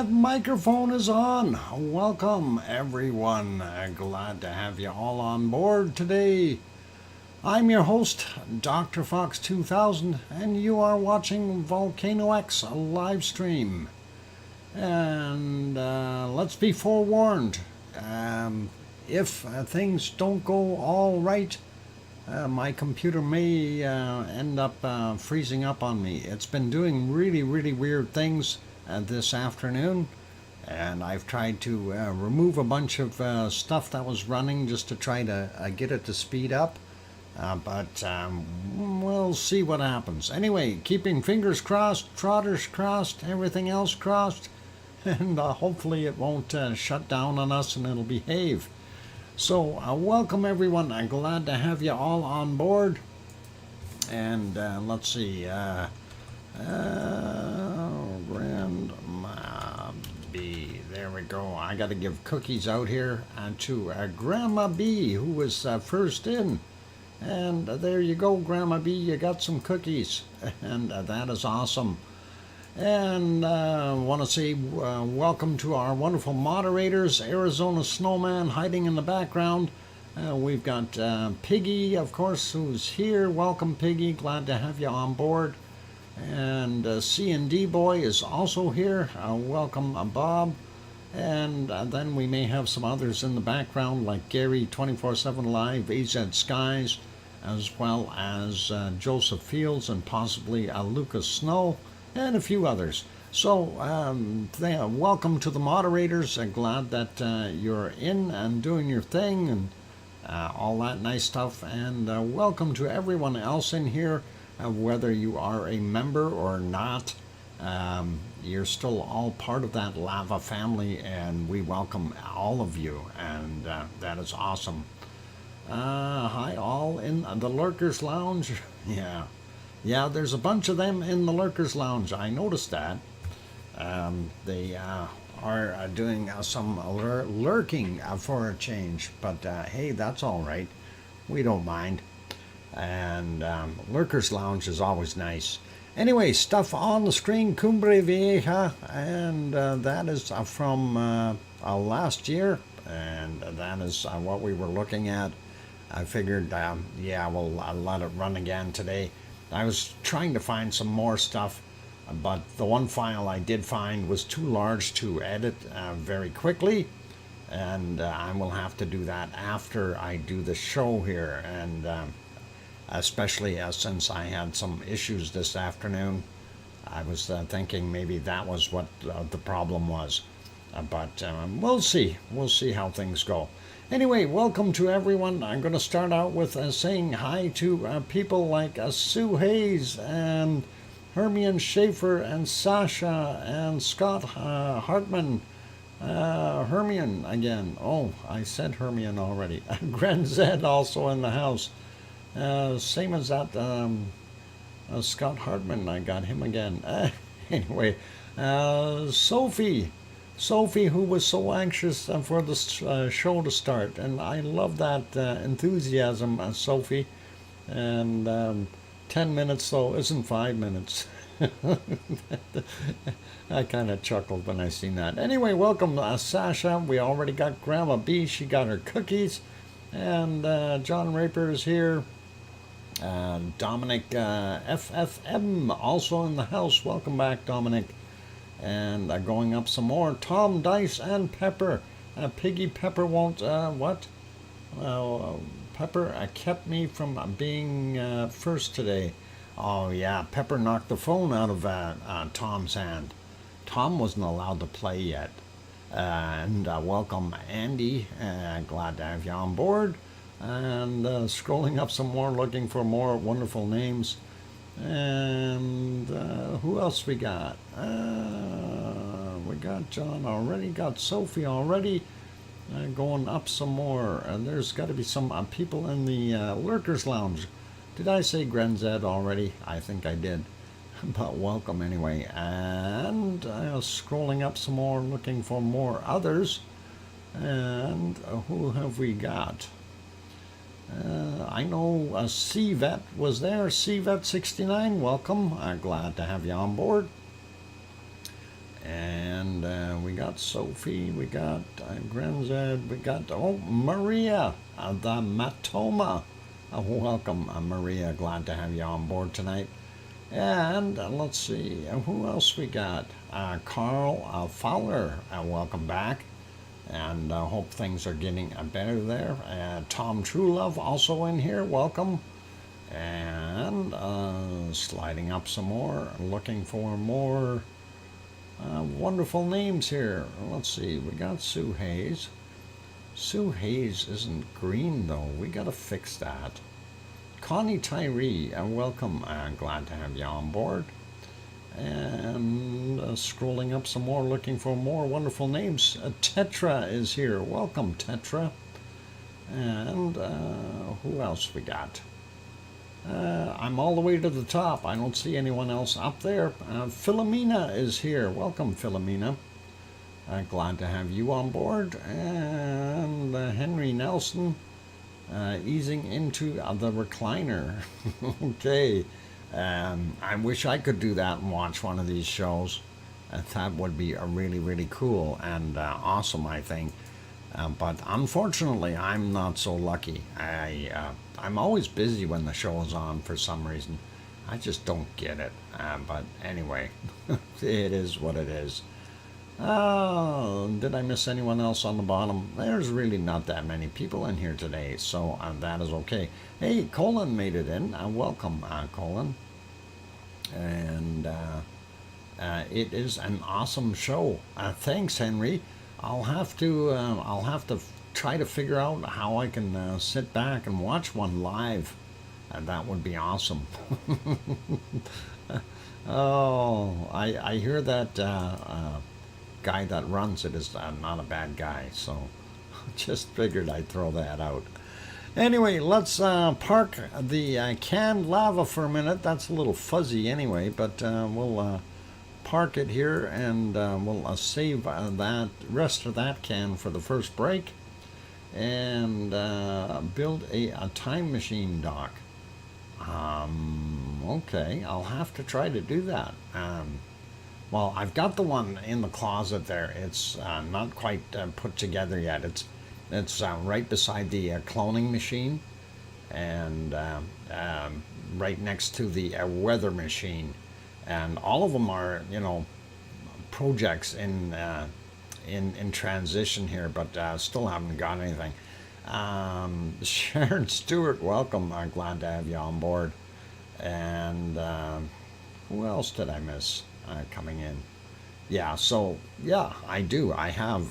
that microphone is on. Welcome, everyone. Glad to have you all on board today. I'm your host, DrFox2000, and you are watching VolcanoX live stream. And let's be forewarned. If things don't go all right, my computer may end up freezing up on me. It's been doing really weird things this afternoon, and I've tried to remove a bunch of stuff that was running just to try to get it to speed up, but we'll see what happens. Anyway, keeping fingers crossed, trotters crossed, everything else crossed, and hopefully it won't shut down on us and it'll behave. So welcome everyone. I'm glad to have you all on board. And let's see, Grandma B, there we go. I got to give cookies out here to Grandma B, who was first in. And there you go, Grandma B, you got some cookies, and that is awesome. And I want to say welcome to our wonderful moderators, Arizona Snowman hiding in the background. We've got Piggy, of course, who's here. Welcome, Piggy. Glad to have you on board. And C&D Boy is also here. Welcome, Bob. And then we may have some others in the background, like Gary 24/7 Live, AZ Skies, as well as Joseph Fields and possibly Lucas Snow, and a few others. So welcome to the moderators. Glad that you're in and doing your thing and all that nice stuff. And welcome to everyone else in here, whether you are a member or not. You're still all part of that lava family, and we welcome all of you, and that is awesome. Hi all in the Lurkers Lounge. Yeah, there's a bunch of them in the Lurkers Lounge. I noticed that. They are doing some lurking for a change, but hey, that's all right. We don't mind. And Lurkers Lounge is always nice. Anyway, stuff on the screen, Cumbre Vieja, and that is from last year, and that is what we were looking at. I figured, yeah, we'll let it run again today. I was trying to find some more stuff, but the one file I did find was too large to edit very quickly, and I will have to do that after I do the show here, and especially since I had some issues this afternoon. I was thinking maybe that was what the problem was, but we'll see how things go. Anyway, welcome to everyone. I'm going to start out with saying hi to people like Sue Hayes and Hermione Schaefer and Sasha and Scott Hartman. Hermione again. Oh, I said Hermione already. Gren Zed also in the house. Same as that Scott Hartman. I got him again. Anyway, Sophie, who was so anxious for the show to start, and I love that enthusiasm, Sophie. And 10 minutes though isn't 5 minutes. I kind of chuckled when I seen that. Anyway, welcome Sasha. We already got Grandma B. She got her cookies, and John Raper is here. Dominic FFM also in the house. Welcome back, Dominic. And going up some more, Tom Dice and Pepper. Piggy Pepper won't, what? Pepper kept me from being first today. Oh yeah, Pepper knocked the phone out of Tom's hand. Tom wasn't allowed to play yet. And welcome Andy, glad to have you on board. And scrolling up some more, looking for more wonderful names. And who else we got? We got John already, got Sophie already. Going up some more, and there's got to be some people in the Lurkers Lounge. Did I say Grenzed already? I think I did. But welcome anyway. And scrolling up some more, looking for more others. And who have we got? I know CVET was there. CVET69, welcome. Glad to have you on board. And we got Sophie, we got Grenzed, we got, oh, Maria, the Matoma. Welcome, Maria. Glad to have you on board tonight. And let's see, who else we got? Carl Fowler, welcome back. And hope things are getting better there. Tom Truelove also in here, welcome. And sliding up some more, looking for more wonderful names here. Let's see, we got Sue Hayes. Sue Hayes isn't green though, we gotta fix that. Connie Tyree, welcome, glad to have you on board. And scrolling up some more, looking for more wonderful names. Tetra is here, welcome Tetra. And who else we got? I'm all the way to the top. I don't see anyone else up there. Philomena is here. Welcome, Philomena. Glad to have you on board. And Henry Nelson easing into the recliner. Okay. I wish I could do that and watch one of these shows. That would be really, really cool and awesome, I think. But unfortunately, I'm not so lucky. I'm always busy when the show is on for some reason. I just don't get it. But anyway, it is what it is. Did I miss anyone else on the bottom? There's really not that many people in here today, so that is okay. Hey, Colin made it in. Welcome, Colin. And it is an awesome show. Thanks, Henry. I'll have to try to figure out how I can sit back and watch one live. That would be awesome. Oh, I hear that guy that runs it is not a bad guy, so just figured I'd throw that out. Anyway, let's park the canned lava for a minute. That's a little fuzzy anyway, but we'll park it here and we'll save that rest of that can for the first break and build a time machine dock. Okay, I'll have to try to do that. Well, I've got the one in the closet there. It's not quite put together yet. It's right beside the cloning machine and right next to the weather machine. And all of them are, projects in transition here, but still haven't got anything. Sharon Stewart, welcome. I'm glad to have you on board. And who else did I miss coming in? Yeah, so yeah, I do. I have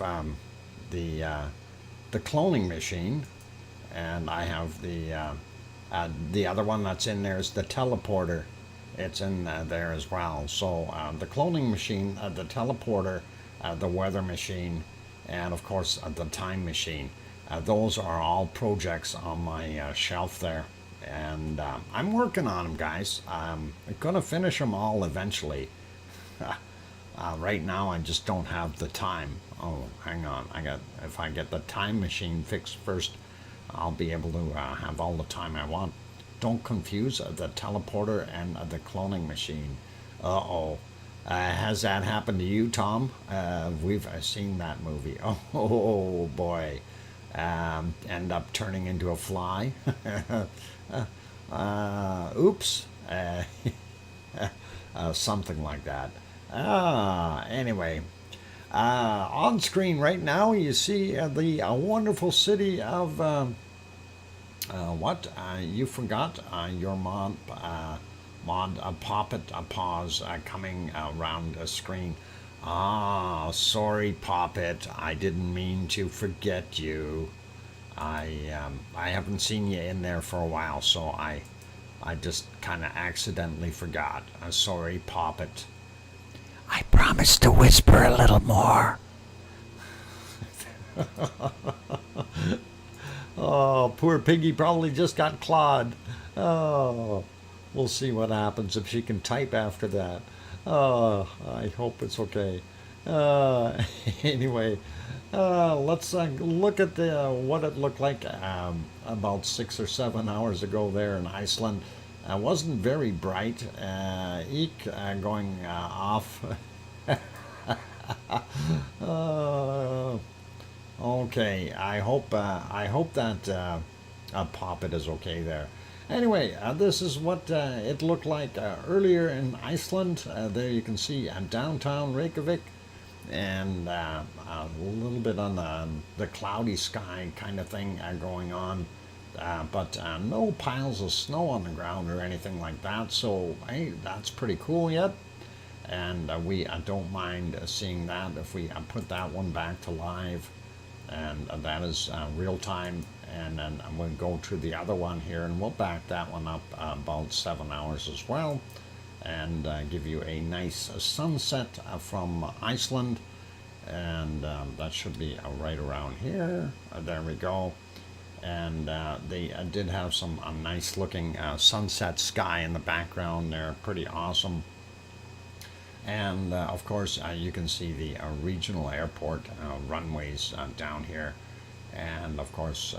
the cloning machine, and I have the other one that's in there is the teleporter. It's in there as well. So the cloning machine, the teleporter, the weather machine, and of course the time machine. Those are all projects on my shelf there, and I'm working on them, guys. I'm gonna finish them all eventually. Right now, I just don't have the time. Oh, hang on. If I get the time machine fixed first, I'll be able to have all the time I want. Don't confuse the teleporter and the cloning machine. Uh-oh. Has that happened to you, Tom? We've seen that movie. Oh boy. End up turning into a fly. Oops. Something like that. Anyway. On screen right now, you see the wonderful city of what? You forgot your mod Poppet Paws coming around a screen. Sorry, Poppet. I didn't mean to forget you. I haven't seen you in there for a while, so I just kind of accidentally forgot. Sorry, Poppet. I promise to whisper a little more. Oh, poor Piggy probably just got clawed. Oh, we'll see what happens if she can type after that. Oh, I hope it's okay. Anyway, let's look at what it looked like about 6 or 7 hours ago there in Iceland. Wasn't very bright. Eek going off. Uh, okay, I hope that Poppet is okay there. Anyway, this is what it looked like earlier in Iceland. There you can see downtown Reykjavik, and a little bit on the cloudy sky kind of thing going on. But no piles of snow on the ground or anything like that. So hey, that's pretty cool yet. And we don't mind seeing that if we put that one back to live, and that is real time. And then I'm going to go to the other one here, and we'll back that one up about 7 hours as well, and give you a nice sunset from Iceland. And that should be right around here. There we go. And they did have some nice looking sunset sky in the background there, pretty awesome. And of course, you can see the regional airport runways down here, and of course,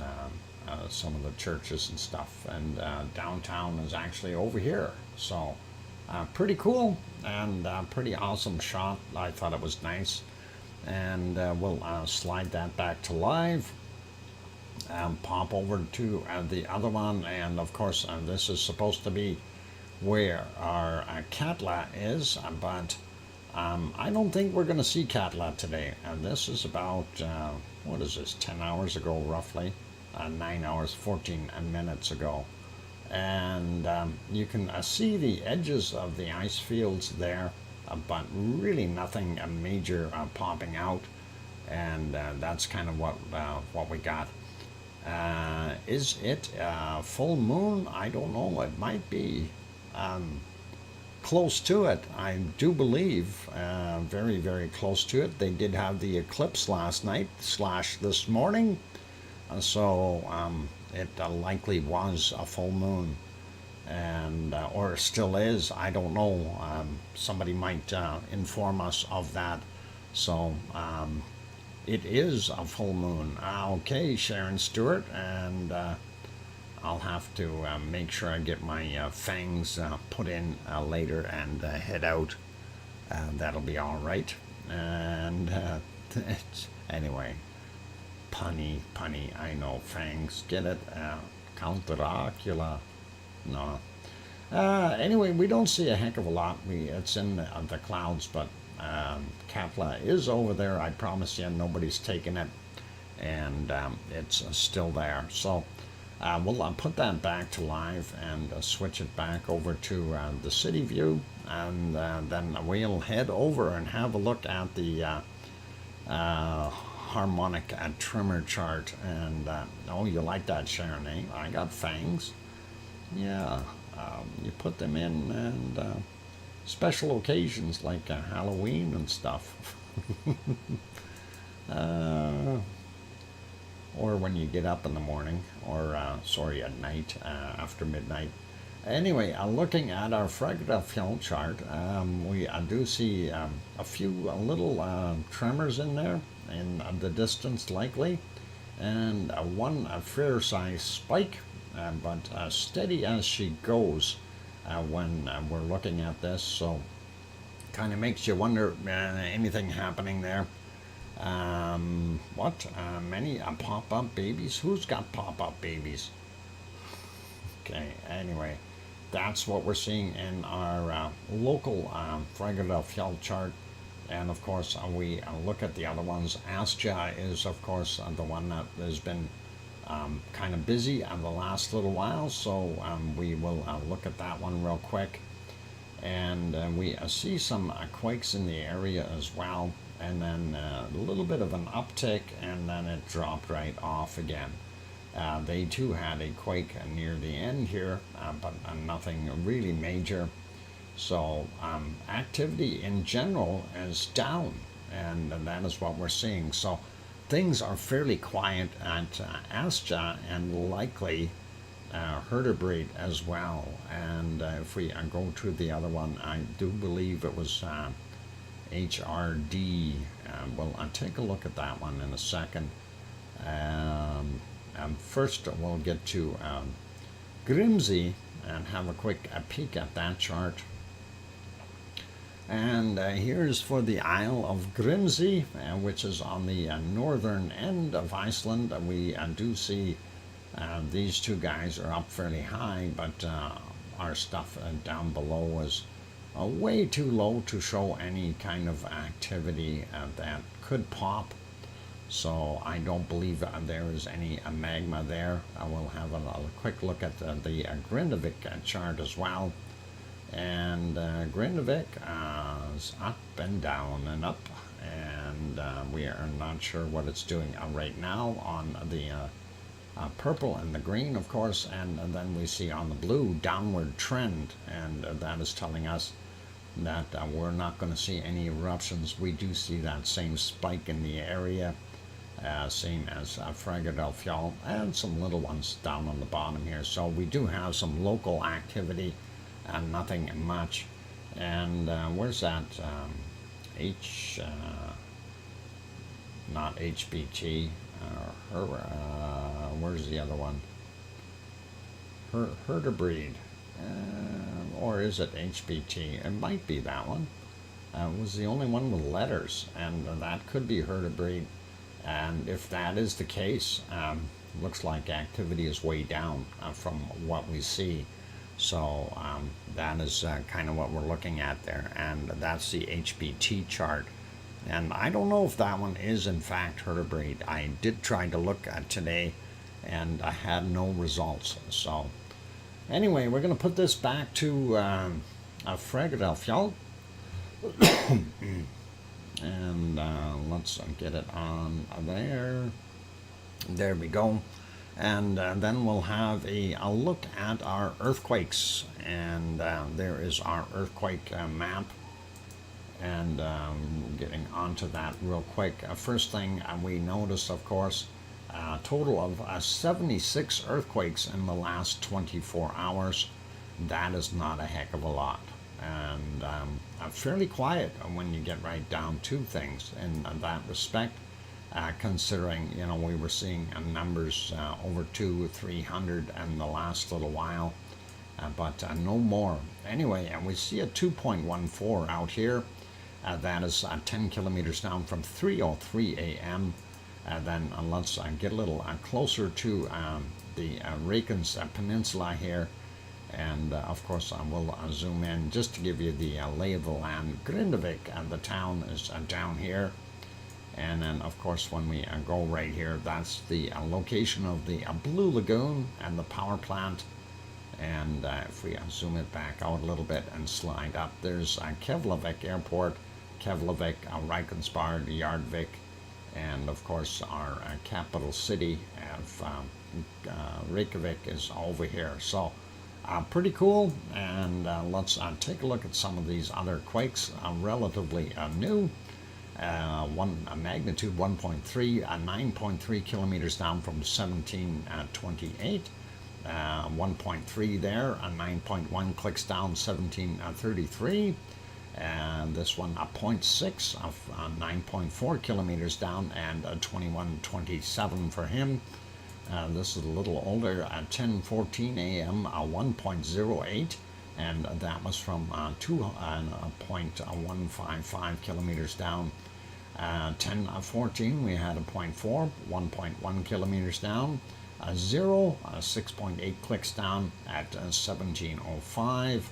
some of the churches and stuff. And downtown is actually over here, so pretty cool and pretty awesome shot. I thought it was nice, and we'll slide that back to live. Pop over to the other one, and of course, this is supposed to be where our Katla is, but I don't think we're going to see Katla today. And this is about, what is this, 10 hours ago roughly, 9 hours, 14 minutes ago. And you can see the edges of the ice fields there, but really nothing major popping out. And that's kind of what we got. Is it full moon? I don't know. It might be close to it. I do believe very, very close to it. They did have the eclipse last night / this morning, so it likely was a full moon, and or still is. I don't know. Somebody might inform us of that. So. It is a full moon. Okay, Sharon Stewart, and I'll have to make sure I get my fangs put in later and head out. That'll be all right. And anyway, punny, I know, fangs, get it? Count Dracula. No. Anyway, we don't see a heck of a lot. It's in the clouds, but Katla is over there. I promise you, nobody's taken it, and it's still there. So we'll put that back to live and switch it back over to the city view, and then we'll head over and have a look at the harmonic tremor chart. And oh, you like that, Sharon? Eh? I got fangs. Yeah, you put them in, and special occasions like Halloween and stuff. Or when you get up in the morning, or sorry, at night, after midnight. Anyway, looking at our Fraggrafjall chart, we do see a few little tremors in there, in the distance likely, and one fair size spike, but steady as she goes. When we're looking at this, so kind of makes you wonder anything happening there. Many pop-up babies? Who's got pop-up babies? Okay, anyway, that's what we're seeing in our local Fraggrafjall chart. And of course, we look at the other ones. Astja is, of course, the one that has been kind of busy the last little while, so we will look at that one real quick. And we see some quakes in the area as well, and then a little bit of an uptick, and then it dropped right off again. They too had a quake near the end here, but nothing really major. So activity in general is down, and that is what we're seeing. So things are fairly quiet at Astja, and likely Herdebreit as well. And if we go to the other one, I do believe it was HRD. I'll take a look at that one in a second. First, we'll get to Grimsey and have a quick peek at that chart. And here's for the Isle of Grimsey, which is on the northern end of Iceland. We do see these two guys are up fairly high, but our stuff down below is way too low to show any kind of activity that could pop. So I don't believe there is any magma there. I will have a quick look at the Grindavik chart as well. And Grindavik is up and down and up, and we are not sure what it's doing right now on the purple and the green, of course, and then we see on the blue downward trend, and that is telling us that we're not going to see any eruptions. We do see that same spike in the area, same as Fuego del Fjall, and some little ones down on the bottom here. So we do have some local activity, and nothing much. And where's that not HBT, where's the other one? Hertebreed, or is it HBT? It might be that one. It was the only one with letters, and that could be Hertebreed. And if that is the case, looks like activity is way down from what we see. So that is kind of what we're looking at there, and that's the HBT chart. And I don't know if that one is in fact Hertebreed. I did try to look at today, and I had no results. So anyway, we're going to put this back to Fuego del Fjall. And let's get it on there. There we go. And then we'll have a look at our earthquakes. And there is our earthquake map. And getting onto that real quick. First thing we notice, of course, a total of 76 earthquakes in the last 24 hours. That is not a heck of a lot. And fairly quiet when you get right down to things in that respect. Considering, you know, we were seeing numbers over 200-300 in the last little while, but no more. Anyway, and we see a 2.14 out here. That is 10 kilometers down from 3:03 a.m. Then let's get a little closer to the Reykjanes Peninsula here. And of course I will zoom in just to give you the lay of the land. Grindavik, the town, is down here. And then, of course, when we go right here, that's the location of the Blue Lagoon and the power plant. And if we zoom it back out a little bit and slide up, there's Keflavik Airport, Keflavik, Reykjanesbad, Yardvik, and, of course, our capital city of Reykjavik is over here. So, pretty cool. And let's take a look at some of these other quakes, relatively new. Magnitude 1.3, 9.3 kilometers down from 1728. 1.3 there, 9.1 clicks down 1733. And this one a 0.6 of 9.4 kilometers down, and 2127 for him. This is a little older, 10:14 a.m. 1.08. And that was from 2.155 kilometers down. 10:14 we had a 0.4, 1.1 kilometers down. 6.8 clicks down at 1705.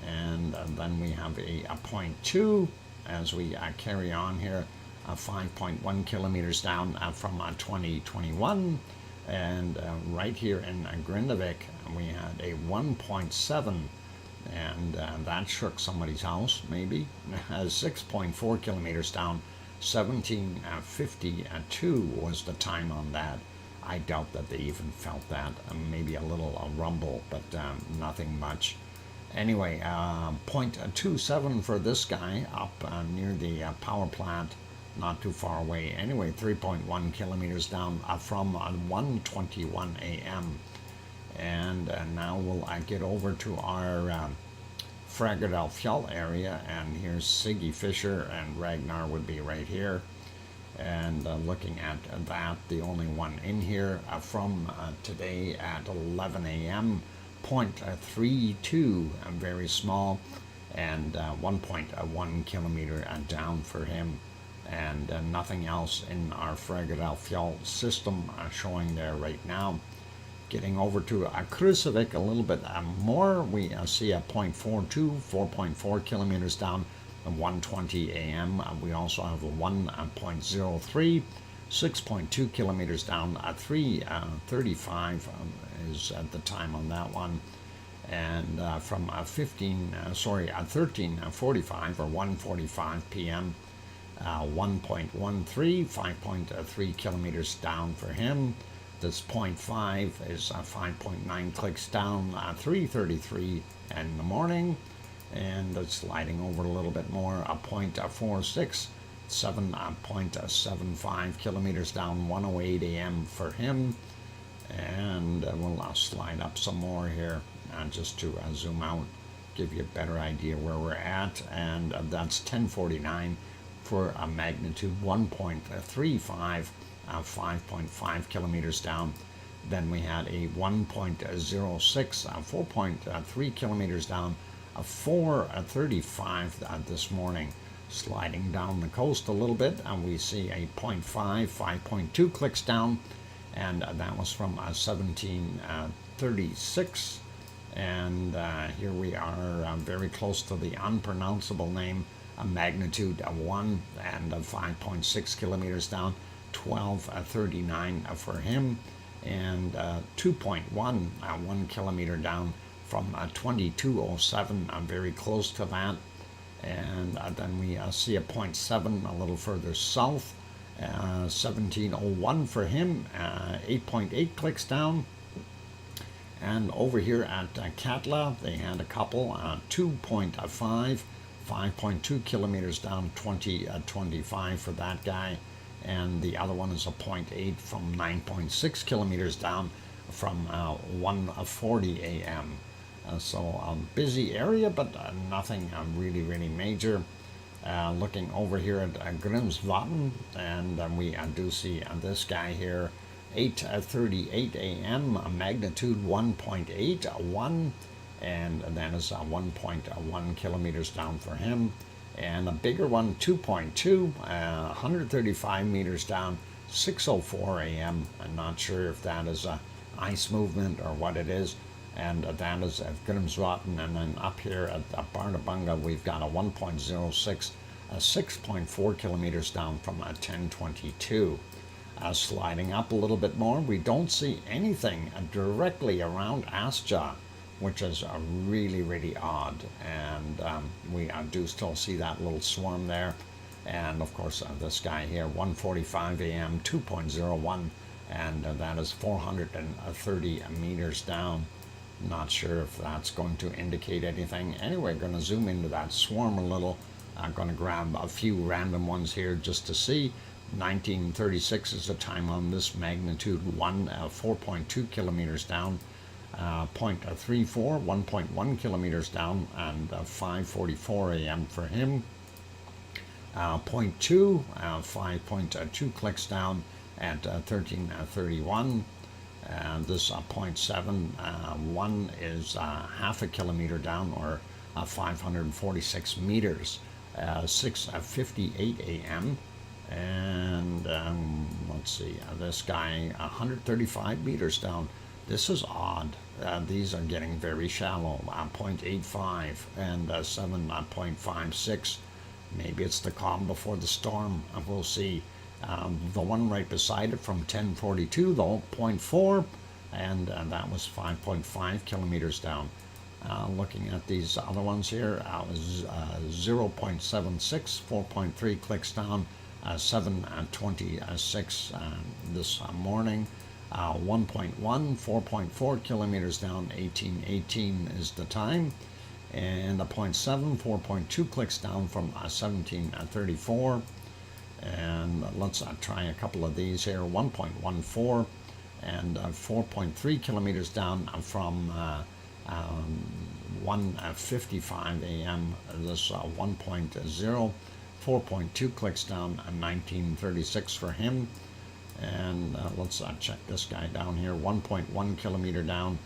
And then we have a 0.2 as we carry on here. 5.1 kilometers down from 2021. And right here in Grindavik we had a 1.7. And that shook somebody's house, maybe. 6.4 kilometers down, 1752 was the time on that. I doubt that they even felt that. Maybe a little rumble, but nothing much. Anyway, 0.27 for this guy up near the power plant, not too far away. Anyway, 3.1 kilometers down from 1:21 a.m. And now we'll get over to our Fuego del Fjall area, and here's Siggy Fisher, and Ragnar would be right here. And looking at that, the only one in here from today at 11 a.m., 0.32, very small. and 1.1 kilometer down for him, and nothing else in our Fregadelfjall system showing there right now. Getting over to Krusavik a little bit more, we see a 0.42, 4.4 kilometers down at 1:20 a.m. We also have a 1.03, 6.2 kilometers down at 3:35 is at the time on that one. And from 13:45 or 1:45 p.m. 1.13, 5.3 kilometers down for him. This 0.5 is 5.9 clicks down, 3:33 in the morning, and it's sliding over a little bit more, a 0.46, 7.75 kilometers down, 1:08 a.m. for him, and we'll slide up some more here, just to zoom out, give you a better idea where we're at, and that's 10:49 for a magnitude 1.35. 5.5 kilometers down. Then we had a 1.06, 4.3 kilometers down, a 4:35 this morning, sliding down the coast a little bit, and we see a 0.5, 5.2 clicks down, and that was from 1736, and here we are very close to the unpronounceable name, a magnitude of 1 and 5.6 kilometers down. 12:39 for him, and 2.1, 1 kilometer down from 22:07, very close to that. And then we see a 0.7 a little further south, 17:01 for him, 8.8 clicks down. And over here at Katla, they had a couple, 2.5, 5.2 kilometers down, 20:25 for that guy. And the other one is a 0.8 from 9.6 kilometers down from 1:40 a.m. So a busy area, but nothing really major. Looking over here at Grimsvatn, and we do see this guy here, 8:38 a.m., magnitude 1.8, 1, and that is 1.1 kilometers down for him. And a bigger one, 2.2, 135 meters down, 6:04 a.m. I'm not sure if that is a ice movement or what it is. And that is at Grimsvatn. And then up here at Barnabunga, we've got a 1.06, 6.4 kilometers down from 10:22. Sliding up a little bit more, we don't see anything directly around Asja, which is really odd, and we do still see that little swarm there. And of course this guy here, 1:45 a.m., 2.01, and that is 430 meters down. Not sure if that's going to indicate anything. Anyway, going to zoom into that swarm a little. I'm going to grab a few random ones here just to see. 1936 is the time on this, magnitude 1, 4.2 kilometers down. 0.34, 1.1 kilometers down, and 5:44 a.m. for him. 0.2, 5.2 clicks down at 13:31. And this 0.7, 1 is half a kilometer down, or 546 meters. 6:58 a.m. And let's see, this guy 135 meters down. This is odd. These are getting very shallow, 0.85 and 7.56. Maybe it's the calm before the storm. We'll see. The one right beside it from 10:42, though, 0.4, and that was 5.5 kilometers down. Looking at these other ones here, 0.76, 4.3 clicks down, 7:26 this morning. 1.1, 4.4 kilometers down, 18:18 is the time. And a 0.7, 4.2 clicks down from 17:34. And let's try a couple of these here. 1.14 and 4.3 kilometers down from 1:55 a.m. This 1.0, 4.2 clicks down, 19:36 for him. And let's check this guy down here. 1.1 kilometer down,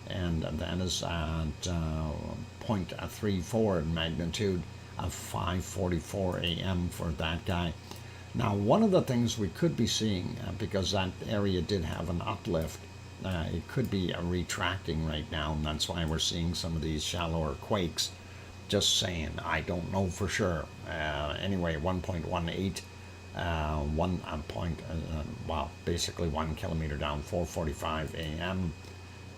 and that is at 0.34 in magnitude of 5:44 a.m. for that guy. Now, one of the things we could be seeing, because that area did have an uplift, it could be retracting right now, and that's why we're seeing some of these shallower quakes. Just saying, I don't know for sure. Anyway, 1.18, basically 1 kilometer down, 4:45 a.m.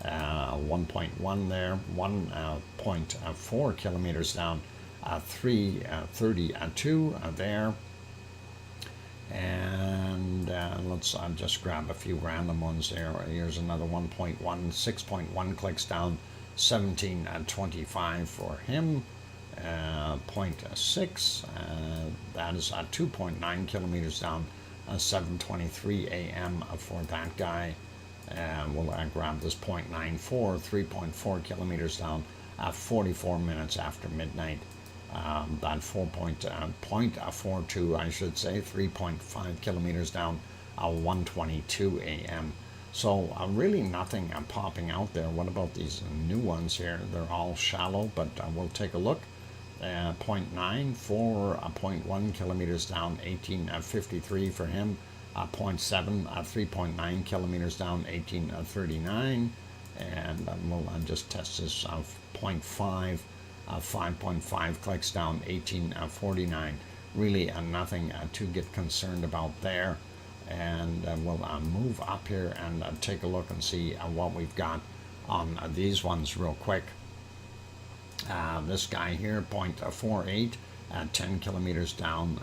1.1 there, 1.4 kilometers down, 3:32 there. And let's just grab a few random ones there. Here's another 1.1, 6.1 clicks down, 17:25 for him. 0.6, that is 2.9 kilometers down, 7:23 a.m. for that guy. We'll grab this 0.94, 3.4 kilometers down, 44 minutes after midnight. That 0.42, I should say, 3.5 kilometers down, 1:22 a.m. So really nothing popping out there. What about these new ones here? They're all shallow, but we'll take a look. 0.9 for 0.1 kilometers down, 18:53 for him. 0.7, 3.9 kilometers down, 18:39. And we'll just test this 0.5. 5.5 clicks down, 18:49. Really nothing to get concerned about there. And we'll move up here and take a look and see what we've got on these ones real quick. This guy here, 0.48, 10 kilometers down,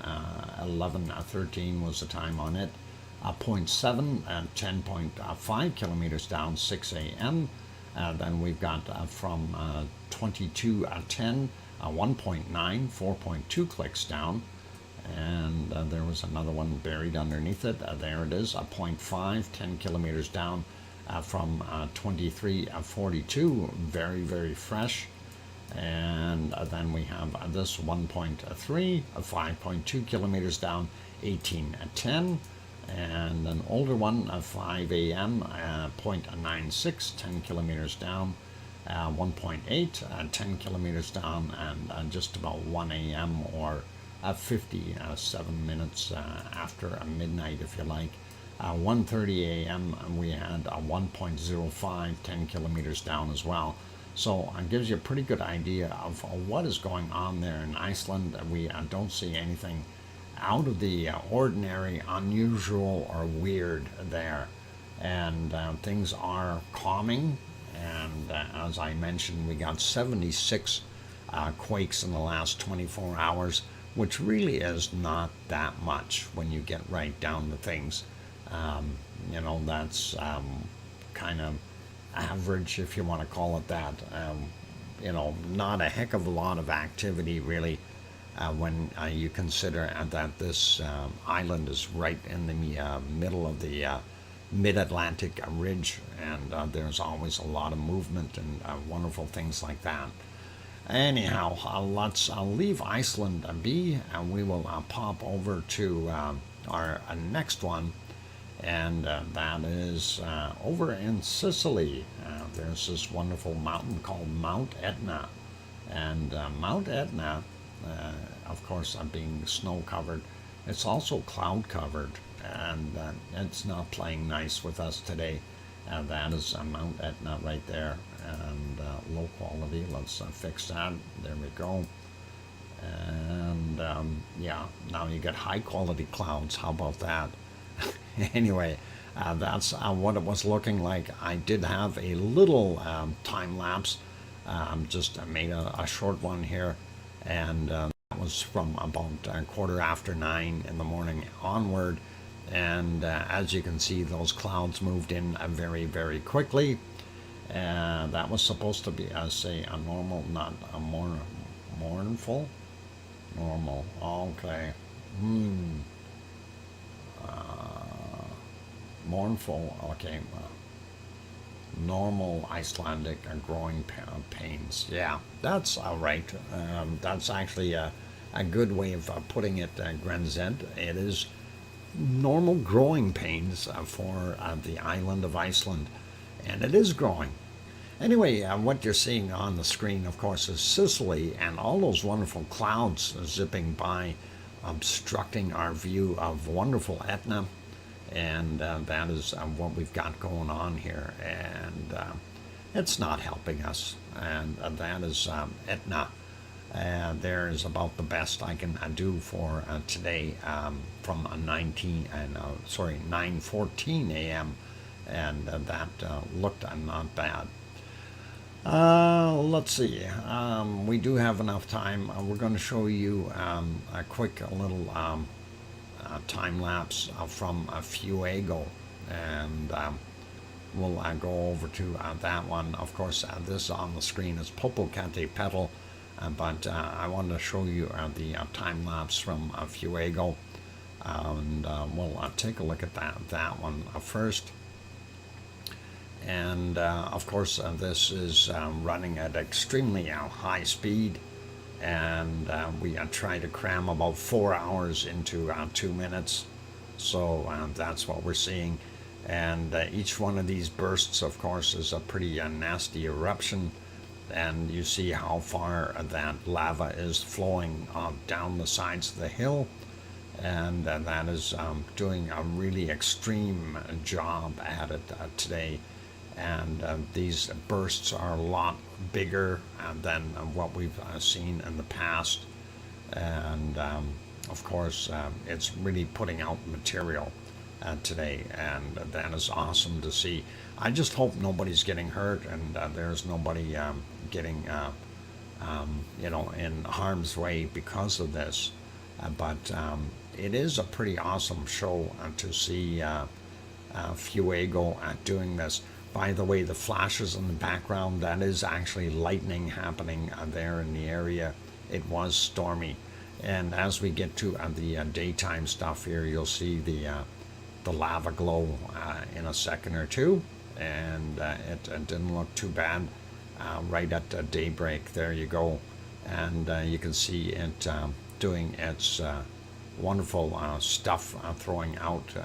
11:13 was the time on it. 0.7, 10.5 kilometers down, 6 a.m. Then we've got from 22:10, 1.9, 4.2 clicks down. And there was another one buried underneath it. There it is, 0.5, 10 kilometers down from 23:42, very, very fresh. And then we have this 1.3, 5.2 kilometers down, 18:10. And an older one, 5 a.m., 0.96, 10 kilometers down, 1.8, 10 kilometers down, and just about 1 a.m. or 57 minutes after midnight, if you like. 1:30 a.m., we had 1.05, 10 kilometers down as well. So it gives you a pretty good idea of what is going on there in Iceland. We don't see anything out of the ordinary, unusual, or weird there. And things are calming. And as I mentioned, we got 76 quakes in the last 24 hours, which really is not that much when you get right down to things. That's kind of average, if you want to call it that. Not a heck of a lot of activity, really, when you consider that this island is right in the middle of the mid-Atlantic ridge, and there's always a lot of movement and wonderful things like that. Anyhow, let's leave Iceland be, and we will pop over to our next one, and that is over in Sicily. There's this wonderful mountain called Mount Etna, and Mount Etna, of course, being snow-covered, it's also cloud-covered, and it's not playing nice with us today. That is Mount Etna right there, and low quality. Let's fix that. There we go. And yeah, now you get high quality clouds. How about that? Anyway, that's what it was looking like. I did have a little time lapse. Just made a short one here, and that was from about 9:15 in the morning onward. And as you can see, those clouds moved in very, very quickly. That was supposed to be, say, a normal, not a mournful? Normal, okay. Mournful, okay. Normal Icelandic growing pains. Yeah, that's all right. That's actually a good way of putting it, Grenzent. It is normal growing pains for the island of Iceland, and it is growing. Anyway, what you're seeing on the screen, of course, is Sicily and all those wonderful clouds zipping by, obstructing our view of wonderful Etna. And that is what we've got going on here. And it's not helping us. And that is Etna. There is about the best I can do for today from 9:14 a.m. And that looked not bad. Let's see. We do have enough time. We're going to show you a quick little time lapse from Fuego, and we'll go over to that one. Of course, this on the screen is Popocatépetl, but I wanted to show you the time lapse from Fuego, and we'll take a look at that one first. And of course, this is running at extremely high speed, and we try to cram about 4 hours into 2 minutes. So that's what we're seeing. And each one of these bursts, of course, is a pretty nasty eruption. And you see how far that lava is flowing down the sides of the hill. And that is doing a really extreme job at it today. And these bursts are a lot bigger than what we've seen in the past. And of course, it's really putting out material today, and that is awesome to see. I just hope nobody's getting hurt, and there's nobody getting in harm's way because of this. But it is a pretty awesome show to see Fuego doing this. By the way, the flashes in the background, that is actually lightning happening there in the area. It was stormy. And as we get to the daytime stuff here, you'll see the lava glow in a second or two. And it didn't look too bad right at daybreak. There you go. And you can see it doing its wonderful stuff, throwing out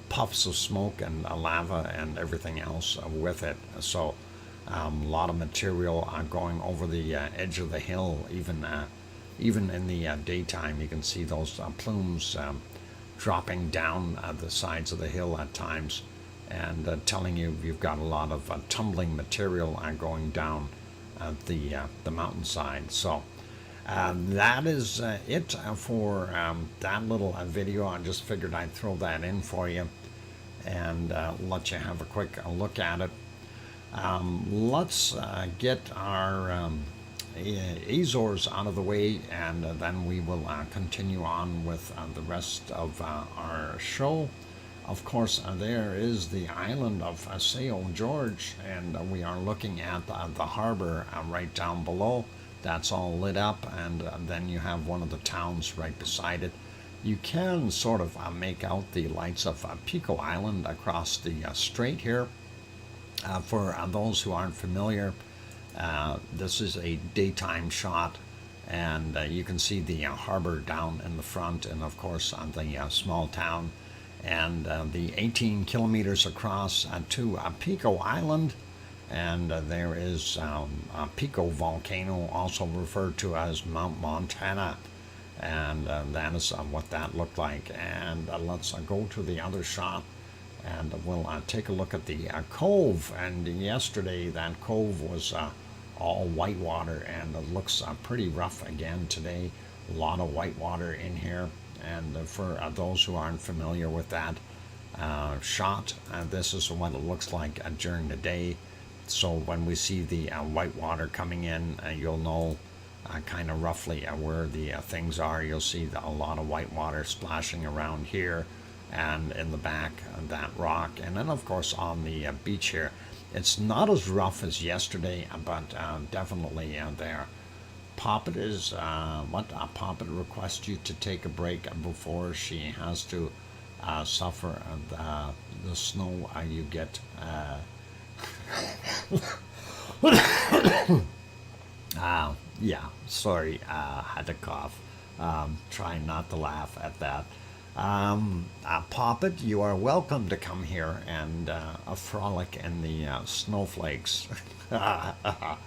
puffs of smoke and lava and everything else with it. So a lot of material going over the edge of the hill. Even in the daytime, you can see those plumes dropping down the sides of the hill at times, and telling you you've got a lot of tumbling material going down the mountainside. So that is it for that little video. I just figured I'd throw that in for you and let you have a quick look at it. Let's get our Azores out of the way, and then we will continue on with the rest of our show. Of course, there is the island of São Jorge, and we are looking at the harbor right down below. That's all lit up, and then you have one of the towns right beside it. You can sort of make out the lights of Pico Island across the strait here. For those who aren't familiar, this is a daytime shot, and you can see the harbor down in the front, and of course the small town, and the 18 kilometers across to Pico Island. And there is Pico Volcano, also referred to as Mount Montana, and that is what that looked like. And let's go to the other shot, and we'll take a look at the cove. And yesterday that cove was all white water, and it looks pretty rough again today. A lot of white water in here. And for those who aren't familiar with that shot, this is what it looks like during the day. So when we see the white water coming in, you'll know kind of roughly where the things are. You'll see a lot of white water splashing around here and in the back of that rock. And then of course on the beach here, it's not as rough as yesterday, but definitely there. Poppet is Poppet requests you to take a break before she has to suffer the snow you get. Yeah, sorry, had to cough. Trying not to laugh at that. Poppet, you are welcome to come here and a frolic in the snowflakes. Talk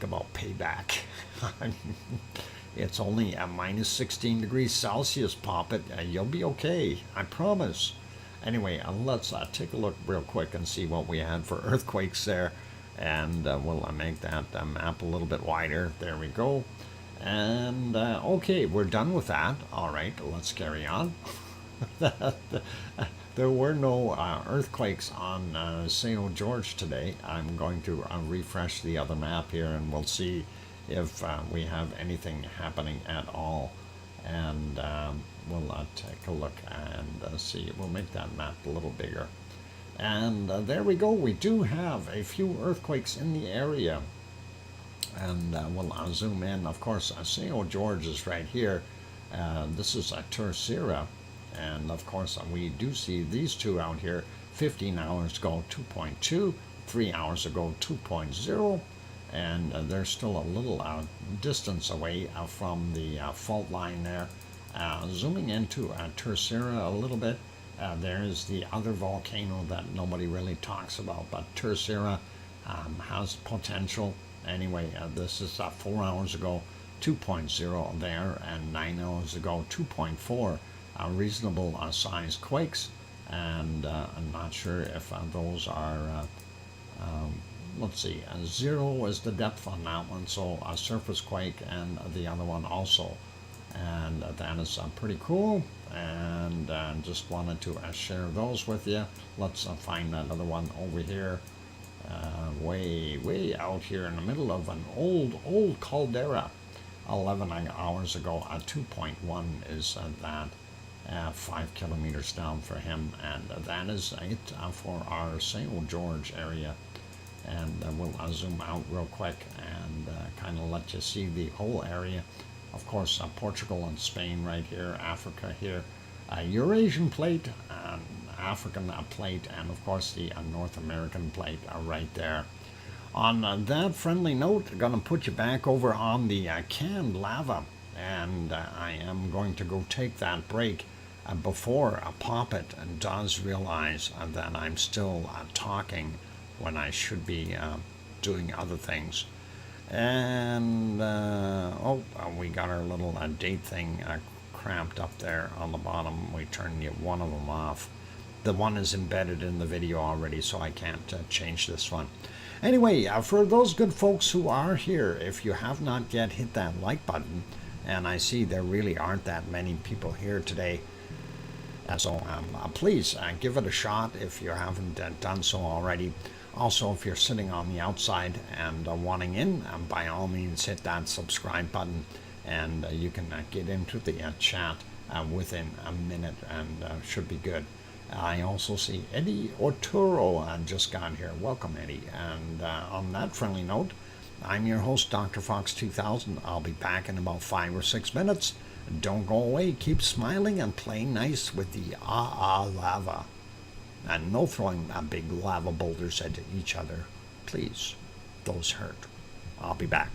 about payback. It's only a minus 16 degrees Celsius, Poppet. You'll be okay, I promise. Anyway, let's take a look real quick and see what we had for earthquakes there. And we'll make that map a little bit wider. There we go. And okay, we're done with that. All right, let's carry on. There were no earthquakes on St. George today. I'm going to refresh the other map here, and we'll see if we have anything happening at all. And we'll take a look and see. We'll make that map a little bigger. And there we go. We do have a few earthquakes in the area. And we'll zoom in. Of course, St. George is right here. This is Terceira. And of course, we do see these two out here. 15 hours ago, 2.2. 3 hours ago, 2.0. And they're still a little distance away from the fault line there. Zooming into Terceira a little bit. There's the other volcano that nobody really talks about. But Terceira has potential. Anyway, this is 4 hours ago, 2.0 there, and 9 hours ago, 2.4, reasonable size quakes. And I'm not sure if those are, let's see, 0 is the depth on that one, so a surface quake, and the other one also. And that is pretty cool, and just wanted to share those with you. Let's find that other one over here. Way out here in the middle of an old caldera. 11 hours ago, 2.1 is that 5 kilometers down for him, and that is it for our St. George area. And we'll zoom out real quick and kind of let you see the whole area. Of course, Portugal and Spain right here, Africa here, Eurasian plate, African plate, and of course the North American plate right there. On that friendly note, I'm going to put you back over on the canned lava, and I am going to go take that break before Poppet does realize that I'm still talking when I should be doing other things. And we got our little date thing cramped up there on the bottom. We turned one of them off. The one is embedded in the video already, so I can't change this one. Anyway, for those good folks who are here, if you have not yet hit that like button, and I see there really aren't that many people here today, so please give it a shot if you haven't done so already. Also, if you're sitting on the outside and wanting in, by all means hit that subscribe button, and you can get into the chat within a minute, and should be good. I also see Eddie Orturo just got here. Welcome, Eddie. And on that friendly note, I'm your host, DrFox2000. I'll be back in about 5 or 6 minutes. Don't go away. Keep smiling and play nice with the lava. And no throwing big lava boulders at each other. Please. Those hurt. I'll be back.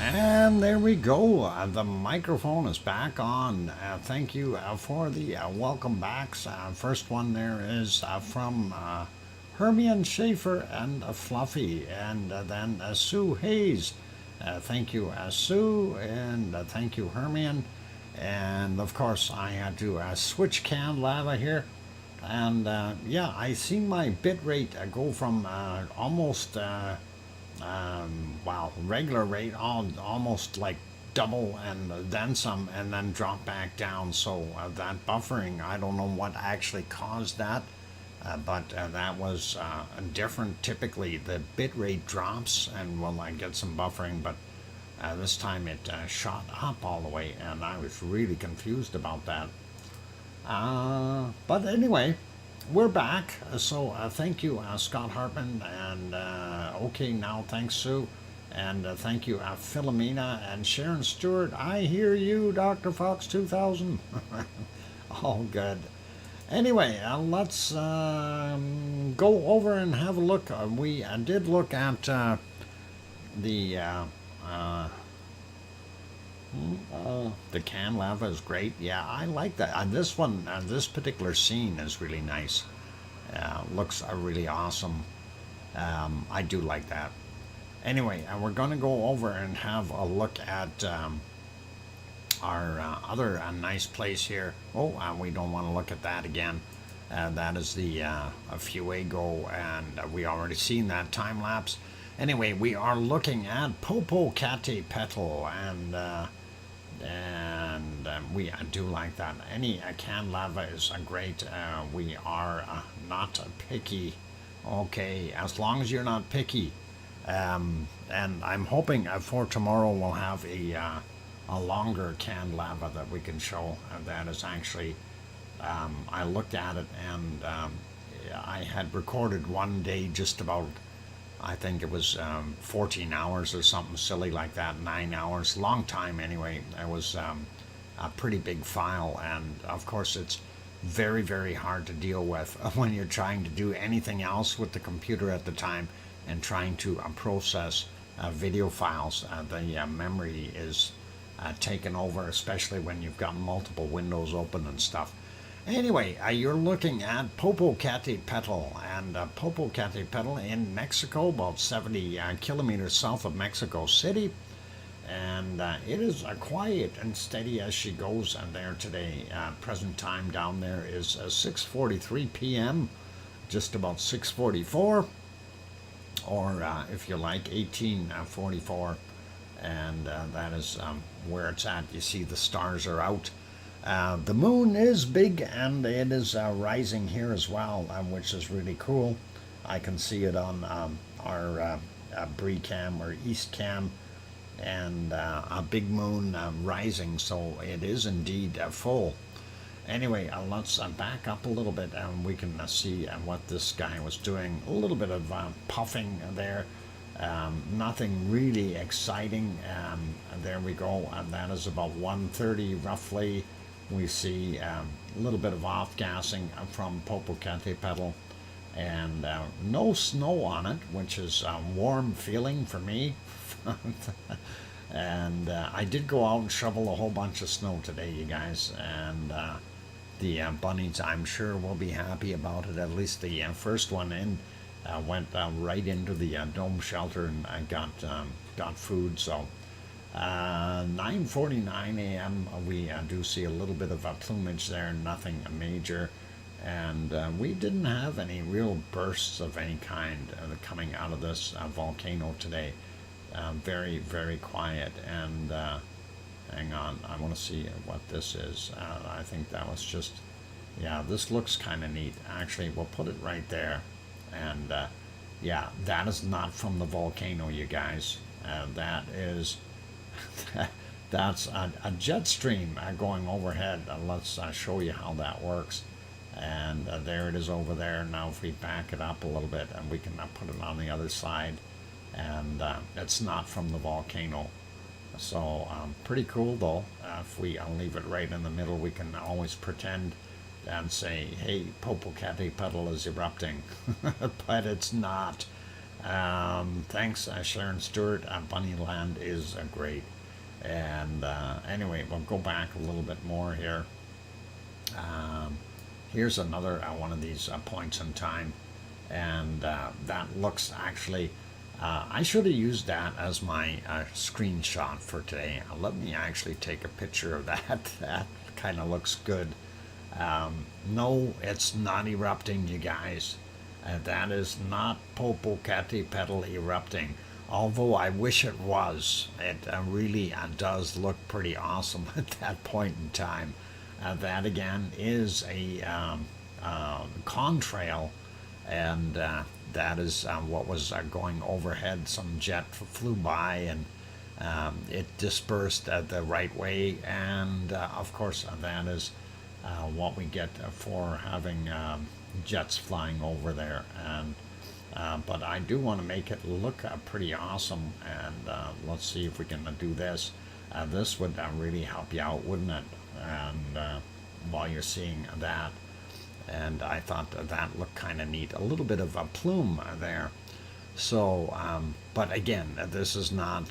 And there we go. The microphone is back on. Thank you for the welcome backs. First one there is from Hermione Schaefer and Fluffy, and then Sue Hayes. Thank you, Sue, and thank you, Hermione. And of course, I had to switch canned lava here. And yeah, I seen my bit rate go from almost wow, regular rate, almost like double and then some, and then drop back down. So that buffering, I don't know what actually caused that, but that was different. Typically, the bit rate drops, and well, I get some buffering, but this time it shot up all the way, and I was really confused about that. But anyway, we're back. So thank you, Scott Hartman, and okay now, thanks, Sue, and thank you, Philomena and Sharon Stewart. I hear you, DrFox2000. All good. Anyway, let's go over and have a look. We did look at the can lava is great. Yeah, I like that. This one, this particular scene is really nice. Looks really awesome. I do like that. Anyway, we're going to go over and have a look at our other nice place here. Oh, we don't want to look at that again. That is the Fuego, and we already seen that time lapse. Anyway, we are looking at Popocatépetl, and we do like that. Any canned lava is great. We are not picky. Okay, as long as you're not picky. And I'm hoping for tomorrow we'll have a longer canned lava that we can show. That is actually, I looked at it, and I had recorded one day just about, I think it was 14 hours or something silly like that, 9 hours, long time anyway. It was a pretty big file, and of course it's very, very hard to deal with when you're trying to do anything else with the computer at the time and trying to process video files. The memory is taken over, especially when you've got multiple windows open and stuff. Anyway, you're looking at Popocatépetl, and Popocatépetl in Mexico, about 70 kilometers south of Mexico City, and it is quiet and steady as she goes there today. Present time down there is 6:43 p.m., just about 6:44, or if you like, 18:44, and that is where it's at. You see the stars are out. The moon is big, and it is rising here as well, which is really cool. I can see it on our Bree cam or East cam, and a big moon rising, so it is indeed full. Anyway, let's back up a little bit, and we can see what this guy was doing. A little bit of puffing there. Nothing really exciting. There we go, and that is about 1:30 roughly. We see a little bit of off-gassing from Popocatépetl, and no snow on it, which is a warm feeling for me. And I did go out and shovel a whole bunch of snow today, you guys, and the bunnies, I'm sure, will be happy about it. At least the first one in went right into the dome shelter, and I got food, so 9:49 a.m. We do see a little bit of plumage there, nothing major, and we didn't have any real bursts of any kind coming out of this volcano today. Very, very quiet, and hang on, I want to see what this is. I think that was just, yeah, this looks kind of neat. Actually, we'll put it right there, and yeah, that is not from the volcano, you guys. That is that's a jet stream going overhead. Let's show you how that works. And there it is over there. Now if we back it up a little bit, and we can put it on the other side, and it's not from the volcano. So pretty cool though. If we leave it right in the middle, we can always pretend and say, hey, Popocatépetl is erupting. But it's not. Thanks, Sharon Stewart. Bunnyland is great. And anyway, we'll go back a little bit more here. Um, Here's another one of these points in time, and that looks actually. I should have used that as my screenshot for today. Let me actually take a picture of that. That kind of looks good. No, it's not erupting, you guys. That is not Popocatépetl erupting. Although I wish it was. It really does look pretty awesome at that point in time. That again is a contrail, and that is what was going overhead. Some jet flew by, and it dispersed the right way, and of course that is what we get for having jets flying over there. And but I do want to make it look pretty awesome, and let's see if we can do this. This would really help you out, wouldn't it? And while you're seeing that, and I thought that looked kind of neat. A little bit of a plume there. So, but again, this is not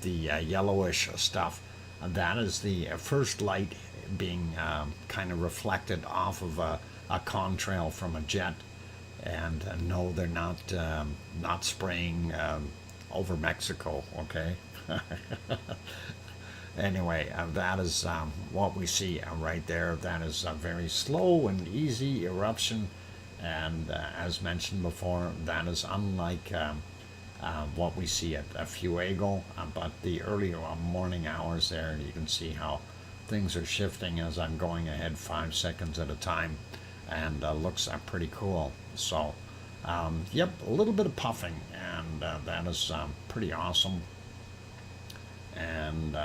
the yellowish stuff. That is the first light being kind of reflected off of a contrail from a jet. And no, they're not spraying over Mexico. Okay. Anyway, that is what we see right there. That is a very slow and easy eruption, and as mentioned before, that is unlike what we see at Fuego. But the earlier morning hours there, you can see how things are shifting as I'm going ahead 5 seconds at a time, and looks pretty cool. So, yep, a little bit of puffing, and that is pretty awesome. And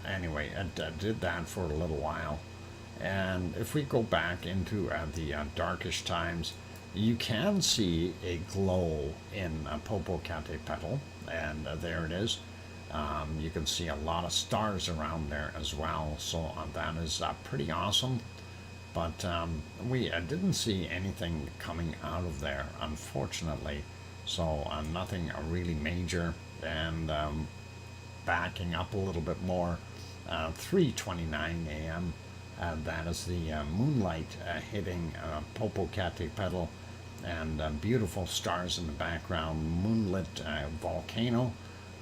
anyway, I did that for a little while. And if we go back into the darkish times, you can see a glow in Popocatépetl, and there it is. You can see a lot of stars around there as well, so that is pretty awesome. But we didn't see anything coming out of there, unfortunately. So nothing really major. And backing up a little bit more, 3:29 a.m. That is the moonlight hitting Popocatépetl, and beautiful stars in the background, moonlit volcano.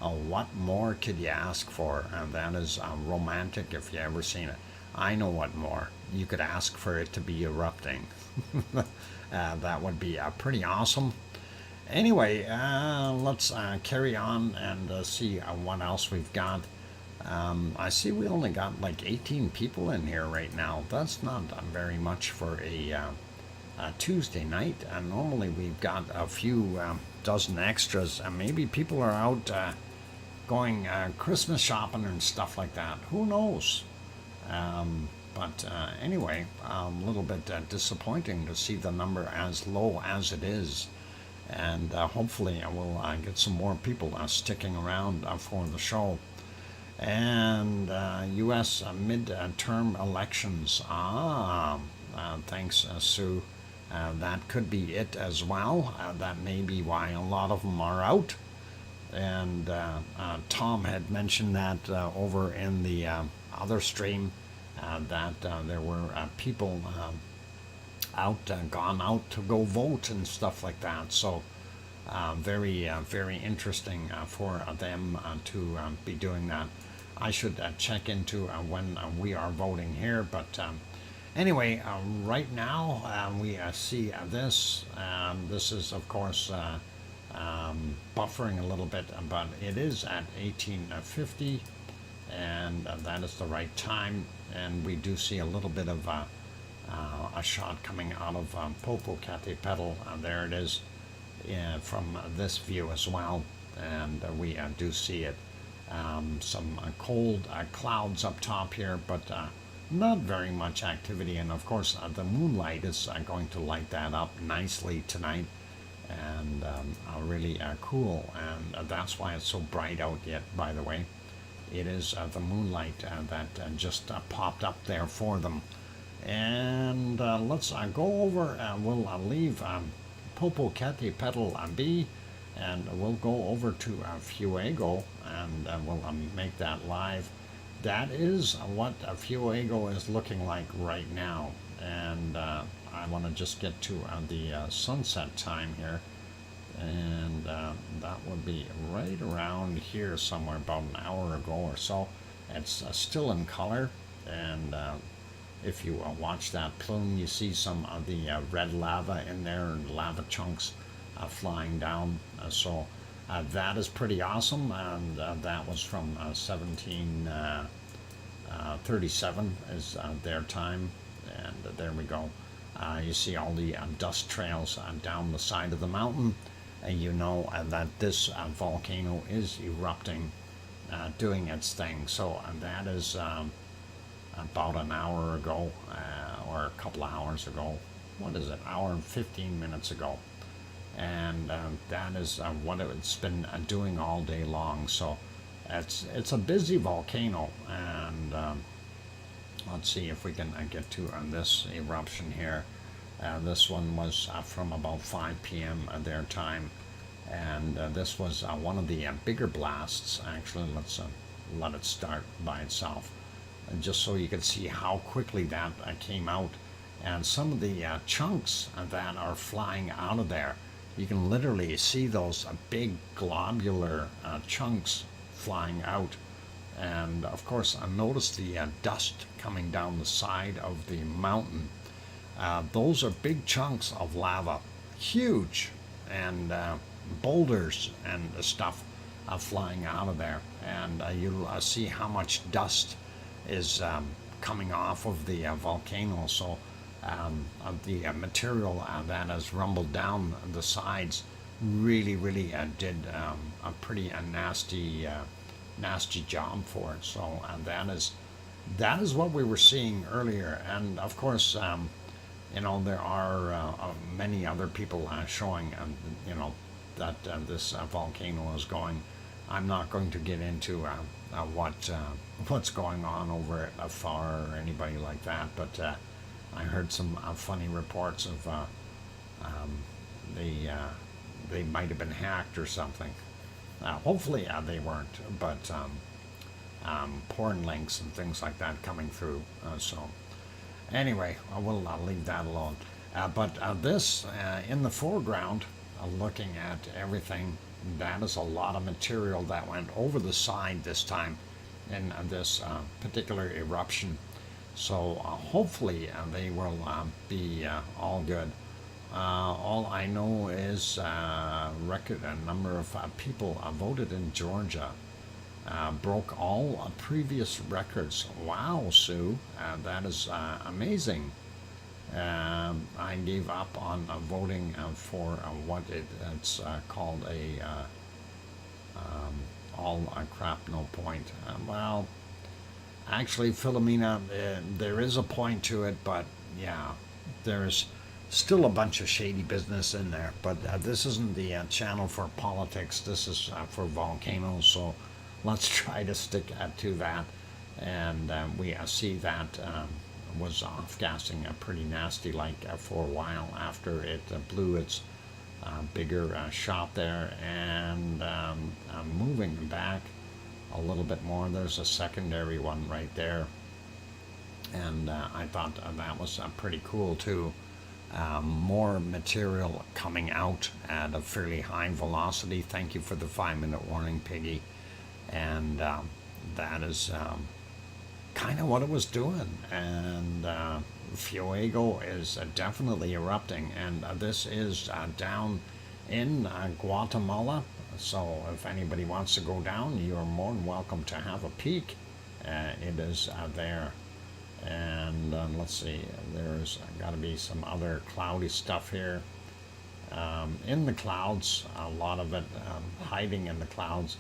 What more could you ask for? That is romantic if you ever seen it. I know what more. You could ask for it to be erupting. That would be pretty awesome. Anyway, let's carry on and see what else we've got. I see we only got like 18 people in here right now. That's not very much for a Tuesday night. Normally we've got a few dozen extras, and maybe people are out going Christmas shopping and stuff like that. Who knows? But anyway, a little bit disappointing to see the number as low as it is. And hopefully I will get some more people sticking around for the show. And U.S. Mid-term elections. Thanks, Sue. That could be it as well. That may be why a lot of them are out. And Tom had mentioned that over in the other stream, that there were people out, gone out to go vote and stuff like that. So very, very interesting for them to be doing that. I should check into when we are voting here, but anyway, right now we see this. This is, of course, buffering a little bit, but it is at 1850, and that is the right time. And we do see a little bit of a shot coming out of Popocatépetl. There it is from this view as well, and we do see it. Some cold clouds up top here, but not very much activity. And of course, the moonlight is going to light that up nicely tonight, and really cool. And that's why it's so bright out yet, by the way. It is the moonlight that just popped up there for them. And let's go over, we'll leave Popocatépetl be, and we'll go over to Fuego, and we'll make that live. That is what Fuego is looking like right now, and I want to just get to the sunset time here, and that would be right around here somewhere, about an hour ago or so. It's still in color, and if you watch that plume, you see some of the red lava in there, and lava chunks flying down. So that is pretty awesome, and that was from 1737 is their time, and there we go. You see all the dust trails down the side of the mountain, and you know that this volcano is erupting, doing its thing. So that is about an hour ago, or a couple of hours ago. What is it? Hour and 15 minutes ago. And that is what it's been doing all day long. So it's a busy volcano, and let's see if we can get to this eruption here. This one was from about 5 p.m. Their time, and this was one of the bigger blasts. Actually, let's let it start by itself, just so you can see how quickly that came out, and some of the chunks that are flying out of there. You can literally see those big globular chunks flying out. And of course, I noticed the dust coming down the side of the mountain. Those are big chunks of lava, huge, and boulders and stuff flying out of there. And you'll see how much dust is coming off of the volcano. So of the material that has rumbled down the sides really did a pretty nasty job for it. So that is what we were seeing earlier. And of course, you know, there are many other people showing you know, that this volcano is going. I'm not going to get into what's going on over it afar or anybody like that, but I heard some funny reports of they might have been hacked or something. Hopefully they weren't, but porn links and things like that coming through. So anyway, I will leave that alone. But this in the foreground, looking at everything, that is a lot of material that went over the side this time in this particular eruption. So hopefully they will be all good. All I know is record a number of people voted in Georgia, broke all previous records. Wow, Sue, that is amazing. I gave up on voting for what it's called a all crap, no point. Well, actually, Philomena, there is a point to it, but yeah, there's still a bunch of shady business in there. But this isn't the channel for politics. This is for volcanoes, so let's try to stick to that. And we see that was off-gassing pretty nasty, like for a while after it blew its bigger shot there, and moving back a little bit more, there's a secondary one right there, and I thought that was pretty cool too. More material coming out at a fairly high velocity. Thank you for the 5-minute warning, Piggy. And that is kind of what it was doing. And Fuego is definitely erupting, and this is down in Guatemala. So if anybody wants to go down, you are more than welcome to have a peek. It is there. And let's see, there's got to be some other cloudy stuff here. In the clouds, a lot of it hiding in the clouds.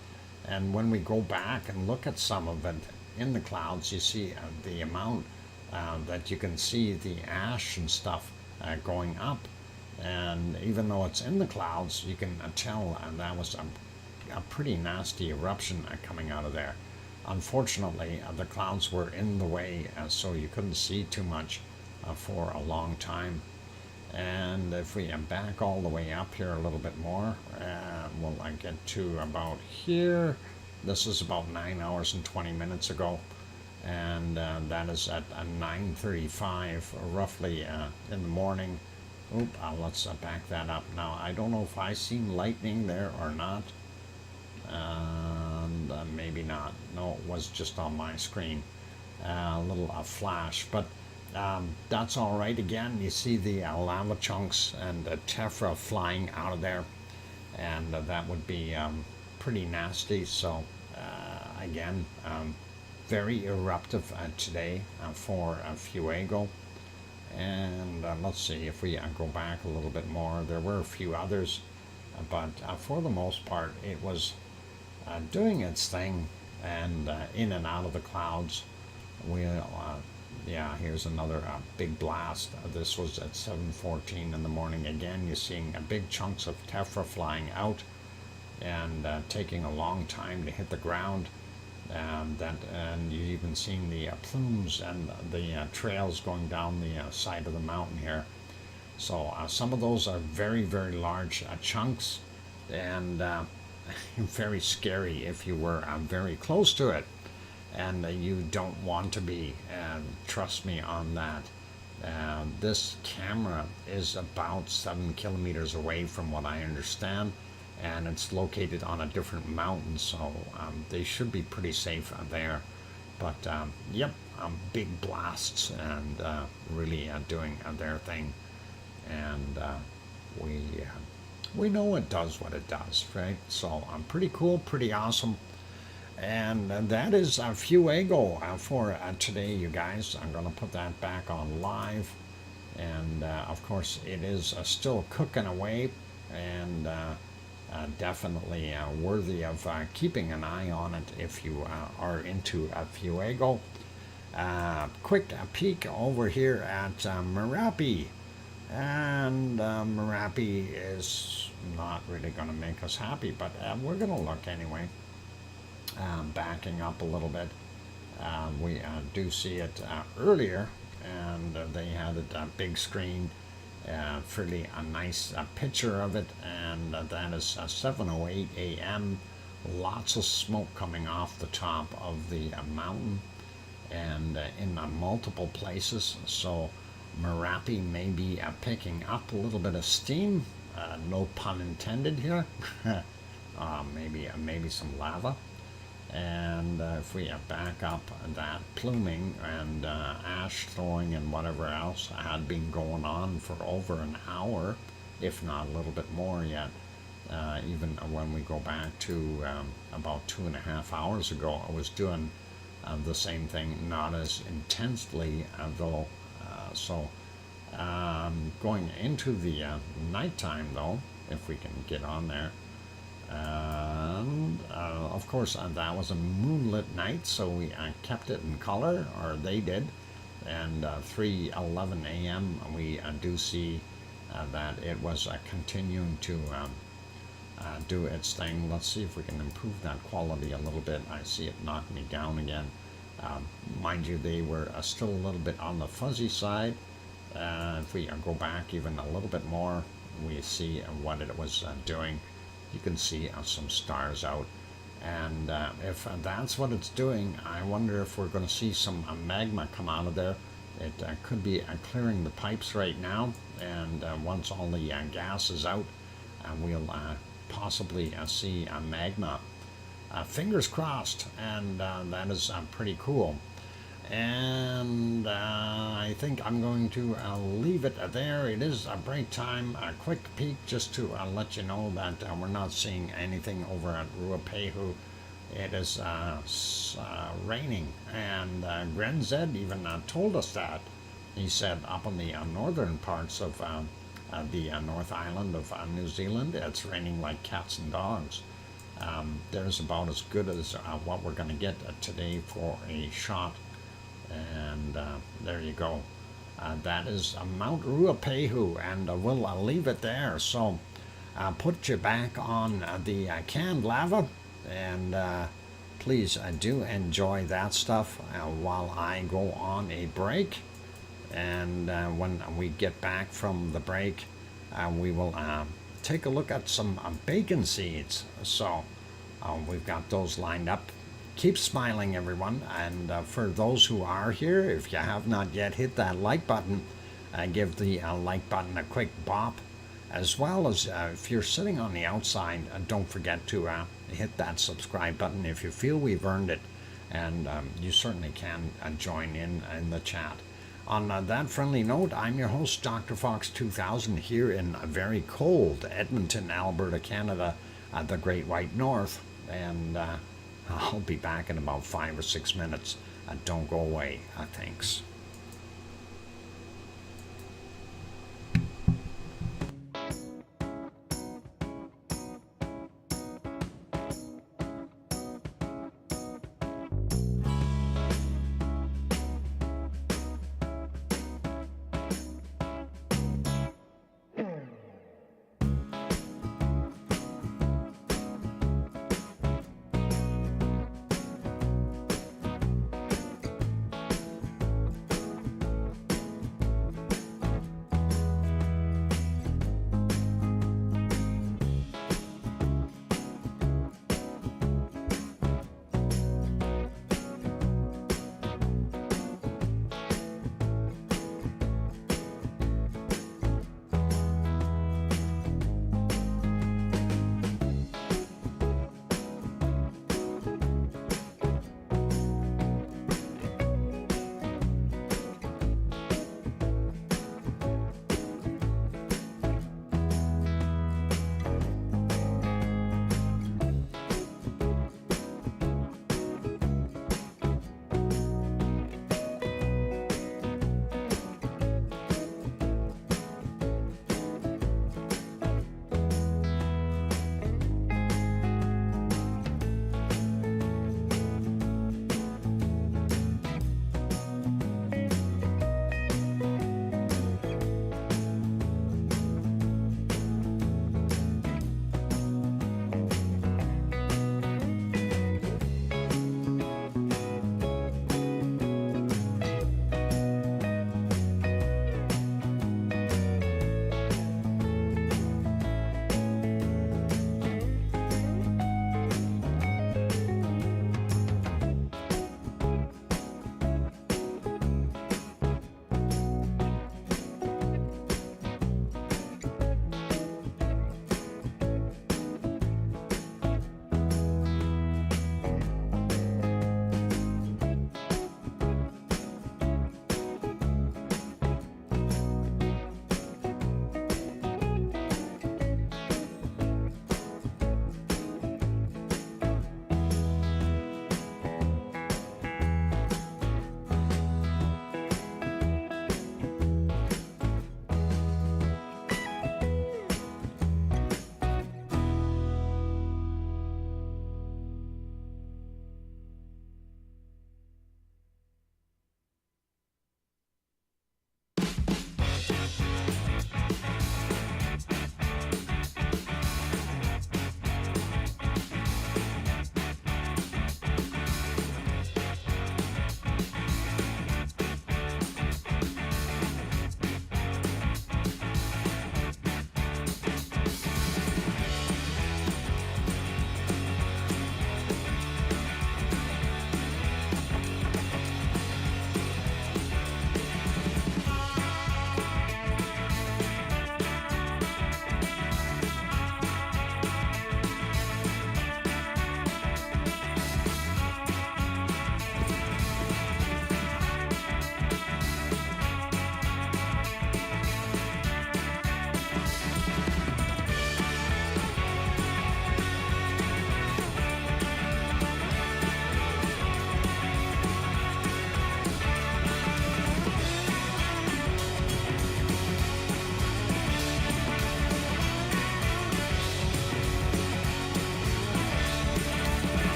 And when we go back and look at some of it in the clouds, you see the amount that you can see the ash and stuff going up. And even though it's in the clouds, you can tell that was a pretty nasty eruption coming out of there. Unfortunately, the clouds were in the way, so you couldn't see too much for a long time. And if we back all the way up here a little bit more, we'll get to about here. This is about 9 hours and 20 minutes ago, and that is at 9:35 roughly in the morning. Oop, let's back that up. Now, I don't know if I seen lightning there or not. And maybe not. No, it was just on my screen. A little flash, but that's all right. Again, you see the lava chunks and tephra flying out of there, and that would be pretty nasty. So again, very eruptive today for Fuego. And let's see if we go back a little bit more. There were a few others, but for the most part, it was doing its thing and in and out of the clouds. Yeah, here's another big blast. This was at 7:14 in the morning. Again, you're seeing big chunks of tephra flying out and taking a long time to hit the ground. And you're even seeing the plumes and the trails going down the side of the mountain here. So some of those are very, very large chunks, and very scary if you were very close to it, and you don't want to be, and trust me on that. This camera is about 7 kilometers away from what I understand, and it's located on a different mountain, so they should be pretty safe there. But yep, big blasts and really doing their thing, and we know it does what it does, right? So pretty cool, pretty awesome. And that is Fuego for today, you guys. I'm going to put that back on live, and of course it is still cooking away, and definitely worthy of keeping an eye on it if you are into Fuego. Quick peek over here at Merapi, and Merapi is not really going to make us happy, but we're going to look anyway. Backing up a little bit, we do see it earlier, and they had it big screen, fairly a nice picture of it, and that is 7:08 a.m. Lots of smoke coming off the top of the mountain, and in multiple places. So Merapi may be picking up a little bit of steam, no pun intended here. Maybe some lava. And if we back up, that pluming and ash throwing and whatever else had been going on for over an hour, if not a little bit more yet. Even when we go back to about 2.5 hours ago, I was doing the same thing, not as intensely though. So going into the nighttime though, if we can get on there. And of course that was a moonlit night, so we kept it in color, or they did. And 3:11 a.m. we do see that it was continuing to do its thing. Let's see if we can improve that quality a little bit. I see it knock me down again. Mind you, they were still a little bit on the fuzzy side. If we go back even a little bit more, we see what it was doing. You can see some stars out, and if that's what it's doing, I wonder if we're going to see some magma come out of there. It could be clearing the pipes right now, and once all the gas is out, we'll possibly see magma. Fingers crossed, and that is pretty cool. And I think I'm going to leave it there. It is a break time. A quick peek just to let you know that we're not seeing anything over at Ruapehu. It is raining, and Gren Zed even told us that. He said up on the northern parts of the North Island of New Zealand, it's raining like cats and dogs. There's about as good as what we're going to get today for a shot. And there you go. That is Mount Ruapehu, and we'll leave it there. So put you back on the canned lava, and please do enjoy that stuff while I go on a break. And when we get back from the break, we will take a look at some bacon seeds. So we've got those lined up. Keep smiling, everyone. And for those who are here, if you have not yet hit that like button, give the like button a quick bop. As well as if you're sitting on the outside, don't forget to hit that subscribe button if you feel we've earned it. And you certainly can join in the chat. On that friendly note, I'm your host, DrFox2000, here in a very cold Edmonton, Alberta, Canada, the Great White North. And I'll be back in about 5 or 6 minutes. Don't go away. Thanks.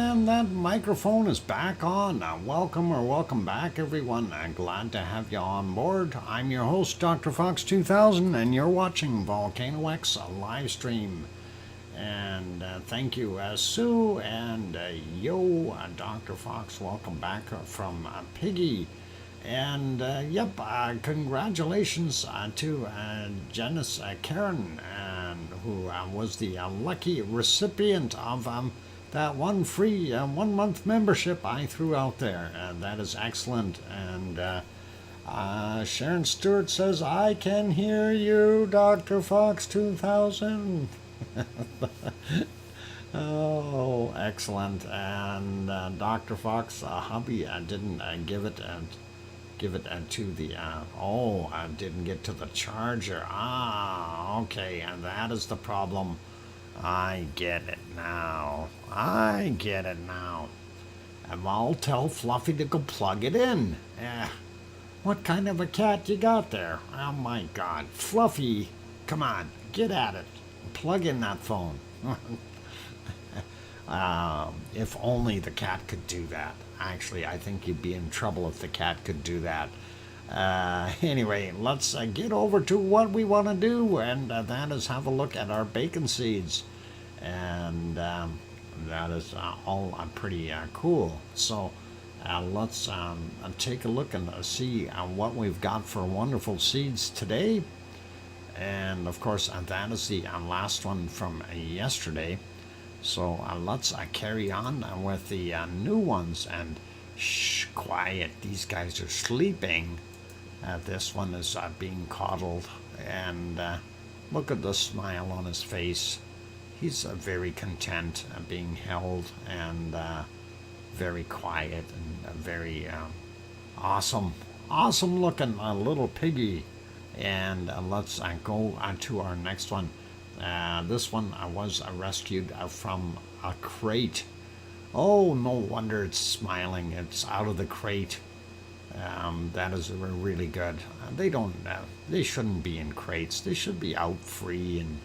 And that microphone is back on. Welcome or welcome back, everyone. Glad to have you on board. I'm your host, DrFox2000, and you're watching VolcanoX live stream. And thank you, Sue, and Dr. Fox, welcome back from Piggy. And yep, congratulations to Janice Karen, who was the lucky recipient of that one free 1 month membership I threw out there. That is excellent. And Sharon Stewart says, I can hear you, Dr. Fox 2000. Oh, excellent. And Dr. Fox hubby didn't give it to the didn't get to the charger. Okay, and that is the problem. I get it now. And I'll tell Fluffy to go plug it in. What kind of a cat you got there? Oh my God, Fluffy, come on, get at it. Plug in that phone. If only the cat could do that. Actually, I think you'd be in trouble if the cat could do that. Anyway, let's get over to what we want to do, and that is have a look at our bacon seeds. And that is all pretty cool. So let's take a look and see what we've got for wonderful seeds today. And of course, that is the last one from yesterday. So let's carry on with the new ones. And shh, quiet, these guys are sleeping. This one is being coddled, and look at the smile on his face. He's very content being held, and very quiet, and very awesome looking little piggy. And let's go to our next one. This one was rescued from a crate. Oh, no wonder it's smiling. It's out of the crate. That is really good. They shouldn't be in crates. They should be out free and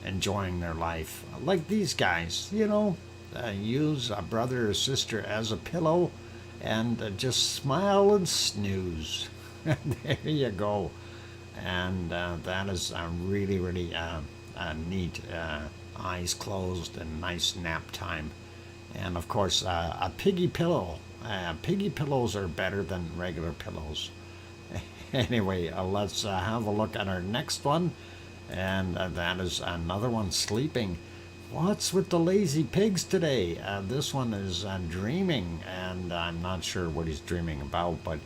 enjoying their life. Like these guys, use a brother or sister as a pillow and just smile and snooze. There you go. And that is really, really neat. Eyes closed and nice nap time. And of course, a piggy pillow. Piggy pillows are better than regular pillows. Anyway, let's have a look at our next one. And that is another one sleeping. What's with the lazy pigs today? This one is dreaming, and I'm not sure what he's dreaming about, but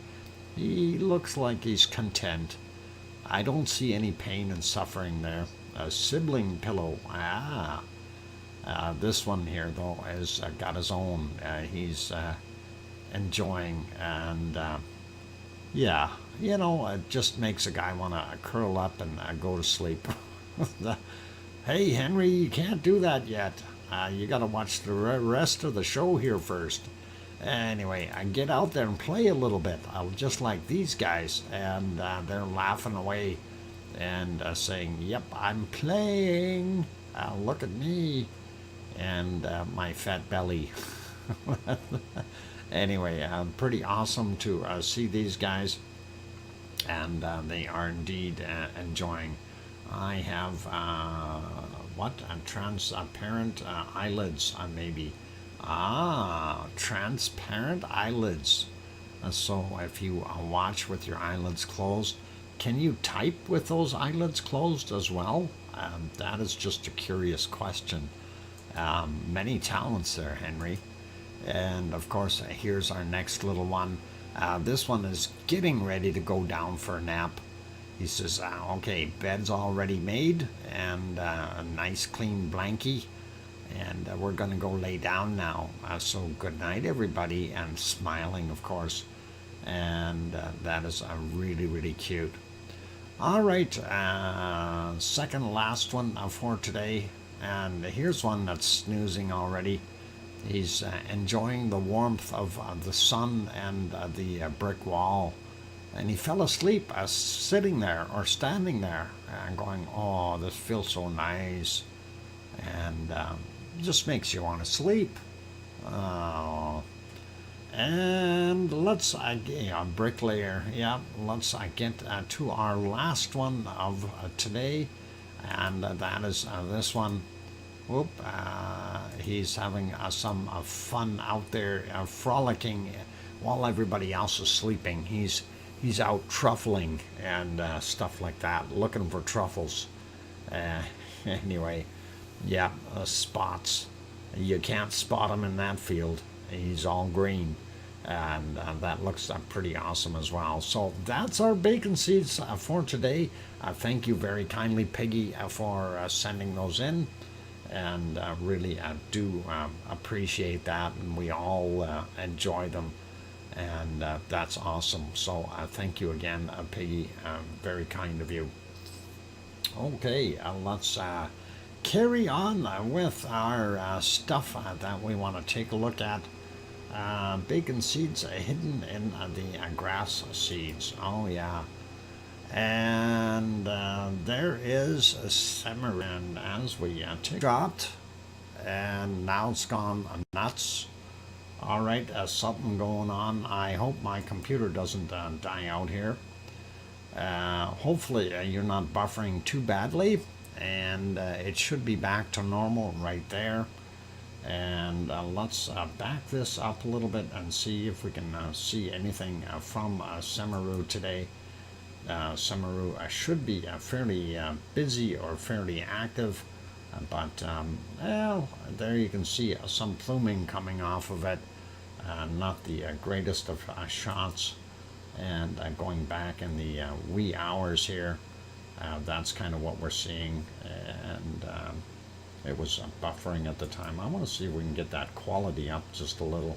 he looks like he's content. I don't see any pain and suffering there. A sibling pillow. This one here, though, has got his own. He's enjoying, and it just makes a guy want to curl up and go to sleep. Hey, Henry, you can't do that yet. You got to watch the rest of the show here first. Anyway, I get out there and play a little bit, just like these guys, and they're laughing away and saying, yep, I'm playing. Look at me and my fat belly. Anyway, pretty awesome to see these guys, and they are indeed enjoying. I have transparent eyelids, maybe. Transparent eyelids. So if you watch with your eyelids closed, can you type with those eyelids closed as well? That is just a curious question. Many talents there, Henry. And of course, here's our next little one. This one is getting ready to go down for a nap. He says, okay, bed's already made, and a nice clean blankie, and we're going to go lay down now. So good night, everybody, and smiling, of course. And that is really, really cute. All right, second last one for today. And here's one that's snoozing already. He's enjoying the warmth of the sun and the brick wall. And he fell asleep sitting there or standing there and going, oh, this feels so nice. And just makes you want to sleep. Oh. And let's, bricklayer, yeah, let's get to our last one of today, and that is this one. Whoop, he's having some fun out there, frolicking while everybody else is sleeping. He's out truffling and stuff like that, looking for truffles. Uh, anyway, yeah, spots. You can't spot him in that field. He's all green, and that looks pretty awesome as well. So that's our bacon seeds for today. Thank you very kindly, Peggy, for sending those in, and really do appreciate that, and we all enjoy them, and that's awesome. So thank you again, Peggy. Very kind of you. Okay, let's carry on with our stuff that we want to take a look at. Bacon seeds hidden in the grass seeds. Oh, yeah. And there is a Semarin as we take dropped, and now it's gone nuts. All right, something going on. I hope my computer doesn't die out here. Hopefully you're not buffering too badly, and it should be back to normal right there. And let's back this up a little bit and see if we can see anything from Semaru today. Semaru should be fairly busy or fairly active, but well, there you can see some pluming coming off of it. Not the greatest of shots. And going back in the wee hours here, that's kind of what we're seeing, and it was buffering at the time. I want to see if we can get that quality up just a little.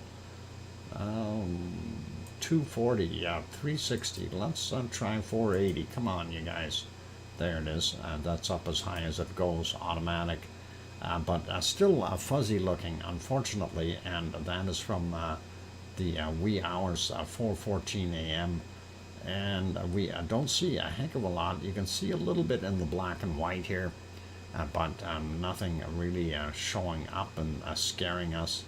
240, yeah, 360. Let's try 480. Come on, you guys. There it is. That's up as high as it goes, automatic. But still fuzzy looking, unfortunately, and that is from the wee hours, 4:14 a.m. And we don't see a heck of a lot. You can see a little bit in the black and white here, but nothing really showing up and scaring us.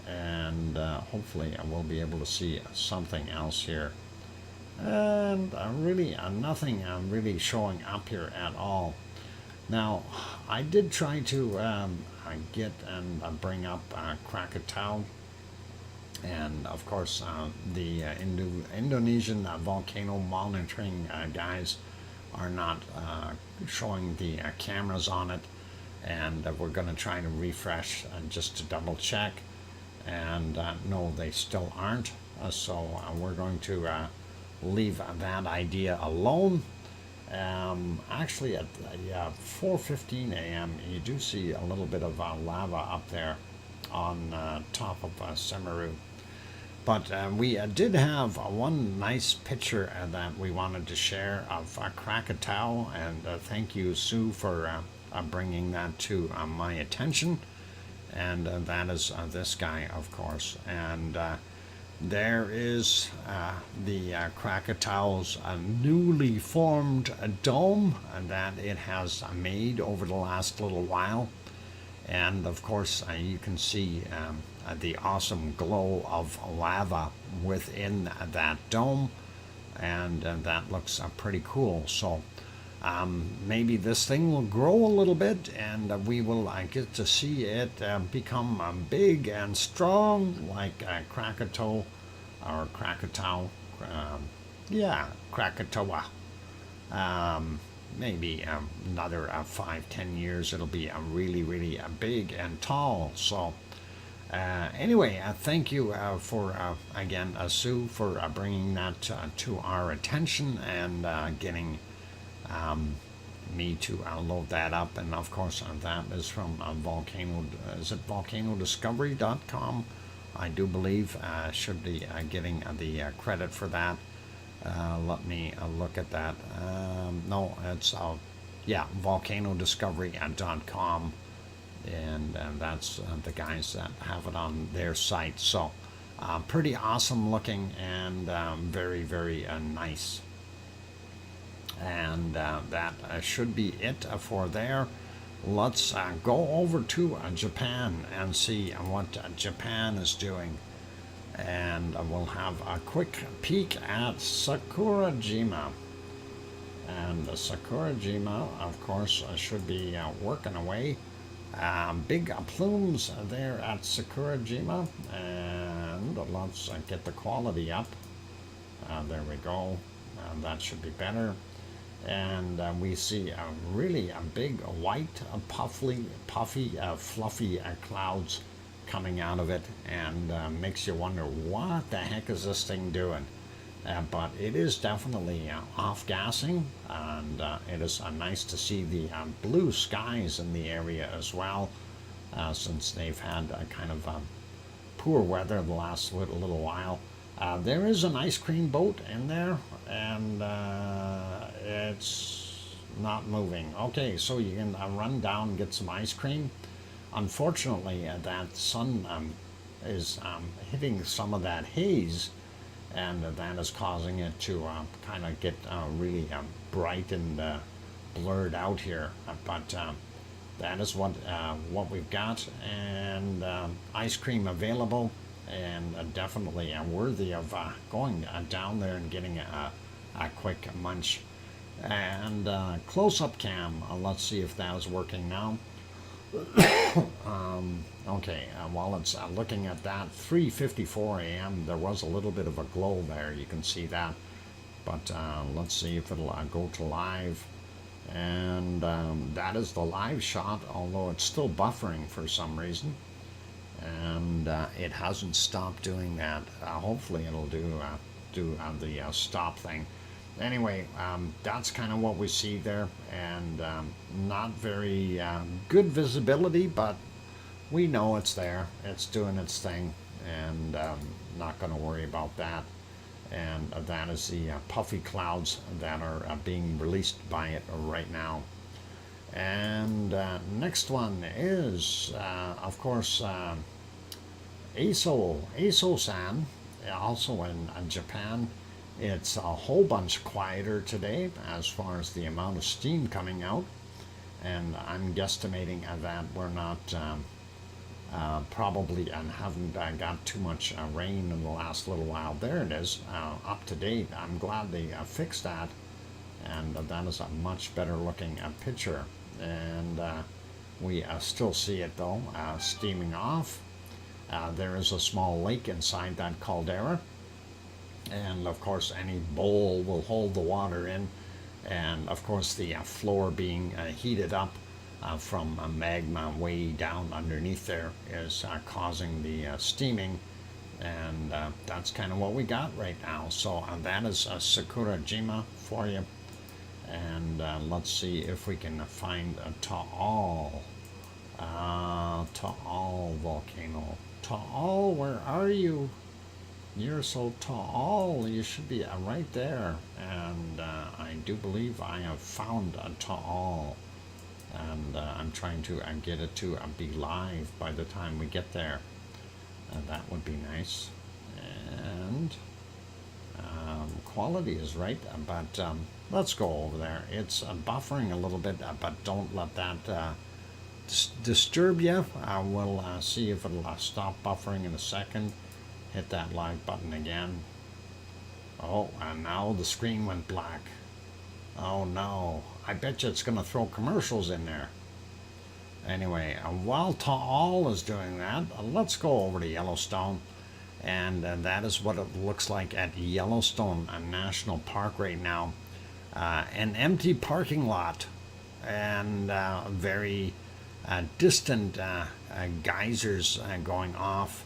And hopefully we'll be able to see something else here. And really nothing really showing up here at all. Now, I did try to get and bring up Krakatau. And of course, the Indonesian volcano monitoring guys are not showing the cameras on it, and we're going to try to refresh just to double check. And no, they still aren't. So we're going to leave that idea alone. Actually, at 4:15 a.m., you do see a little bit of lava up there on top of Semaru. But we did have one nice picture that we wanted to share of Krakatau, and thank you, Sue, for bringing that to my attention. And that is this guy, of course. And there is the Krakatau's newly formed dome that it has made over the last little while. And of course, you can see the awesome glow of lava within that dome, and that looks pretty cool. So maybe this thing will grow a little bit, and we will get to see it become big and strong like Krakatau, or Krakatau. Yeah, Krakatawa. Maybe another 5-10 years it'll be really, really big and tall. So anyway, thank you for again, Sue, for bringing that to our attention and getting me to load that up. And of course, that is from volcanodiscovery.com. I do believe should be getting the credit for that. Let me look at that. No, it's volcanodiscovery.com, and that's the guys that have it on their site. So pretty awesome looking, and very, very nice. And that should be it for there. let's go over to Japan and see what Japan is doing. And we'll have a quick peek at Sakurajima. And Sakurajima, of course, should be working away. Big plumes there at Sakurajima. And let's get the quality up. There we go. That should be better. And we see really a big white, puffy, fluffy clouds coming out of it, and makes you wonder what the heck is this thing doing. But it is definitely off-gassing, and it is nice to see the blue skies in the area as well, since they've had kind of poor weather the last little while. There is an ice cream boat in there, and it's not moving. Okay, so you can run down and get some ice cream. Unfortunately, that sun is hitting some of that haze, and that is causing it to kind of get really bright and blurred out here. But that is what we've got, and ice cream available, and definitely worthy of going down there and getting a quick munch. And close-up cam, let's see if that is working now. Okay, while it's looking at that, 3:54 a.m. there was a little bit of a glow there, you can see that. But let's see if it'll go to live. And that is the live shot, although it's still buffering for some reason. And it hasn't stopped doing that. Hopefully it'll do the stop thing. Anyway, that's kind of what we see there, and not very good visibility, but we know it's there. It's doing its thing, and not going to worry about that. And that is the puffy clouds that are being released by it right now. And next one is, of course, Aso-san, also in Japan. It's a whole bunch quieter today as far as the amount of steam coming out, and I'm guesstimating that we're not probably and haven't got too much rain in the last little while. There it is, up to date. I'm glad they fixed that, and that is a much better looking picture. And we still see it though, steaming off. There is a small lake inside that caldera. And of course any bowl will hold the water in, and of course the floor being heated up from magma way down underneath there is causing the steaming, and that's kind of what we got right now. So that is Sakurajima for you, and let's see if we can find a Taal volcano. Taal, where are you? You're so tall, you should be right there. And I do believe I have found a Taal, and I'm trying to get it to be live by the time we get there. That would be nice. And quality is right, but let's go over there. It's buffering a little bit, but don't let that disturb you. We'll see if it'll stop buffering in a second. Hit that live button again. Oh, and now the screen went black. Oh no, I bet you it's going to throw commercials in there. Anyway, while Taal is doing that, let's go over to Yellowstone. And that is what it looks like at Yellowstone National Park right now. An empty parking lot, and very distant geysers going off.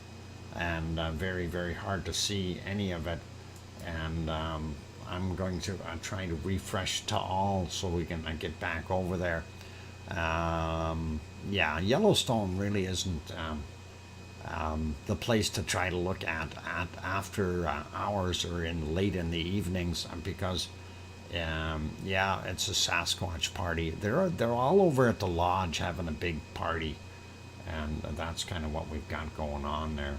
And very, very hard to see any of it. And I'm going to try to refresh Taal so we can get back over there. Yeah, Yellowstone really isn't the place to try to look at after hours or late in the evenings, because yeah, it's a Sasquatch party. They're all over at the lodge having a big party, and that's kind of what we've got going on there.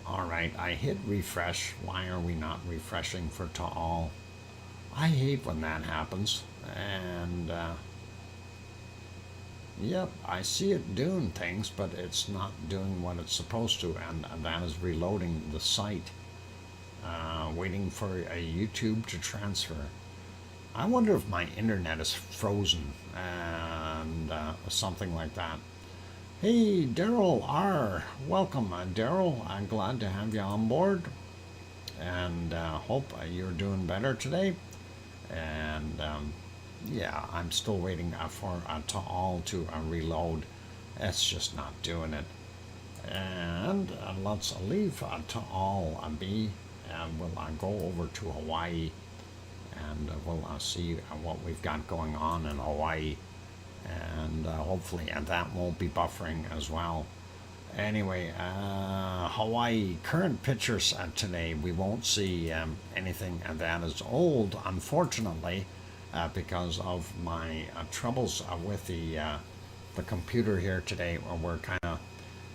Alright, I hit refresh. Why are we not refreshing for Taal? I hate when that happens. And Yep, I see it doing things, but it's not doing what it's supposed to, and that is reloading the site, waiting for a YouTube to transfer. I wonder if my internet is frozen and something like that. Hey, Daryl R. Welcome, Daryl. I'm glad to have you on board, and hope you're doing better today. And yeah, I'm still waiting for all to reload. It's just not doing it. And let's leave all be, and we'll go over to Hawaii, and we'll see what we've got going on in Hawaii, and hopefully that won't be buffering as well. Anyway, Hawaii current pictures today. We won't see anything that is old, unfortunately, because of my troubles with the computer here today. We're kind of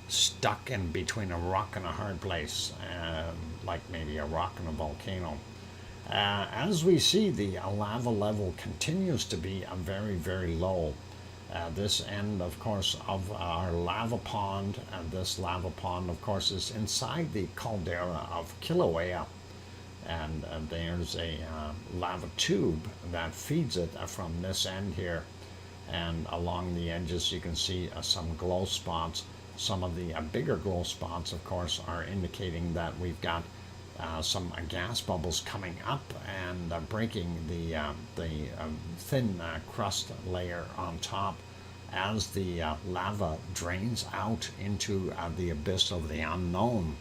stuck in between a rock and a hard place, like maybe a rock and a volcano. As we see, the lava level continues to be very, very low. This end, of course, of our lava pond, and this lava pond, of course, is inside the caldera of Kilauea, and there's a lava tube that feeds it from this end here, and along the edges you can see some glow spots. Some of the bigger glow spots, of course, are indicating that we've got some gas bubbles coming up and breaking the thin crust layer on top as the lava drains out into the abyss of the unknown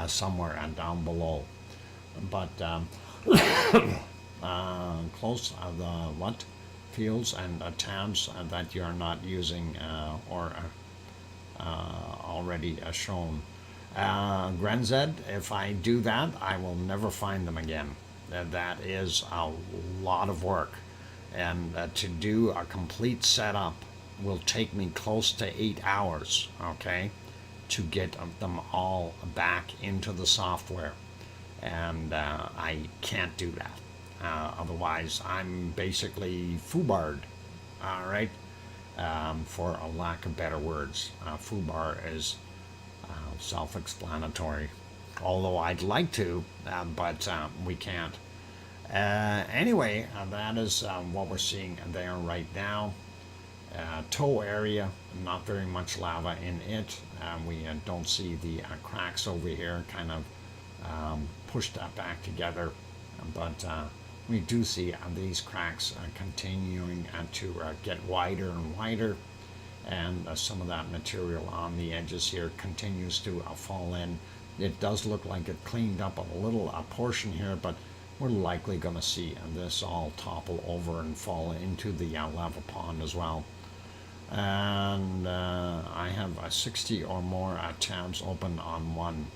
somewhere down below. But close the what fields and tabs that you're not using or already shown. Grenzed, if I do that, I will never find them again. That is a lot of work. And to do a complete setup will take me close to 8 hours, okay, to get them all back into the software. And I can't do that. Otherwise, I'm basically foobarred, all right, for a lack of better words. Foobar is self-explanatory, although I'd like to, but we can't. Anyway, that is what we're seeing there right now. Toe area, not very much lava in it. We don't see the cracks over here, kind of pushed that back together, but we do see these cracks continuing to get wider and wider, and some of that material on the edges here continues to fall in. It does look like it cleaned up a little portion here, but we're likely going to see this all topple over and fall into the lava pond as well. And I have 60 or more tabs open on one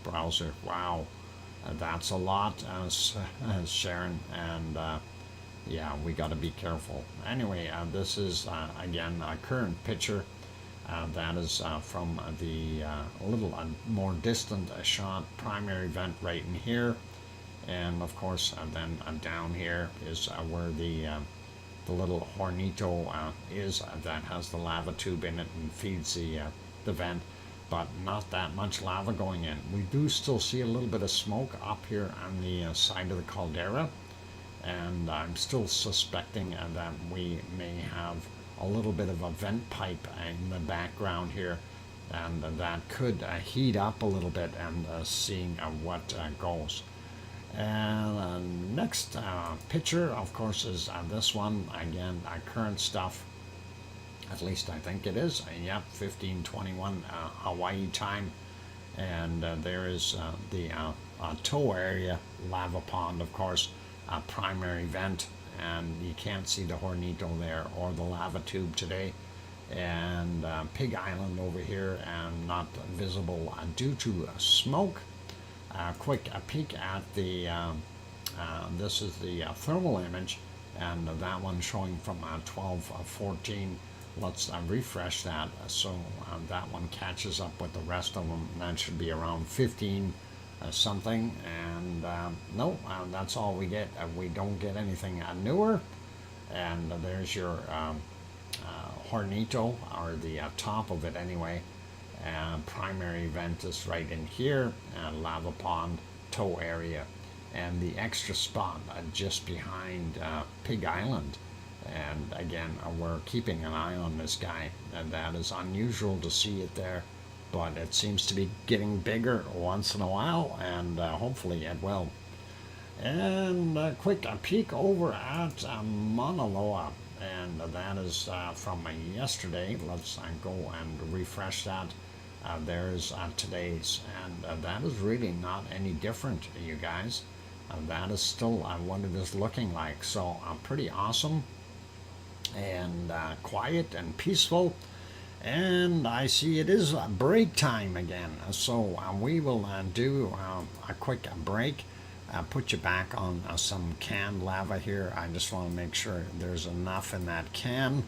browser. Wow, that's a lot, Sharon, and yeah, we got to be careful. Anyway, this is again a current picture that is from the little more distant shot primary vent right in here, and of course then down here is where the little hornito is that has the lava tube in it and feeds the vent, but not that much lava going in. We do still see a little bit of smoke up here on the side of the caldera, and I'm still suspecting that we may have a little bit of a vent pipe in the background here, and that could heat up a little bit, and seeing what goes. And next picture, of course, is this one. Again, current stuff. At least I think it is. Yep, 1521 Hawaii time. And there is the toe area lava pond, of course, primary vent. And you can't see the hornito there or the lava tube today. And Pig Island over here, and not visible due to smoke. Quick peek at the, this is the thermal image, and that one showing from 1214. Let's refresh that so that one catches up with the rest of them. That should be around 15 something, and no, that's all we get. We don't get anything newer. And there's your Hornito, or the top of it anyway. Primary vent is right in here, lava pond, tow area, and the extra spot just behind Pig Island. And again, we're keeping an eye on this guy, and that is unusual to see it there, but it seems to be getting bigger once in a while, and hopefully it will. And a quick peek over at Mauna Loa, and that is from yesterday. Let's go and refresh that. There's today's, and that is really not any different, you guys. That is still what it is looking like, so pretty awesome, and quiet and peaceful. And I see it is break time again, so we will do a quick break. Put you back on some canned lava here. I just want to make sure there's enough in that can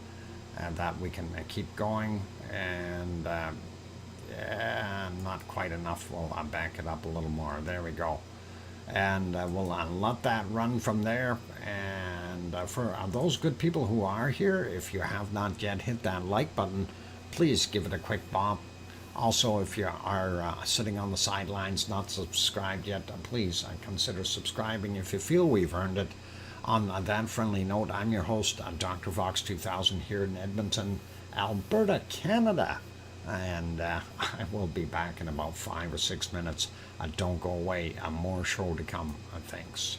that we can keep going, and not quite enough. We'll back it up a little more. There we go. And we'll let that run from there. And for those good people who are here, if you have not yet hit that like button, please give it a quick bop. Also, if you are sitting on the sidelines, not subscribed yet, please consider subscribing if you feel we've earned it. On that friendly note, I'm your host, DrFox2000, here in Edmonton, Alberta, Canada. And I will be back in about 5 or 6 minutes. Don't go away. More show to come. Thanks.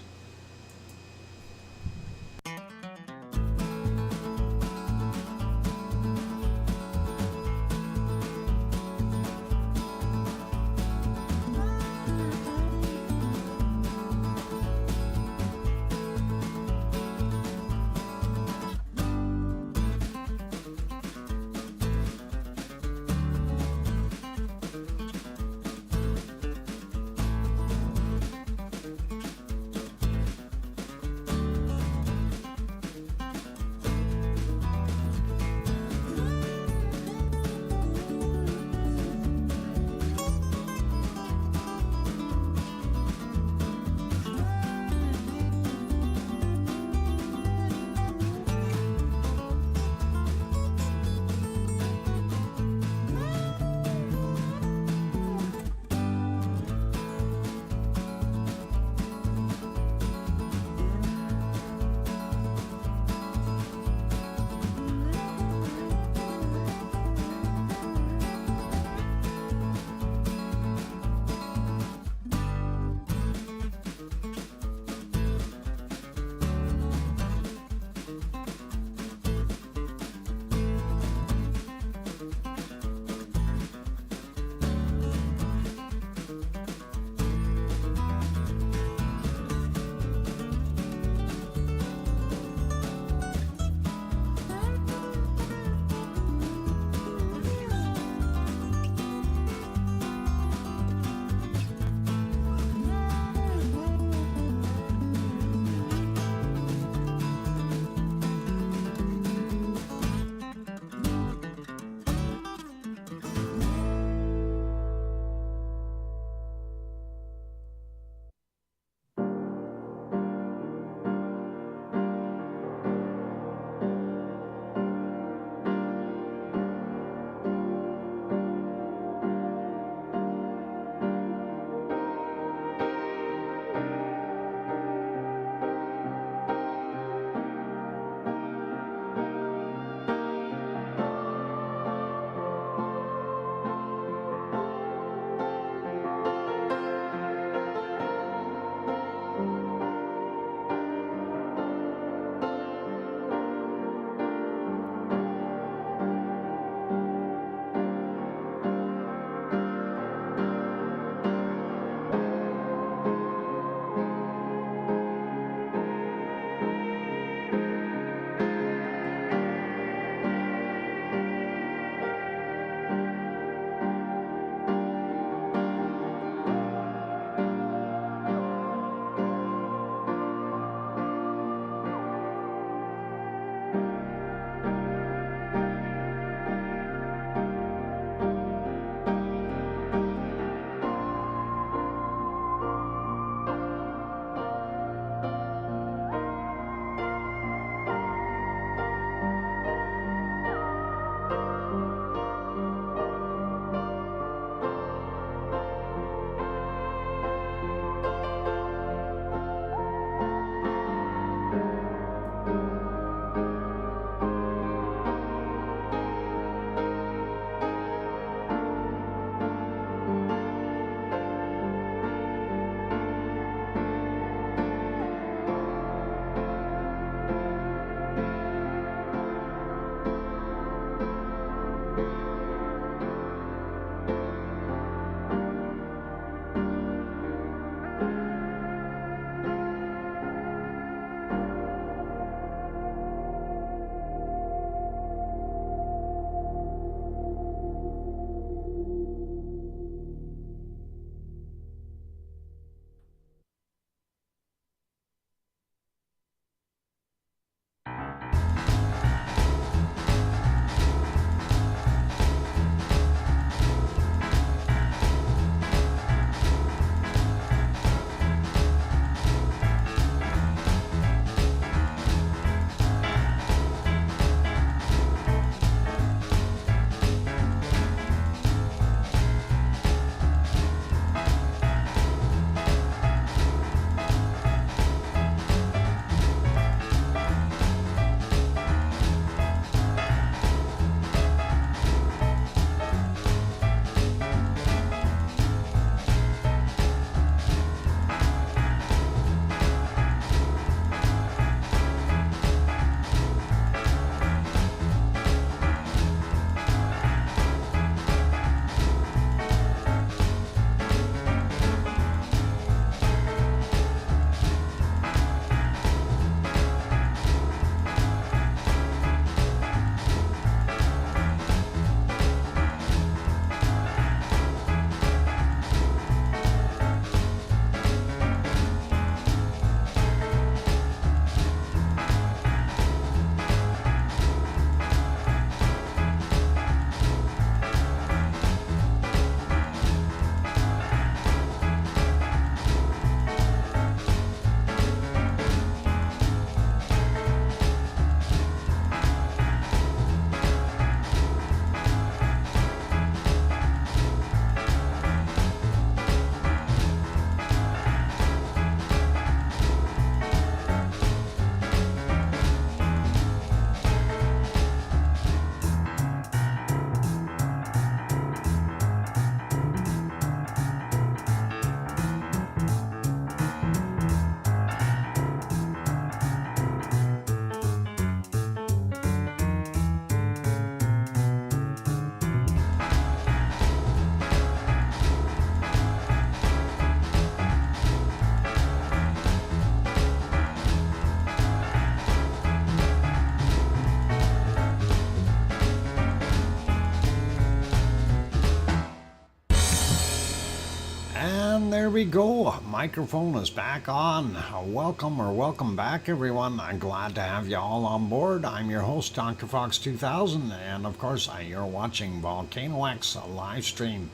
And there we go. Microphone is back on. Welcome back, everyone. I'm glad to have you all on board. I'm your host, DrFox2000, and of course, you're watching VolcanoX live stream.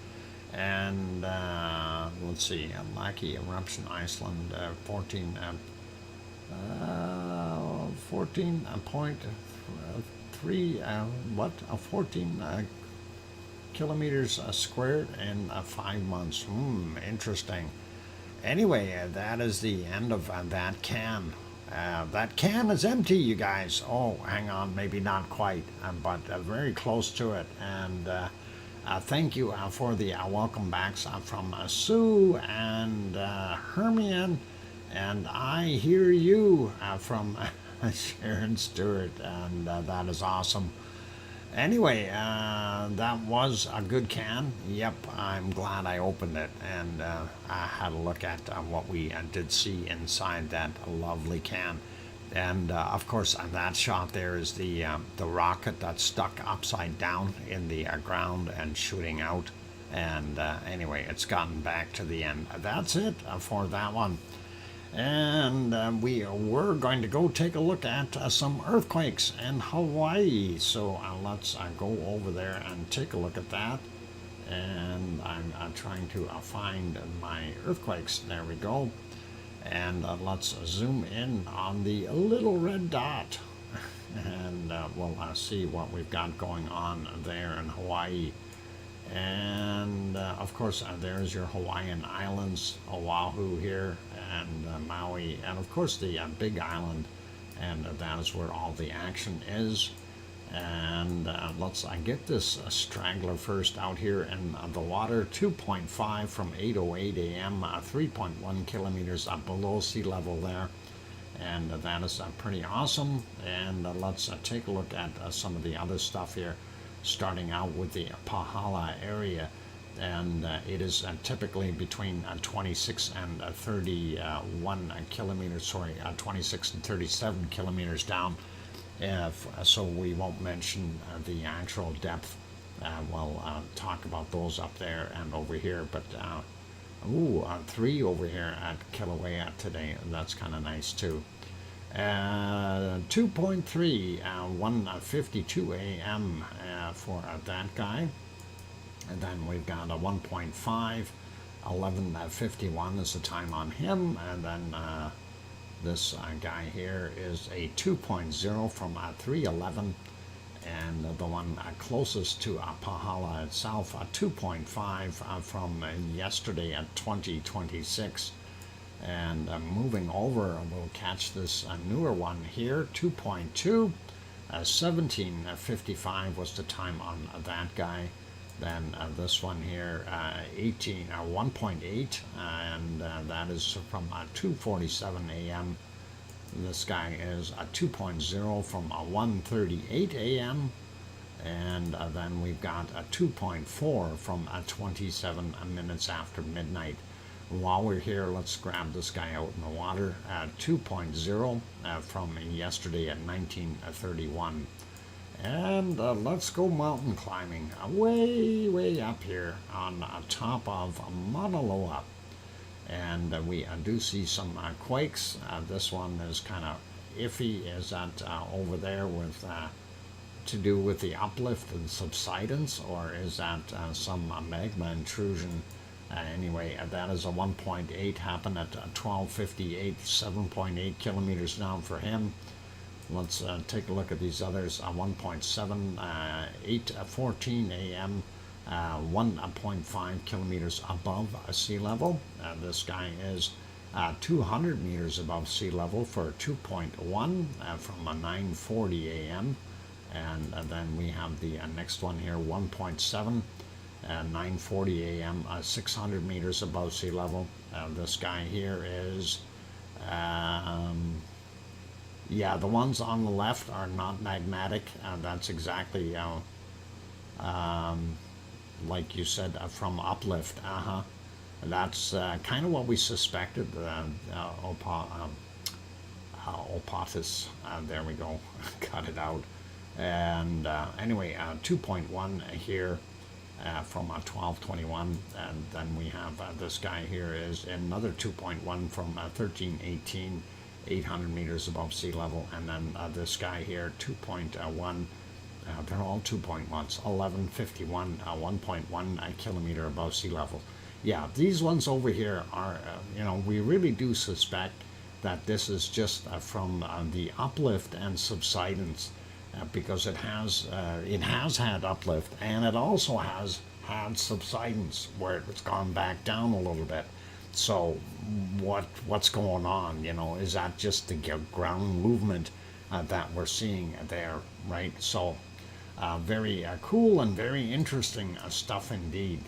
And let's see, Lucky Eruption, Iceland, 14 kilometers squared in 5 months. Interesting. Anyway, that is the end of that can. That can is empty, you guys. Oh, hang on, maybe not quite, but very close to it. And thank you for the welcome backs from Sue and Hermione, and I hear you from Sharon Stewart, and that is awesome. Anyway, that was a good can. Yep, I'm glad I opened it and I had a look at what we did see inside that lovely can. And of course, that shot there is the rocket that's stuck upside down in the ground and shooting out. And anyway, it's gotten back to the end. That's it for that one. And we were going to go take a look at some earthquakes in Hawaii. So let's go over there and take a look at that. And I'm trying to find my earthquakes. There we go. And let's zoom in on the little red dot. And we'll see what we've got going on there in Hawaii. And of course, there's your Hawaiian Islands, Oahu here, and Maui, and of course the Big Island, and that is where all the action is. And let's get this straggler first out here in the water. 2.5 from 8:08 a.m., 3.1 kilometers below sea level there, and that is pretty awesome. And let's take a look at some of the other stuff here, starting out with the Pahala area. And it is typically between 26 and 31 kilometers, 26 and 37 kilometers down. So we won't mention the actual depth. We'll talk about those up there and over here. But 3 over here at Kilauea today. That's kind of nice too. 2.3, 1:52 a.m. For that guy. And then we've got a 1.5, 11:51 is the time on him. And then this guy here is a 2.0 from 3:11. And the one closest to Pahala itself, a 2.5 from yesterday at 20:26. And moving over, we'll catch this newer one here, 2.2. 17:55 was the time on that guy. Then this one here, 1.8, and that is from 2:47 a.m. This guy is a 2.0 from 1:38 a.m. And then we've got a 2.4 from 27 minutes after midnight. While we're here, let's grab this guy out in the water. 2.0 from yesterday at 19:31. And let's go mountain climbing way up here on top of Mauna Loa. And we do see some quakes. This one is kind of iffy. Is that over there with to do with the uplift and subsidence, or is that some magma intrusion? Anyway, that is a 1.8, happened at 12:58, 7.8 kilometers down for him. Let's take a look at these others. 1.7, 8:14 a.m., 1.5 kilometers above sea level. This guy is 200 meters above sea level for 2.1 from 9:40 a.m. And then we have the next one here, 1.7, 9:40 a.m., 600 meters above sea level. This guy here is yeah, the ones on the left are not magmatic. That's exactly like you said, from uplift. That's kind of what we suspected. Opatus. There we go. Cut it out. And anyway, 2.1 here. from 1221, and then we have this guy here is another 2.1 from 1318, 800 meters above sea level, and then this guy here 2.1. They're all 2.1s. 1151, 1.1 kilometer above sea level. Yeah, these ones over here are, we really do suspect that this is just from the uplift and subsidence, because it has had uplift, and it also has had subsidence where it's gone back down a little bit. So what's going on? Is that just the ground movement that we're seeing there, right? So very cool and very interesting stuff indeed.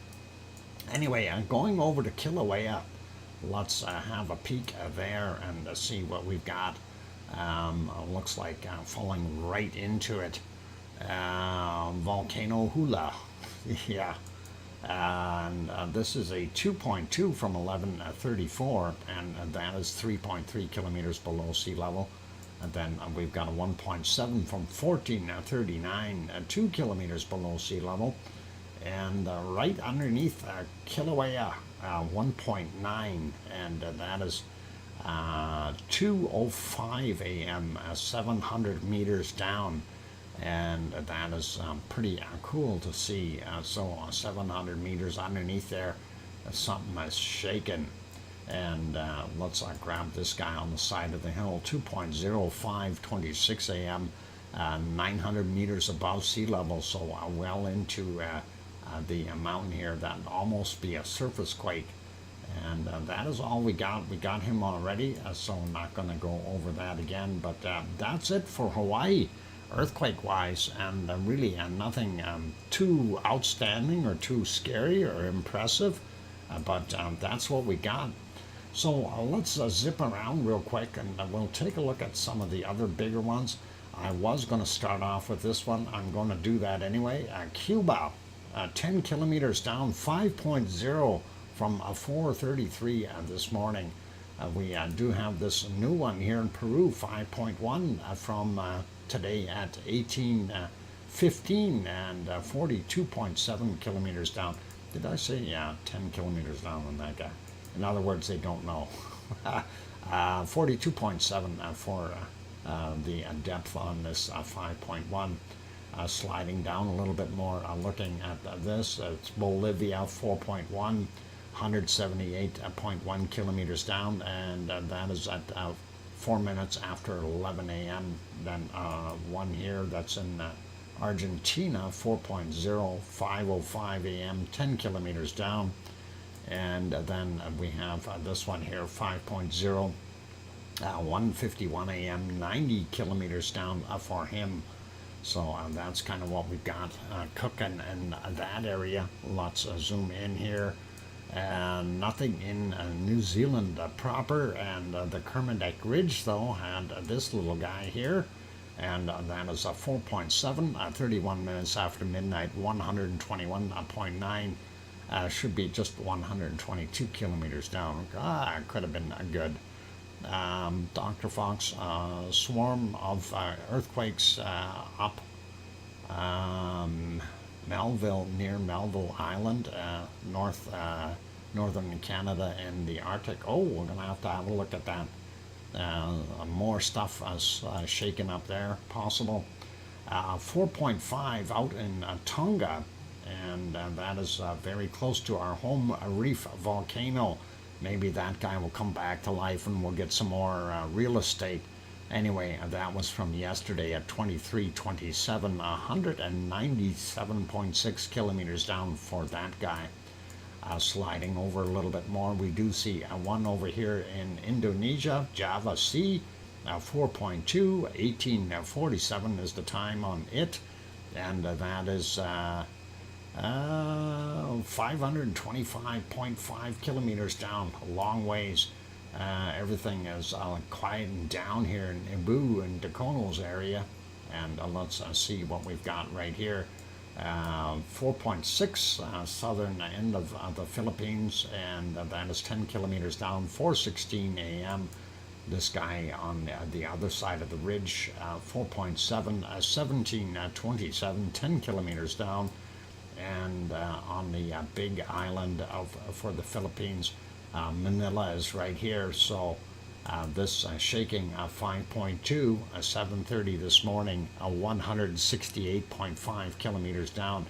Anyway, going over to Kilauea, let's have a peek there and see what we've got. Looks like falling right into it. Volcano Hula, yeah. And this is a 2.2 from 1134, and that is 3.3 kilometers below sea level. And then we've got a 1.7 from 1439, 2 kilometers below sea level. And right underneath Kilauea, 1.9, and that is 2:05 a.m., 700 meters down, and that is pretty cool to see. So 700 meters underneath there, something is shaking. And let's grab this guy on the side of the hill, 2.05, 26 a.m., 900 meters above sea level, so well into the mountain here. That'd almost be a surface quake. And that is all we got. We got him already, so I'm not going to go over that again. But that's it for Hawaii, earthquake-wise, and really nothing too outstanding or too scary or impressive. But that's what we got. So let's zip around real quick, and we'll take a look at some of the other bigger ones. I was going to start off with this one. I'm going to do that anyway. Cuba, 10 kilometers down, 5.0 from 4:33 this morning. We do have this new one here in Peru, 5.1 from today at 18:15, and 42.7 kilometers down. Did I say, yeah, 10 kilometers down on that guy? In other words, they don't know. 42.7 for the depth on this 5.1. Sliding down a little bit more, looking at this, it's Bolivia, 4.1, 178.1 kilometers down, and that is at 4 minutes after 11 a.m. Then one here that's in Argentina, 4.0, 5:05 a.m., 10 kilometers down. And then we have this one here, 5.0, 1:51 a.m., 90 kilometers down for him. So that's kind of what we've got cooking in that area. Let's zoom in here. Nothing in New Zealand proper, and the Kermadec Ridge, though, had this little guy here. And that is a 4.7, 31 minutes after midnight, 121.9. Should be just 122 kilometers down. It could have been good. Dr. Fox, swarm of earthquakes up Melville, near Melville Island, northern Canada and the Arctic. Oh, we're going to have a look at that. More stuff shaking up there, possible. 4.5 out in Tonga, and that is very close to our home reef volcano. Maybe that guy will come back to life and we'll get some more real estate. Anyway, that was from yesterday at 23:27, 197.6 kilometers down for that guy. Sliding over a little bit more, we do see one over here in Indonesia, Java Sea, 4.2, 18:47 is the time on it, and that is 525.5 kilometers down, a long ways. Everything is quieting down here in Ibu and Dacono's area, and let's see what we've got right here. 4.6 southern end of the Philippines, and that is 10 kilometers down, 4:16 a.m. This guy on the other side of the ridge, 4.7, 17:27, 10 kilometers down. and on the big island for the Philippines. Manila is right here, so this shaking 5.2, 7:30 this morning, 168.5 kilometers down,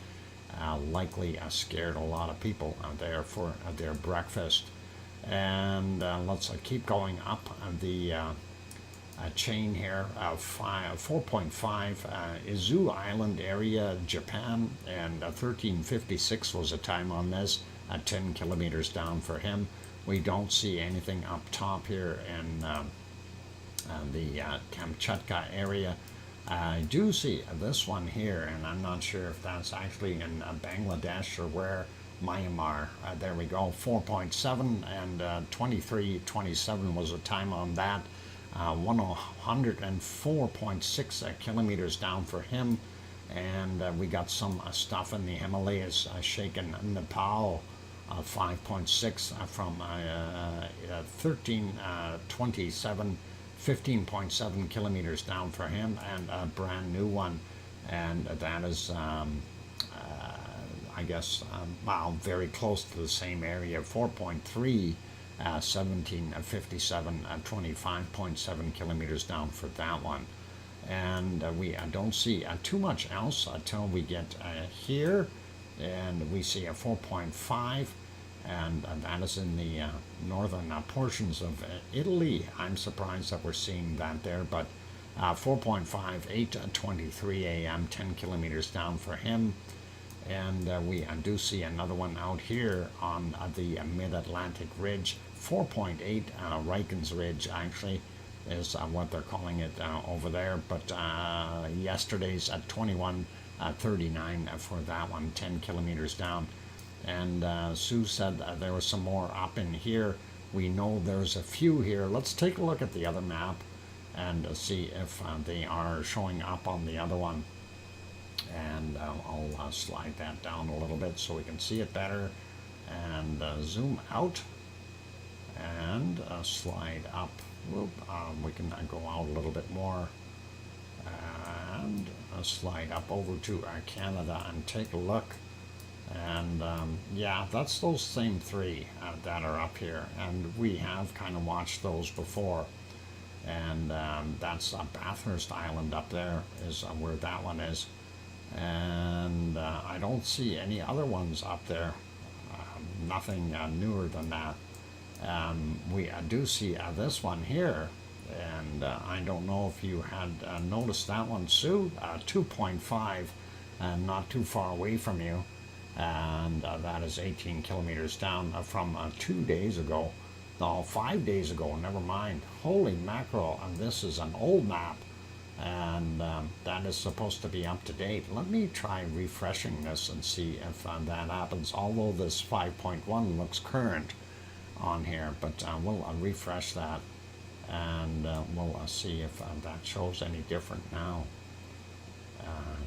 likely scared a lot of people there for their breakfast. And let's keep going up the chain here. 4.5, Izu Island area, Japan, and 13:56 was the time on this, 10 kilometers down for him. We don't see anything up top here in the Kamchatka area. I do see this one here, and I'm not sure if that's actually in Bangladesh or where. Myanmar. There we go, 4.7, and 23:27 was the time on that. 104.6 kilometers down for him. And we got some stuff in the Himalayas shaken. Nepal, 5.6 from 13:27, 15.7 kilometers down for him, and a brand new one. And that is I guess, well, very close to the same area, 4.3, 17:57, 25.7 kilometers down for that one. And we don't see too much else until we get here, and we see a 4.5, and that is in the northern portions of Italy. I'm surprised that we're seeing that there, but 4.5, 8:23 a.m., 10 kilometers down for him. And we do see another one out here on the mid-Atlantic ridge. 4.8, Rikens Ridge actually is what they're calling it over there. But yesterday's at 21:39 for that one, 10 kilometers down. And Sue said there was some more up in here. We know there's a few here. Let's take a look at the other map and see if they are showing up on the other one. And I'll slide that down a little bit so we can see it better, and zoom out and slide up. Whoop, we can go out a little bit more and slide up over to Canada and take a look. And yeah, that's those same three that are up here, and we have kind of watched those before. And that's Bathurst Island up there is where that one is. And I don't see any other ones up there, nothing newer than that. We do see this one here, and I don't know if you had noticed that one, Sue. 2.5, and not too far away from you, and that is 18 kilometers down from 2 days ago. No, 5 days ago, never mind. Holy mackerel, and this is an old map. And that is supposed to be up to date. Let me try refreshing this and see if that happens, although this 5.1 looks current on here, but we'll refresh that, and we'll see if that shows any different now.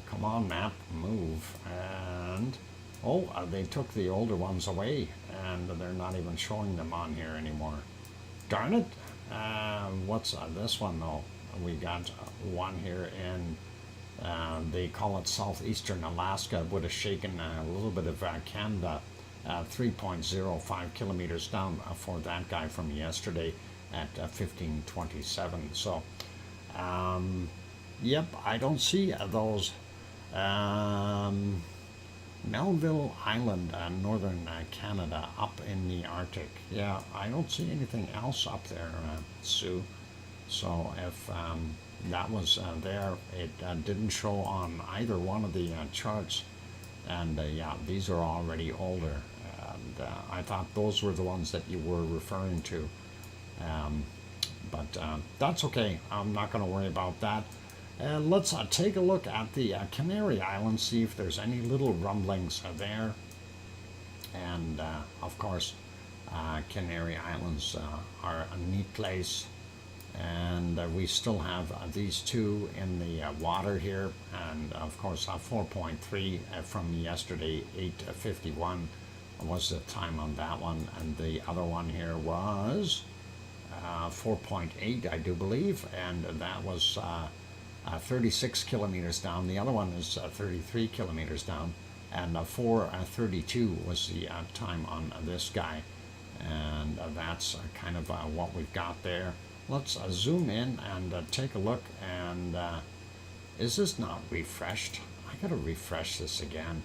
Come on, map, move. And oh, they took the older ones away, and they're not even showing them on here anymore. Darn it. What's this one though? We got one here in, they call it southeastern Alaska, would have shaken a little bit of Canada, 3.05 kilometers down for that guy from yesterday at 15:27. So, yep, I don't see those. Melville Island, northern Canada, up in the Arctic. Yeah, I don't see anything else up there, Sue. So if that was there, it didn't show on either one of the charts. And yeah, these are already older. And I thought those were the ones that you were referring to. But that's okay. I'm not going to worry about that. And let's take a look at the Canary Islands, see if there's any little rumblings there. And of course, Canary Islands are a neat place. And we still have these two in the water here, and of course 4.3 from yesterday, 8:51 was the time on that one, and the other one here was 4.8, I do believe, and that was 36 kilometers down. The other one is 33 kilometers down, and 4:32 was the time on this guy, and that's kind of what we've got there. Let's zoom in and take a look. And is this not refreshed? I gotta refresh this again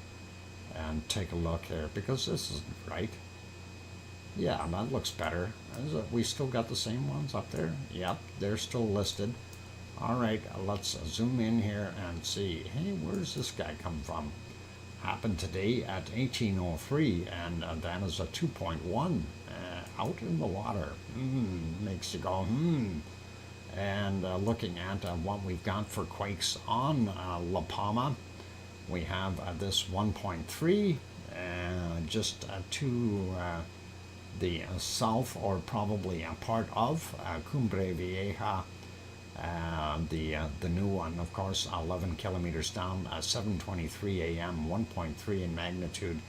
and take a look here, because this isn't right. Yeah, that looks better. We still got the same ones up there? Yep, they're still listed. All right, let's zoom in here and see. Hey, where's this guy come from? Happened today at 1803, and that is a 2.1 out in the water. Makes you go, And looking at what we've got for quakes on La Palma, we have this 1.3, just to the south, or probably a part of Cumbre Vieja. The new one, of course, 11 kilometers down, 7:23 a.m., 1.3 in magnitude.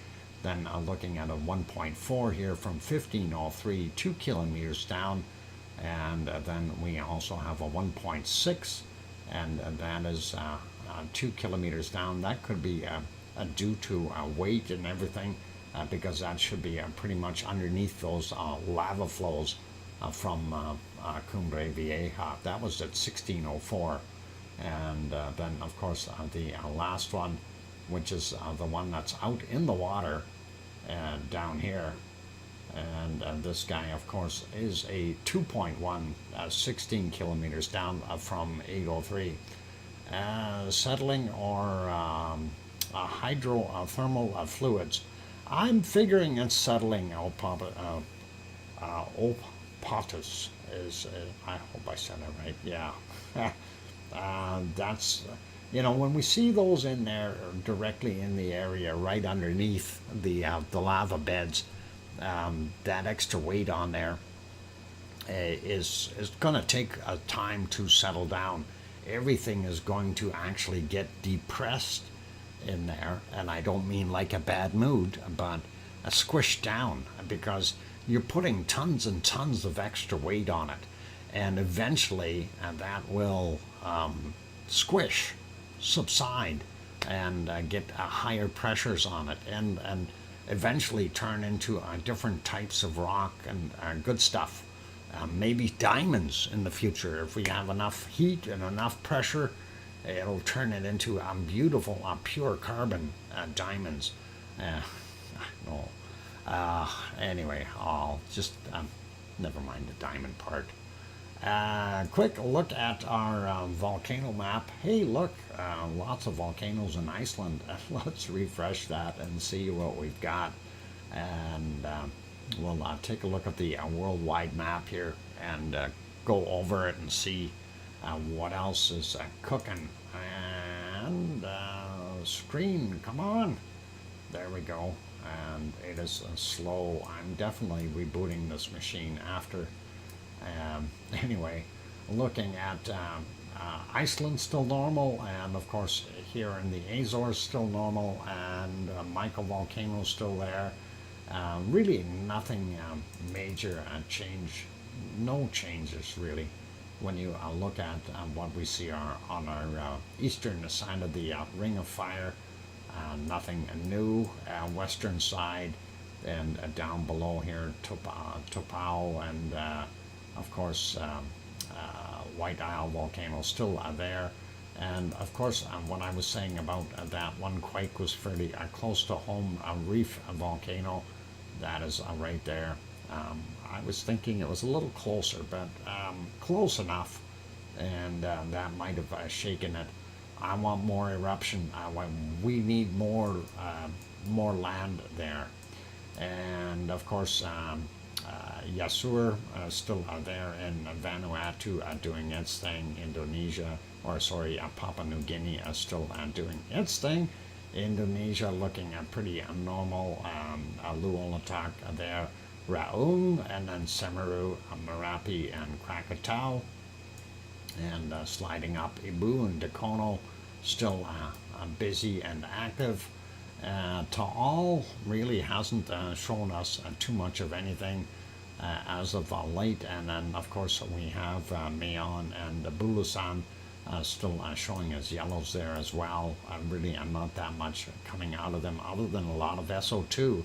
Then looking at a 1.4 here from 1503, 2 kilometers down. And then we also have a 1.6, and that is 2 kilometers down. That could be due to weight and everything, because that should be pretty much underneath those lava flows from Cumbre Vieja. That was at 1604. And then, of course, the last one, which is the one that's out in the water down here. And this guy, of course, is a 2.1, 16 kilometers down from 803. Settling or hydrothermal fluids. I'm figuring it's settling. Opatus is, I hope I said it right, yeah. That's, when we see those in there directly in the area right underneath the lava beds, that extra weight on there is going to take a time to settle down. Everything is going to actually get depressed in there, and I don't mean like a bad mood, but squished down, because you're putting tons and tons of extra weight on it, and eventually that will subside, and get higher pressures on it, and eventually turn into different types of rock and good stuff. Maybe diamonds in the future. If we have enough heat and enough pressure, it'll turn it into beautiful pure carbon diamonds. No. Anyway, I'll just never mind the diamond part. Quick look at our volcano map. Hey, look, lots of volcanoes in Iceland. Let's refresh that and see what we've got. And we'll take a look at the worldwide map here and go over it and see what else is cooking. And screen, come on. There we go. And it is slow. I'm definitely rebooting this machine after. Anyway, looking at Iceland, still normal, and of course here in the Azores still normal, and Michael volcano still there. Really nothing major change, no changes really. When you look at what we see on our eastern side of the Ring of Fire, nothing new. Western side, and down below here, Topao, and of course White Isle volcano still there. And of course, what I was saying about that one quake was fairly close to home, Reef volcano, that is right there. I was thinking it was a little closer, but close enough, and that might have shaken it. I want more eruption. We need more land there. And of course, Yasur still there in Vanuatu doing its thing. Indonesia, or sorry, Papua New Guinea still doing its thing. Indonesia looking pretty normal. Luolatak there, Raung, and then Semeru, Merapi, and Krakatau. And sliding up, Ibu and Dakono still busy and active. Taal really hasn't shown us too much of anything as of late. And then of course we have Mayon and Bulusan still showing as yellows there as well. Really, not that much coming out of them, other than a lot of SO2.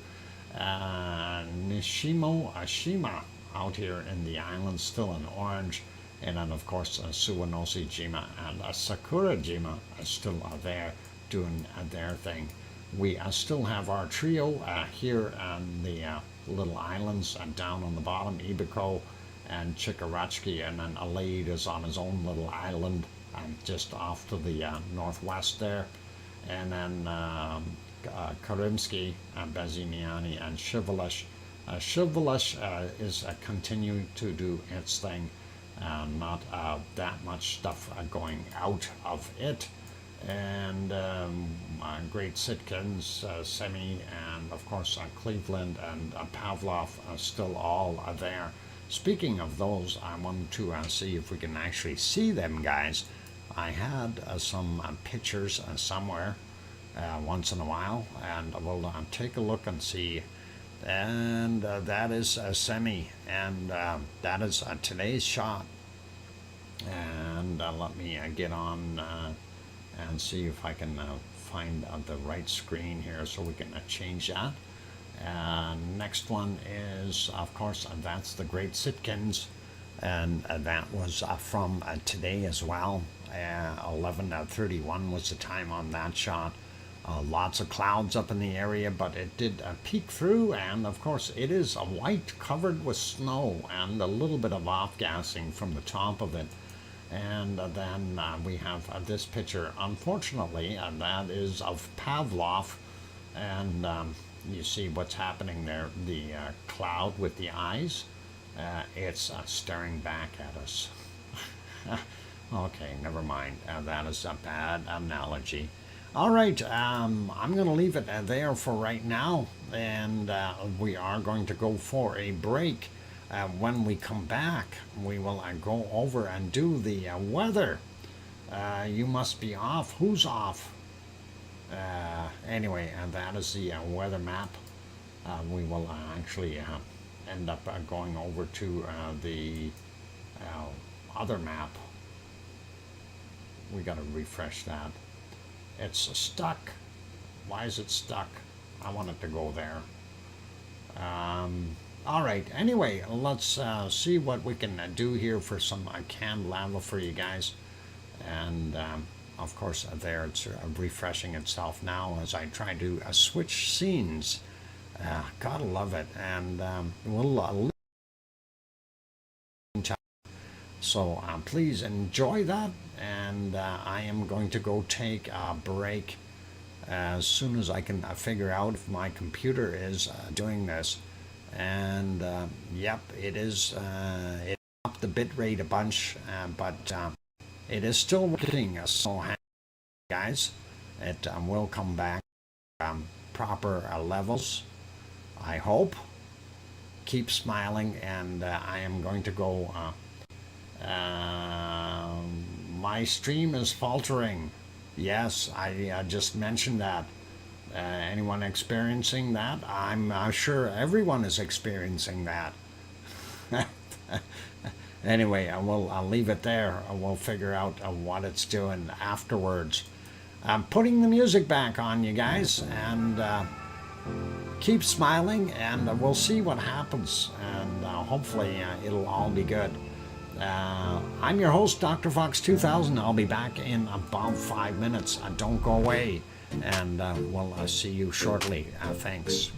Shima out here in the islands, still in orange. And then, of course, Suwanoshi Jima and Sakura Jima are still there doing their thing. We still have our trio here on the little islands down on the bottom, Ibiko and Chikarachki, and then Alade is on his own little island just off to the northwest there. And then Karimsky, Bezimiani, and Shivalish. Shivalish is continuing to do its thing. Not that much stuff going out of it. And Great Sitkins, Semi, and of course Cleveland and Pavlov are still all there. Speaking of those, I wanted to see if we can actually see them, guys. I had some pictures somewhere once in a while, and we'll take a look and see. And that is Semi, and that is today's shot. And let me get on and see if I can find the right screen here so we can change that. Next one is, of course, that's the Great Sitkins, and that was from today as well. 11:31 was the time on that shot. Lots of clouds up in the area, but it did peek through, and of course it is white, covered with snow, and a little bit of off-gassing from the top of it. And then we have this picture, unfortunately, and that is of Pavlov, and you see what's happening there, the cloud with the eyes, it's staring back at us. Okay, never mind, that is a bad analogy. All right, I'm going to leave it there for right now, and we are going to go for a break. When we come back, we will go over and do the weather. You must be off. Who's off? Anyway, and that is the weather map. We will actually end up going over to the other map. We got to refresh that. It's stuck. Why is it stuck? I want it to go there. All right, anyway, let's see what we can do here for some canned lava for you guys. And of course, there it's refreshing itself now as I try to switch scenes. Gotta love it. And we'll so please enjoy that. And I am going to go take a break as soon as I can figure out if my computer is doing this. And yep, it is it upped the bit rate a bunch, but it is still working. So guys, it will come back proper levels, I hope. Keep smiling, and I am going to go. My stream is faltering. Yes, I just mentioned that. Anyone experiencing that? I'm sure everyone is experiencing that. Anyway, I'll leave it there. We'll figure out what it's doing afterwards. I'm putting the music back on, you guys, and keep smiling, and we'll see what happens, and hopefully it'll all be good. I'm your host, DrFox2000. I'll be back in about 5 minutes. Don't go away. And we'll see you shortly. Thanks.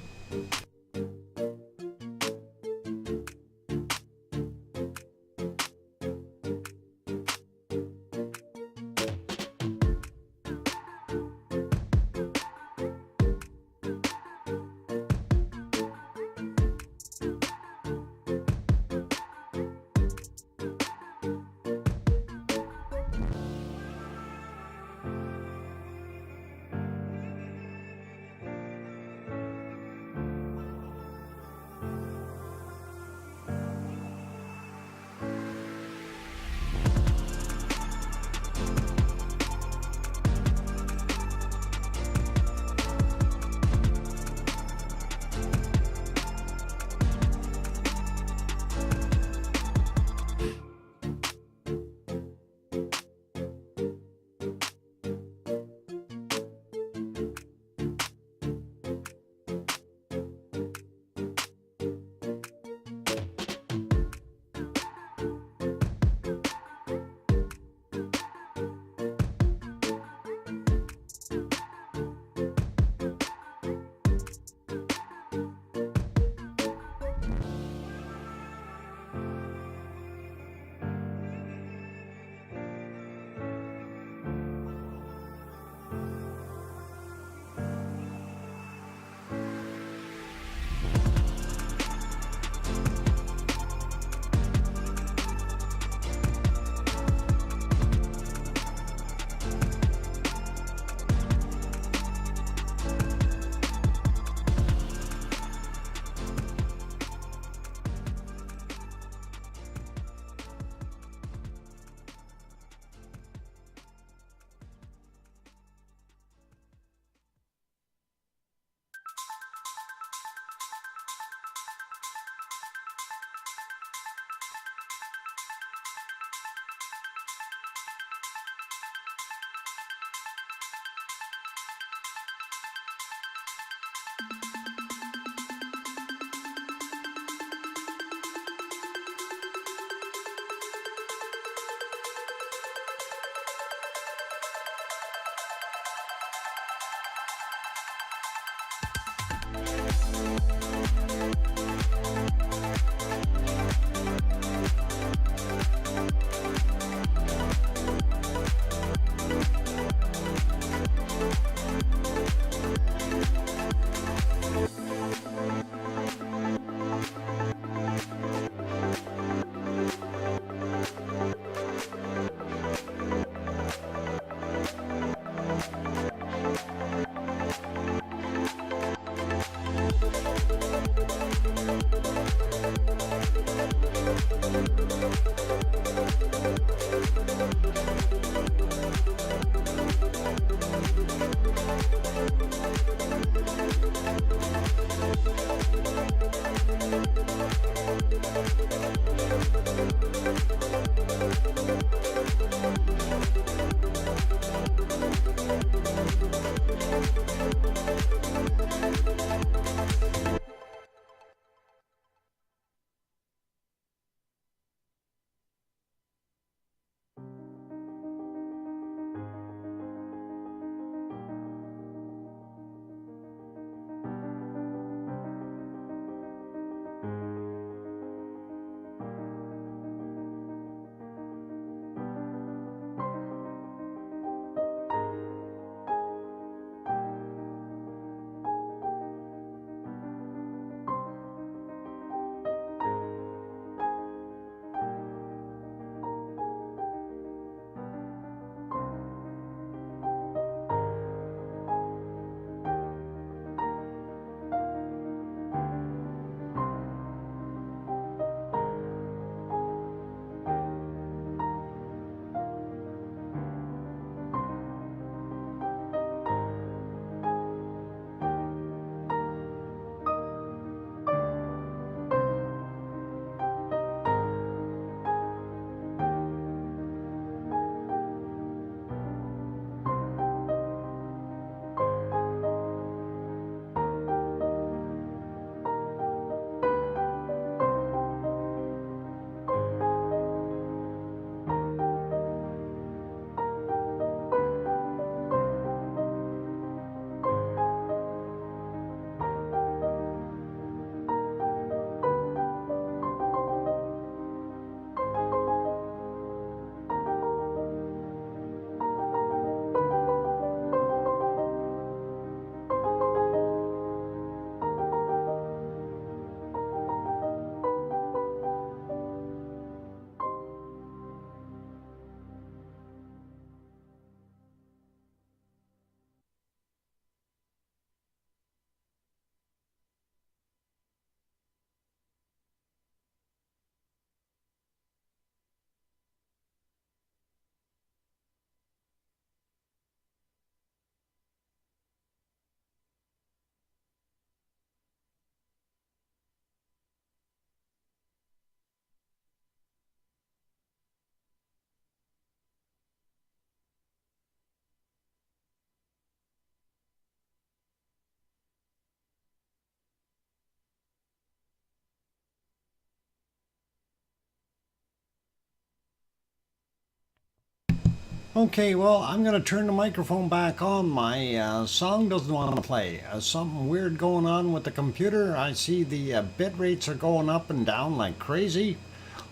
Okay, well, I'm going to turn the microphone back on. My song doesn't want to play. Something weird going on with the computer. I see the bit rates are going up and down like crazy.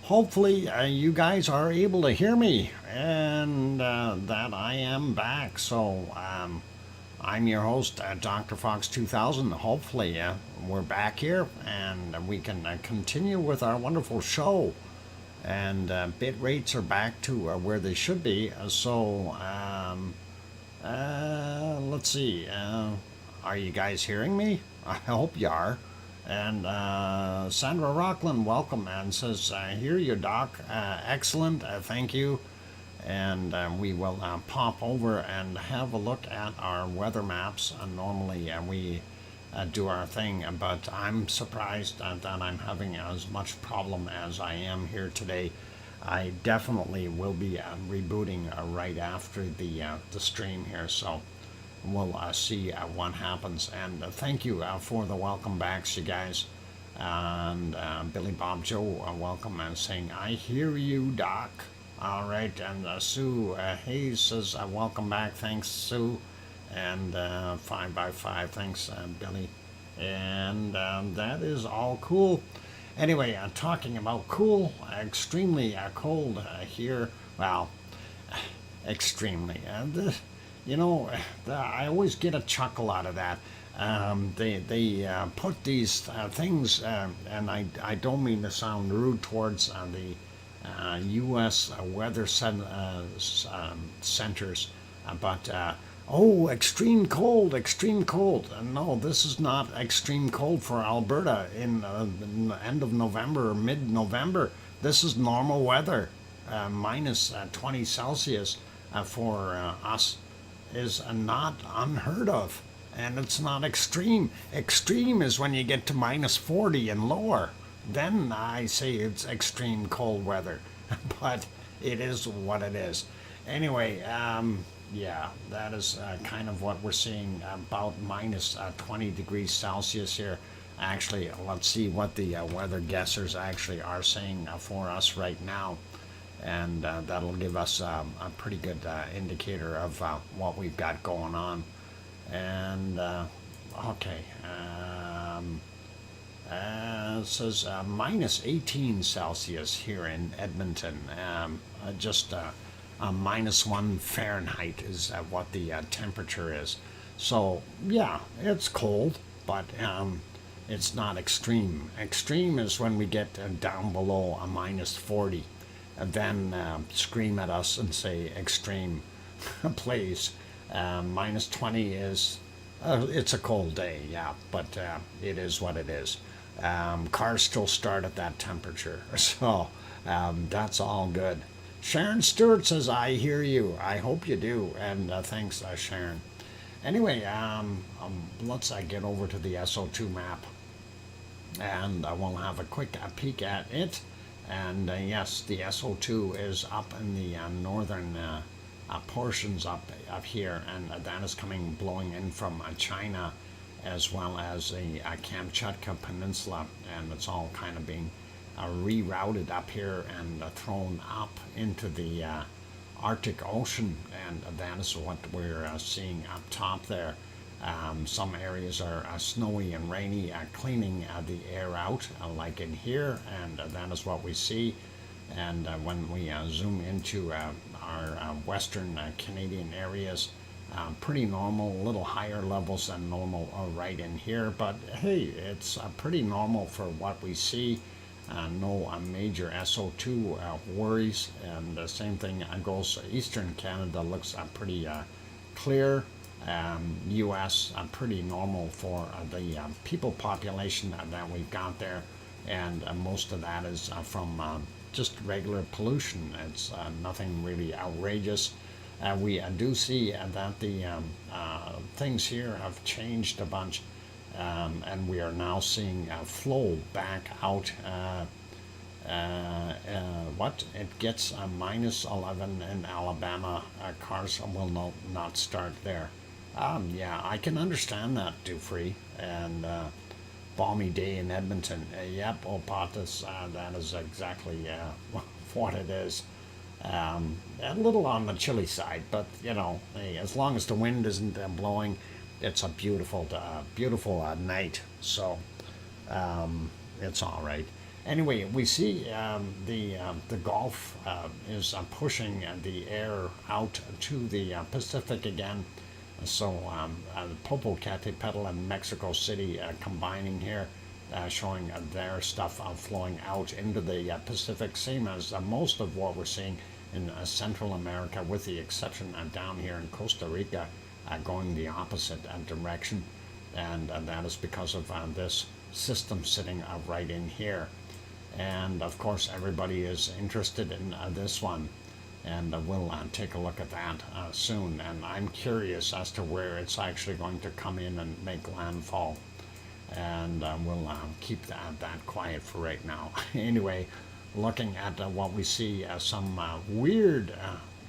Hopefully, you guys are able to hear me and that I am back. So, I'm your host, DrFox2000. Hopefully, we're back here and we can continue with our wonderful show. And bit rates are back to where they should be. Let's see. Are you guys hearing me? I hope you are. And Sandra Rockland, welcome, and says, hear you, Doc. Excellent. Thank you. And we will pop over and have a look at our weather maps. Normally, we do our thing, but I'm surprised that I'm having as much problem as I am here today. I definitely will be rebooting right after the stream here, so we'll see what happens. And thank you for the welcome backs, you guys. And Billy Bob Joe, welcome, and saying, I hear you, Doc. All right, and Sue Hayes says, welcome back. Thanks, Sue. And 5x5, thanks, Billy. and that is all cool. Anyway, talking about cool, extremely cold here. Well, extremely. I always get a chuckle out of that. They put these things, and I don't mean to sound rude towards the U.S. weather centers, but oh, extreme cold, extreme cold. No, this is not extreme cold for Alberta in the end of November or mid-November. This is normal weather. Minus 20 Celsius for us is not unheard of. And it's not extreme. Extreme is when you get to minus 40 and lower. Then I say it's extreme cold weather. But it is what it is. Anyway, yeah, that is kind of what we're seeing, about minus 20 degrees Celsius here. Actually, let's see what the weather guessers actually are saying for us right now. And that'll give us a pretty good indicator of what we've got going on. And, okay, it says minus 18 Celsius here in Edmonton. Just minus 1 Fahrenheit is what the temperature is. So, yeah, it's cold, but it's not extreme. Extreme is when we get down below a minus 40. And then scream at us and say extreme, please. Minus 20 is, it's a cold day, yeah, but it is what it is. Cars still start at that temperature, so that's all good. Sharon Stewart says, I hear you. I hope you do, and thanks, Sharon. Anyway, let's get over to the SO2 map, and we'll have a quick peek at it. And yes, the SO2 is up in the northern portions up here, and that is blowing in from China, as well as the Kamchatka Peninsula, and it's all kind of being rerouted up here and thrown up into the Arctic Ocean, and that is what we're seeing up top there. Some areas are snowy and rainy, cleaning the air out, like in here, and that is what we see. And when we zoom into our western Canadian areas, pretty normal, a little higher levels than normal right in here, but hey, it's pretty normal for what we see. No major SO2 worries, and the same thing goes eastern Canada, looks pretty clear. U.S. Pretty normal for the people population that we've got there, and most of that is from just regular pollution. It's nothing really outrageous. We do see that the things here have changed a bunch, and we are now seeing flow back out. It gets minus 11 in Alabama. Cars will not start there. Yeah, I can understand that, Dufree. And balmy day in Edmonton. Yep, Opatis, that is exactly what it is. A little on the chilly side, but hey, as long as the wind isn't blowing, it's a beautiful, beautiful night. So it's all right. Anyway, we see the Gulf is pushing the air out to the Pacific again. So Popocatépetl and Mexico City combining here, showing their stuff flowing out into the Pacific, same as most of what we're seeing in Central America, with the exception down here in Costa Rica, going the opposite direction. And that is because of this system sitting right in here. And of course, everybody is interested in this one. And we'll take a look at that soon. And I'm curious as to where it's actually going to come in and make landfall. And we'll keep that quiet for right now. Anyway, looking at what we see as some weird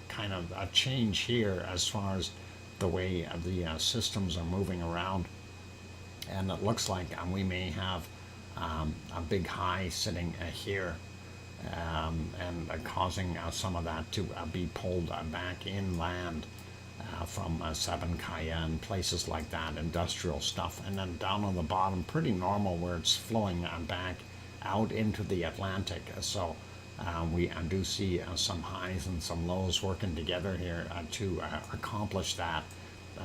kind of a change here as far as the way the systems are moving around. And it looks like we may have a big high sitting here. And causing some of that to be pulled back inland. from Sabancaya and places like that, industrial stuff. And then down on the bottom, pretty normal where it's flowing back out into the Atlantic. So we do see some highs and some lows working together here to accomplish that.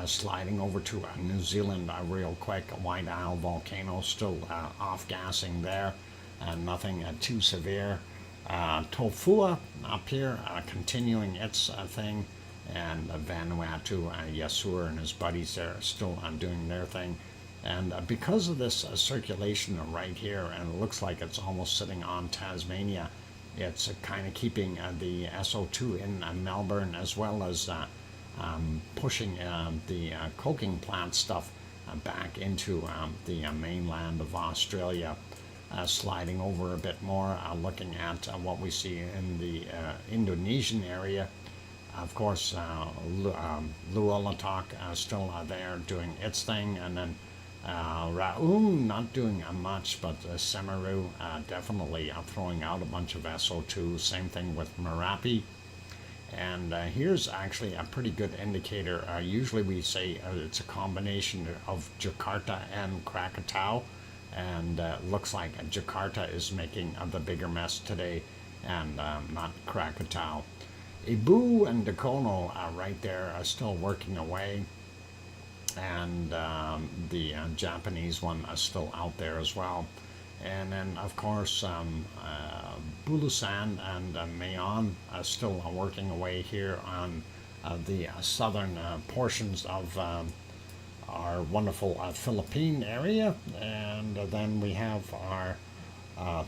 Sliding over to New Zealand real quick, White Isle volcano still off-gassing there, nothing too severe. Tofua up here continuing its thing, and Vanuatu, Yasur and his buddies there are still doing their thing. And because of this circulation right here, and it looks like it's almost sitting on Tasmania, it's kind of keeping the SO2 in Melbourne, as well as pushing the coking plant stuff back into the mainland of Australia. Sliding over a bit more, looking at what we see in the Indonesian area. Of course, Luolatok still there doing its thing, and then Raum not doing much, but Semeru definitely throwing out a bunch of SO2. Same thing with Merapi. And here's actually a pretty good indicator. Usually we say it's a combination of Jakarta and Krakatau, and looks like Jakarta is making the bigger mess today, and not Krakatau. Ibu and Dakono right there are still working away, and the Japanese one is still out there as well. And then, of course, Bulusan and Mayon are still working away here on the southern portions of our wonderful Philippine area. And then we have our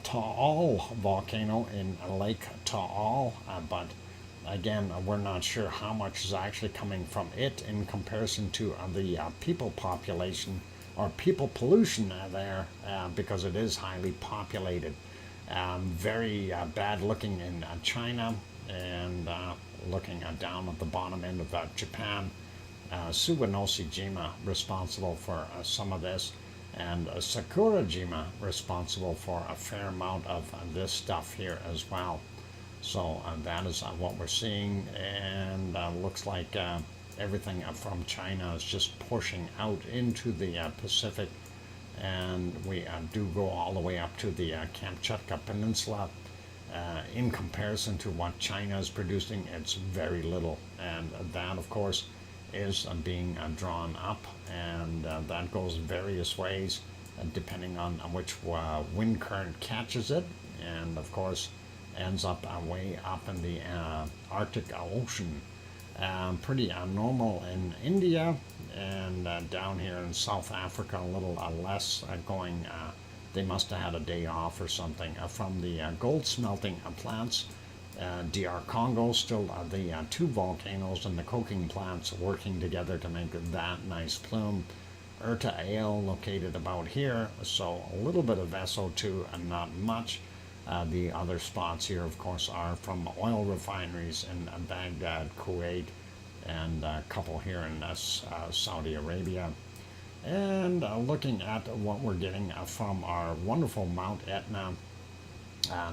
Taal volcano in Lake Taal, but again, we're not sure how much is actually coming from it in comparison to the people population or people pollution there, because it is highly populated. Very bad looking in China, and looking down at the bottom end of Japan. Suwanoshi-jima responsible for some of this, and Sakurajima responsible for a fair amount of this stuff here as well. So that is what we're seeing, and looks like everything from China is just pushing out into the Pacific, and we do go all the way up to the Kamchatka Peninsula. In comparison to what China is producing, it's very little, and that of course is being drawn up, and that goes various ways depending on which wind current catches it, and of course ends up way up in the Arctic Ocean. Pretty normal in India, and down here in South Africa a little less going. They must have had a day off or something from the gold smelting plants. DR Congo still the two volcanoes and the coking plants working together to make that nice plume. Urta Ale located about here, so a little bit of SO2 and not much. The other spots here, of course, are from oil refineries in Baghdad, Kuwait, and a couple here in Saudi Arabia. And looking at what we're getting from our wonderful Mount Etna,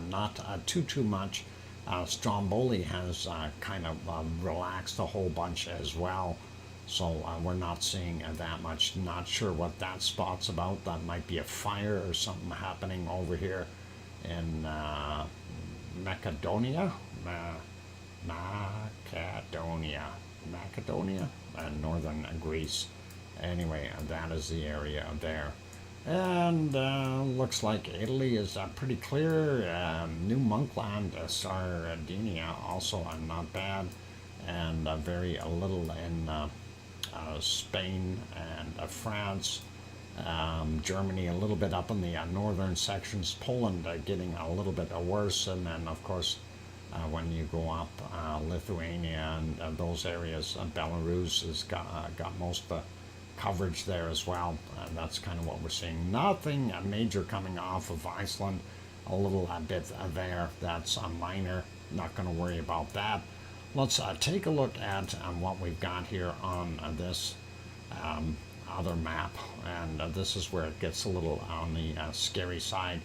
not too much. Stromboli has kind of relaxed a whole bunch as well, so we're not seeing that much. Not sure what that spot's about. That might be a fire or something happening over here in Macedonia, northern Greece. Anyway, that is the area there. And looks like Italy is pretty clear. New Monkland, Sardinia, also not bad, and very little in Spain and France. Germany a little bit up in the northern sections. Poland getting a little bit worse, and then of course when you go up Lithuania and those areas, Belarus has got most of the coverage there as well. That's kind of what we're seeing. Nothing major coming off of Iceland. A little bit there. That's minor. Not going to worry about that. Let's take a look at what we've got here on this other map, and this is where it gets a little on the scary side.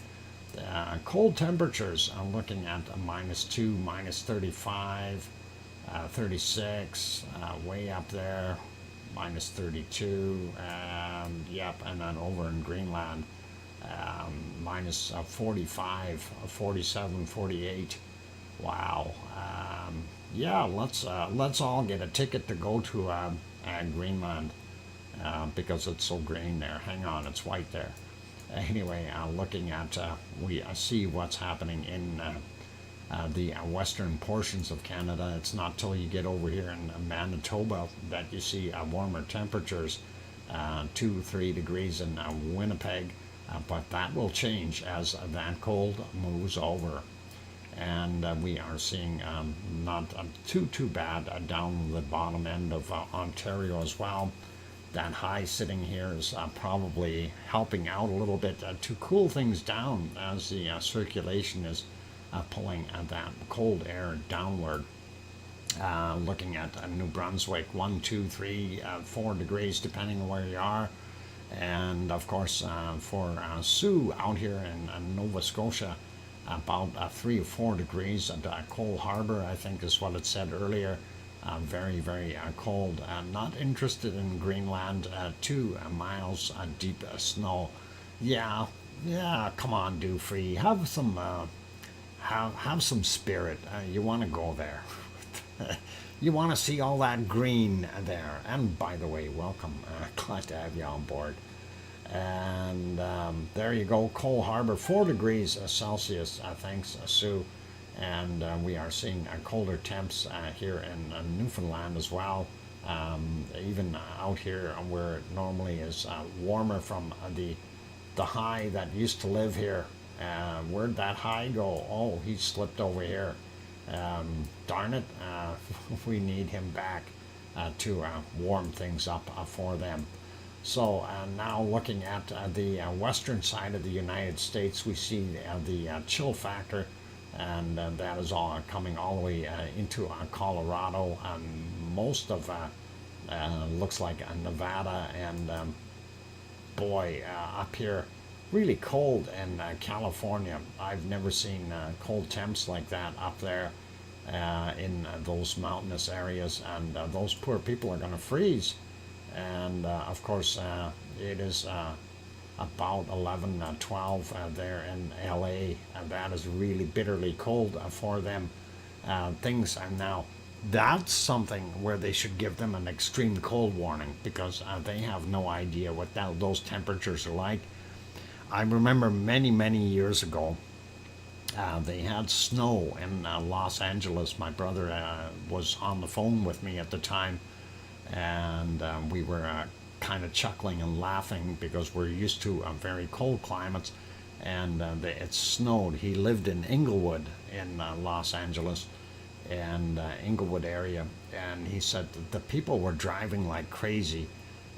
Cold temperatures, looking at -2, -35, 36, way up there, minus 32, yep, and then over in Greenland, minus 45, 47, 48. Wow. Yeah, let's all get a ticket to go to Greenland because it's so green there. Hang on, it's white there. Anyway, looking at, we see what's happening in the western portions of Canada. It's not till you get over here in Manitoba that you see warmer temperatures, 2-3 degrees in Winnipeg, but that will change as that cold moves over. And we are seeing not too bad down the bottom end of Ontario as well. That high sitting here is probably helping out a little bit to cool things down as the circulation is pulling that cold air downward. Looking at New Brunswick, 1, 2, 3, 4 degrees depending on where you are. And of course for Sioux out here in Nova Scotia, about 3 or 4 degrees at Cole Harbour, I think is what it said earlier. Very, very cold. Not interested in Greenland. 2 miles deep snow. Yeah, come on, Dufree. Have some spirit. You want to go there. You want to see all that green there. And by the way, welcome. Glad to have you on board. And there you go, Cole Harbour, 4 degrees Celsius, thanks, Sue. And we are seeing colder temps here in Newfoundland as well. Even out here where it normally is warmer from the high that used to live here. Where'd that high go? Oh, he slipped over here. Darn it, we need him back to warm things up for them. So now looking at the western side of the United States, we see the chill factor, and that is all coming all the way into Colorado. Most of looks like Nevada, and boy, up here, really cold in California. I've never seen cold temps like that up there in those mountainous areas, and those poor people are going to freeze. And of course it is about 11, 12 there in LA, and that is really bitterly cold for them. Things are now, that's something where they should give them an extreme cold warning, because they have no idea what those temperatures are like. I remember many years ago they had snow in Los Angeles. My brother was on the phone with me at the time, and we were kind of chuckling and laughing because we're used to very cold climates, and it snowed. He lived in Inglewood in Los Angeles, and Inglewood area, and he said that the people were driving like crazy,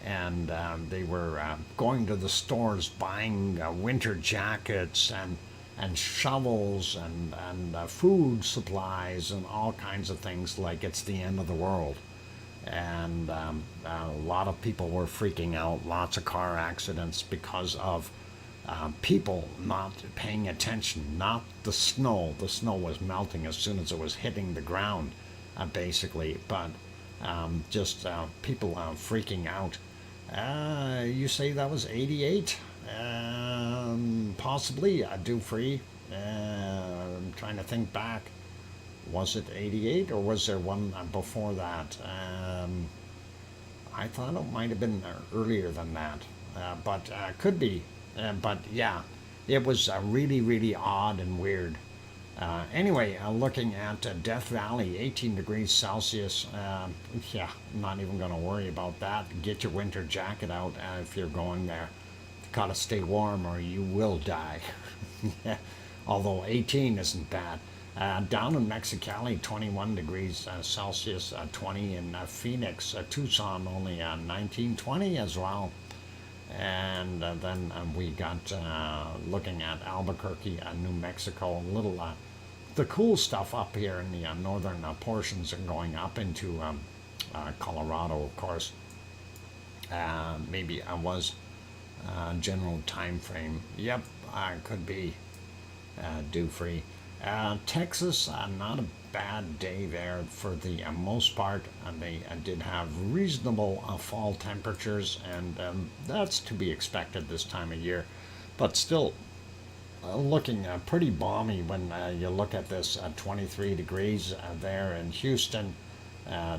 and they were going to the stores buying winter jackets and shovels and food supplies and all kinds of things like it's the end of the world. And a lot of people were freaking out, lots of car accidents because of people not paying attention, not the snow. The snow was melting as soon as it was hitting the ground, basically, but just people freaking out. You say that was 88? Possibly, Dufree. I'm trying to think back. Was it 88 or was there one before that? I thought it might have been earlier than that, but could be. But yeah, it was really odd and weird. Anyway, looking at Death Valley, 18 degrees Celsius. Yeah, I'm not even going to worry about that. Get your winter jacket out if you're going there. Gotta stay warm or you will die. Although 18 isn't bad. Down in Mexicali, 21 degrees Celsius, 20 in Phoenix, Tucson, only 19, 20 as well. And then we got looking at Albuquerque, New Mexico, a little the cool stuff up here in the northern portions and going up into Colorado, of course. Maybe I was general time frame. Yep, could be Dufree. Texas, not a bad day there for the most part. They did have reasonable fall temperatures, and that's to be expected this time of year. But still, looking pretty balmy when you look at this 23 degrees there in Houston,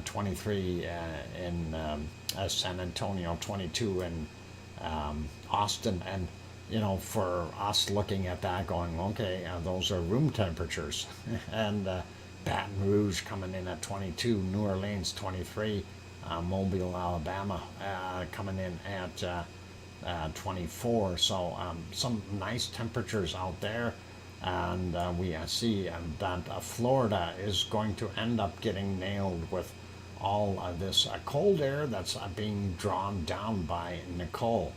23 in San Antonio, 22 in Austin, and for us looking at that going, okay, those are room temperatures. And Baton Rouge coming in at 22, New Orleans 23, Mobile, Alabama coming in at 24. So some nice temperatures out there. And we see that Florida is going to end up getting nailed with all this cold air that's being drawn down by Nicole.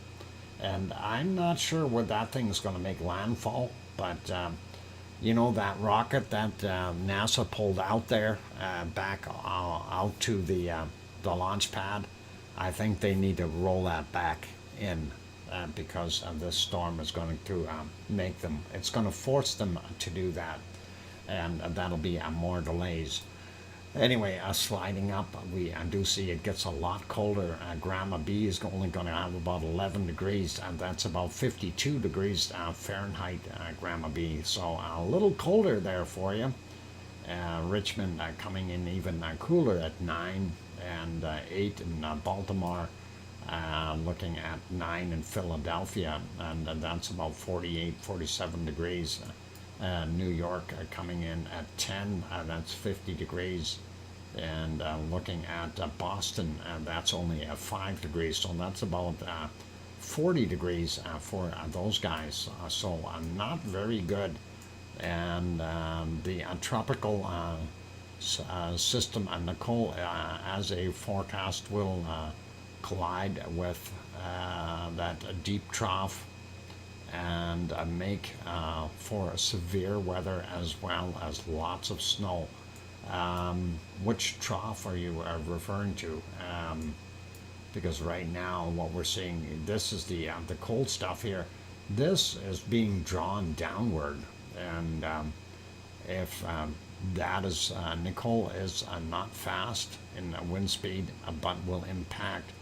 And I'm not sure where that thing is going to make landfall, but that rocket that NASA pulled out there back out to the launch pad, I think they need to roll that back in because this storm is going to make them, it's going to force them to do that, and that'll be more delays. Anyway, sliding up, we do see it gets a lot colder. Grandma B is only going to have about 11 degrees, and that's about 52 degrees Fahrenheit, Grandma B. So a little colder there for you. Richmond coming in even cooler at 9 and 8 in Baltimore. Looking at 9 in Philadelphia, and that's about 48, 47 degrees. New York coming in at 10, that's 50 degrees. And looking at Boston, that's only at 5 degrees, so that's about 40 degrees for those guys. So not very good. And the tropical system, Nicole, as a forecast, will collide with that deep trough and make for severe weather as well as lots of snow. Which trough are you referring to? Because right now what we're seeing, this is the cold stuff here. This is being drawn downward, and if that is Nicole is not fast in wind speed, but will impact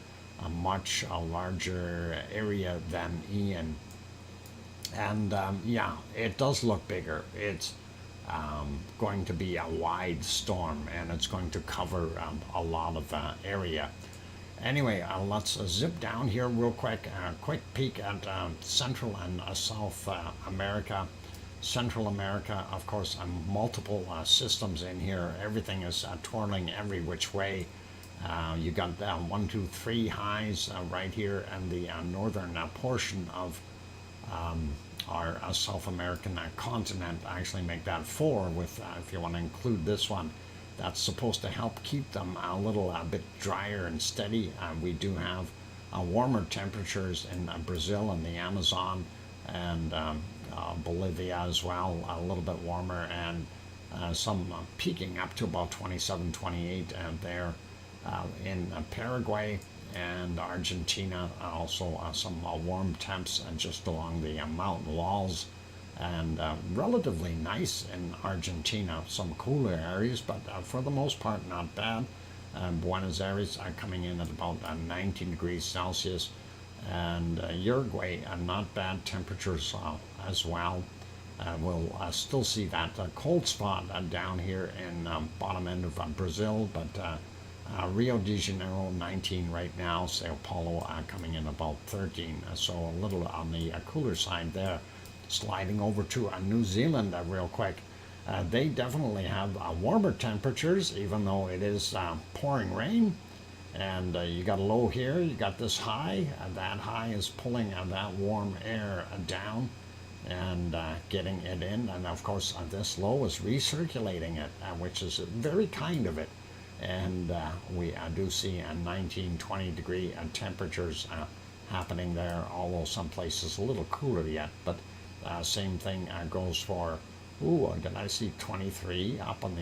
a much larger area than Ian. And yeah, it does look bigger. It's going to be a wide storm, and it's going to cover a lot of area. Anyway, let's zip down here real quick. Quick peek at Central and South America. Central America, of course, multiple systems in here. Everything is twirling every which way. You got 1, 2, 3 highs right here, and the northern portion of our South American continent. Actually make that 4 with, if you want to include this one, that's supposed to help keep them a little bit drier and steady. We do have warmer temperatures in Brazil and the Amazon, and Bolivia as well, a little bit warmer, and some peaking up to about 27, 28 there in Paraguay and Argentina. Also some warm temps just along the mountain walls, and relatively nice in Argentina. Some cooler areas, but for the most part not bad. Buenos Aires coming in at about 19 degrees Celsius, and Uruguay not bad temperatures as well. We'll still see that cold spot down here in bottom end of Brazil, but Rio de Janeiro 19 right now, Sao Paulo coming in about 13, so a little on the cooler side there. Sliding over to New Zealand real quick. They definitely have warmer temperatures, even though it is pouring rain. And you got a low here, you got this high. That high is pulling that warm air down and getting it in. And of course, this low is recirculating it, which is very kind of it. And we do see 19, 20 degree temperatures happening there, although some places a little cooler yet. But same thing goes for, did I see 23 up on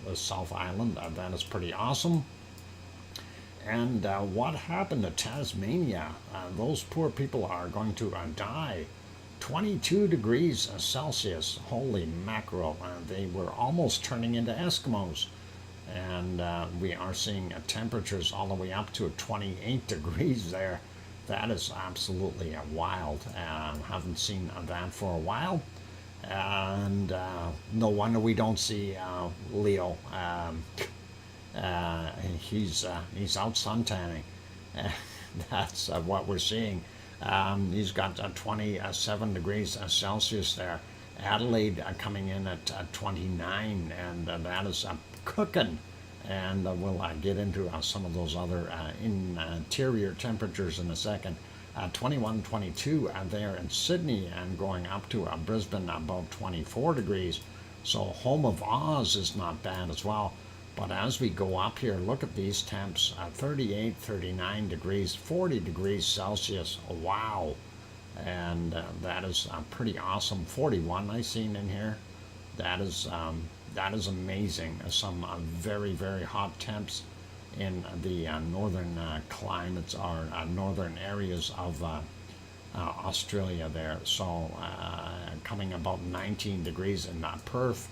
the South Island? That is pretty awesome. And what happened to Tasmania? Those poor people are going to die. 22 degrees Celsius. Holy mackerel. They were almost turning into Eskimos. And we are seeing temperatures all the way up to 28 degrees there. That is absolutely wild. Haven't seen that for a while. And no wonder we don't see Leo. He's out suntanning. That's what we're seeing. He's got 27 degrees Celsius there. Adelaide coming in at 29, and that is cooking. And we'll get into some of those other interior temperatures in a second. 21, 22 there in Sydney, and going up to Brisbane about 24 degrees. So home of Oz is not bad as well. But as we go up here, look at these temps, 38, 39 degrees, 40 degrees Celsius. Wow. And that is pretty awesome. 41 I seen in here. That is amazing. Some very, very hot temps in the northern climates, or northern areas of Australia there. So coming about 19 degrees in Perth.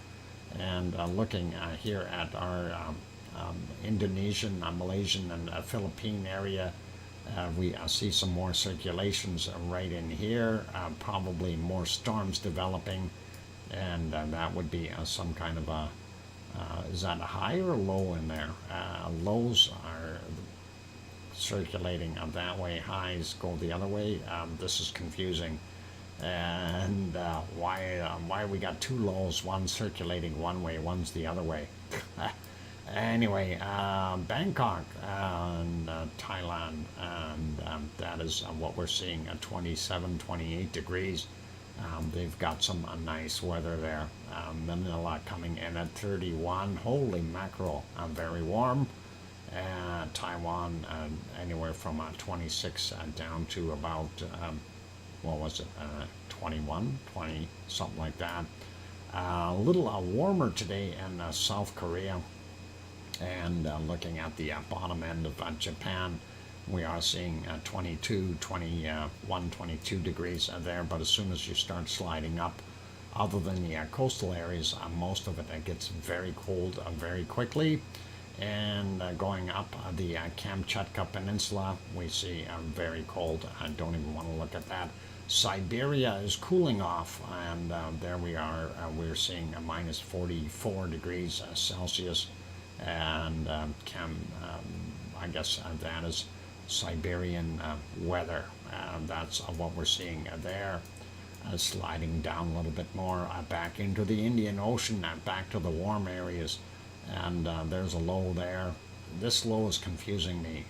And looking here at our Indonesian, Malaysian, and Philippine area, we see some more circulations right in here, probably more storms developing, and that would be some kind of a, is that a high or a low in there? Lows are circulating that way, highs go the other way. This is confusing. And why we got two lows, one circulating one way, one's the other way. Anyway, Bangkok and Thailand, and that is what we're seeing at 27, 28 degrees. They've got some nice weather there. Manila coming in at 31. Holy mackerel, very warm. Taiwan anywhere from 26 down to about what was it, 21, 20, something like that. A little warmer today in South Korea. And looking at the bottom end of Japan, we are seeing 22, 21, 22 degrees there. But as soon as you start sliding up, other than the coastal areas, most of it gets very cold very quickly. And going up the Kamchatka Peninsula, we see very cold. I don't even want to look at that. Siberia is cooling off, and there we are. We're seeing a minus 44 degrees Celsius, and I guess that is Siberian weather. That's what we're seeing there. Sliding down a little bit more back into the Indian Ocean, back to the warm areas, and there's a low there. This low is confusing me.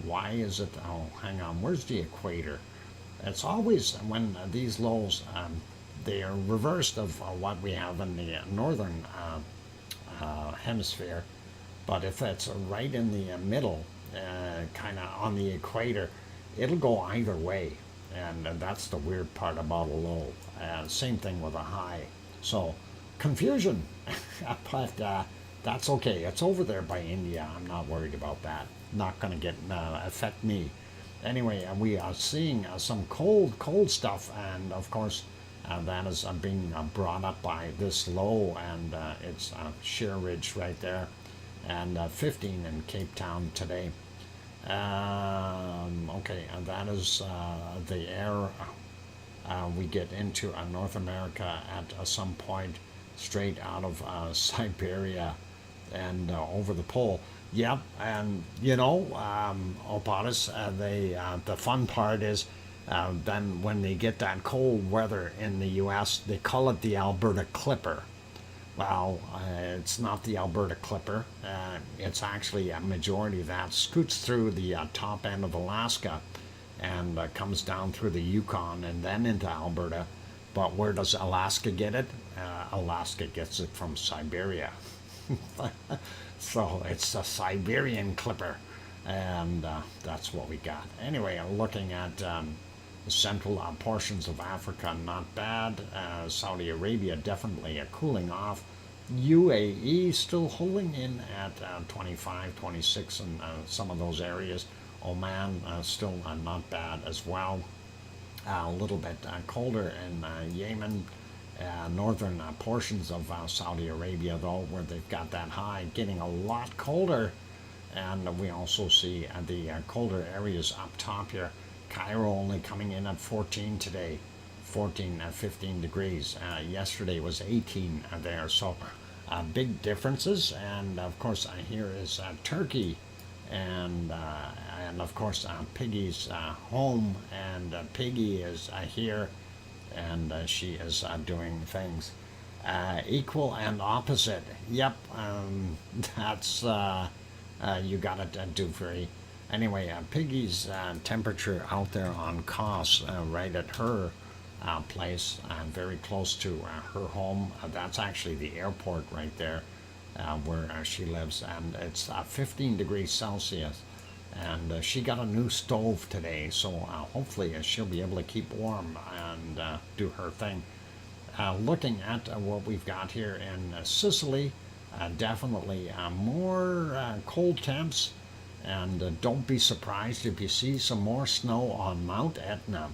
Why is it? Oh, hang on. Where's the equator? It's always when these lows, they are reversed of what we have in the northern hemisphere. But if it's right in the middle, kind of on the equator, it'll go either way. And that's the weird part about a low. Same thing with a high. So confusion, but that's okay. It's over there by India. I'm not worried about that. Not going to affect me. Anyway, we are seeing some cold stuff, and of course that is being brought up by this low, and it's sheer ridge right there, and 15 in Cape Town today. Okay, and that is the air we get into North America at some point straight out of Siberia and over the pole. Yep, and you know, Opatis, the fun part is then when they get that cold weather in the U.S., they call it the Alberta Clipper. Well, it's not the Alberta Clipper. It's actually a majority of that scoots through the top end of Alaska and comes down through the Yukon and then into Alberta. But where does Alaska get it? Alaska gets it from Siberia. So it's a Siberian Clipper, and that's what we got. Anyway, looking at the central portions of Africa, not bad. Saudi Arabia definitely cooling off. UAE still holding in at 25, 26 in some of those areas. Oman still not bad as well. a little bit colder in Yemen, northern portions of Saudi Arabia, though, where they've got that high, getting a lot colder. And we also see the colder areas up top here. Cairo only coming in at 14 today, 14 15 degrees. Yesterday was 18 there, so big differences. And of course, here is Turkey, and of course Piggy's home, and Piggy is here, and she is doing things equal and opposite. Yep, that's you got it, Dufree. Anyway, Piggy's temperature out there on Kos, right at her place, very close to her home. That's actually the airport right there where she lives, and it's 15 degrees Celsius. And she got a new stove today, so hopefully she'll be able to keep warm and do her thing. Looking at what we've got here in Sicily, definitely more cold temps, and don't be surprised if you see some more snow on Mount Etna.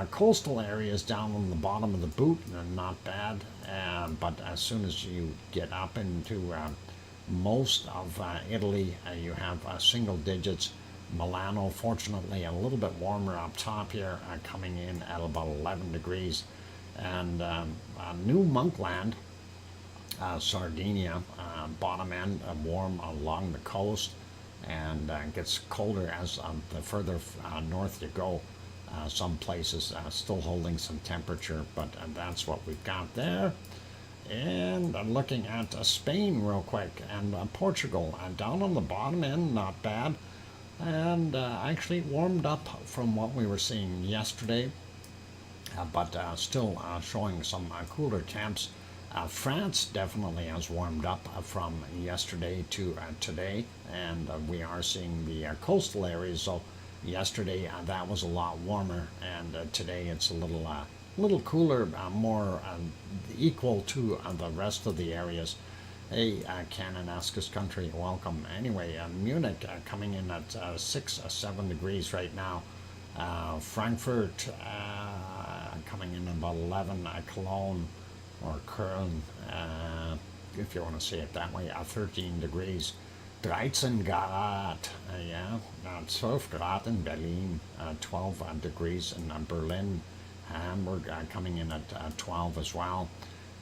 Coastal areas down on the bottom of the boot, not bad, but as soon as you get up into most of Italy, you have single digits. Milano, fortunately, a little bit warmer up top here, coming in at about 11 degrees. And New Monkland, Sardinia, bottom end, warm along the coast, and gets colder as the further north you go. Some places still holding some temperature, but that's what we've got there. And I'm looking at Spain real quick, and Portugal, down on the bottom end, not bad, and actually warmed up from what we were seeing yesterday, but still showing some cooler temps. France definitely has warmed up from yesterday to today, and we are seeing the coastal areas. So yesterday that was a lot warmer, and today it's a little cooler, more equal to the rest of the areas. Hey, Cananaskis country, welcome. Anyway, Munich coming in at 7 degrees right now. Frankfurt coming in about 11. Cologne, or Köln, if you want to say it that way, 13 degrees. 13 Grad, yeah, 12 Grad in Berlin, 12 degrees in Berlin. Hamburg coming in at 12 as well,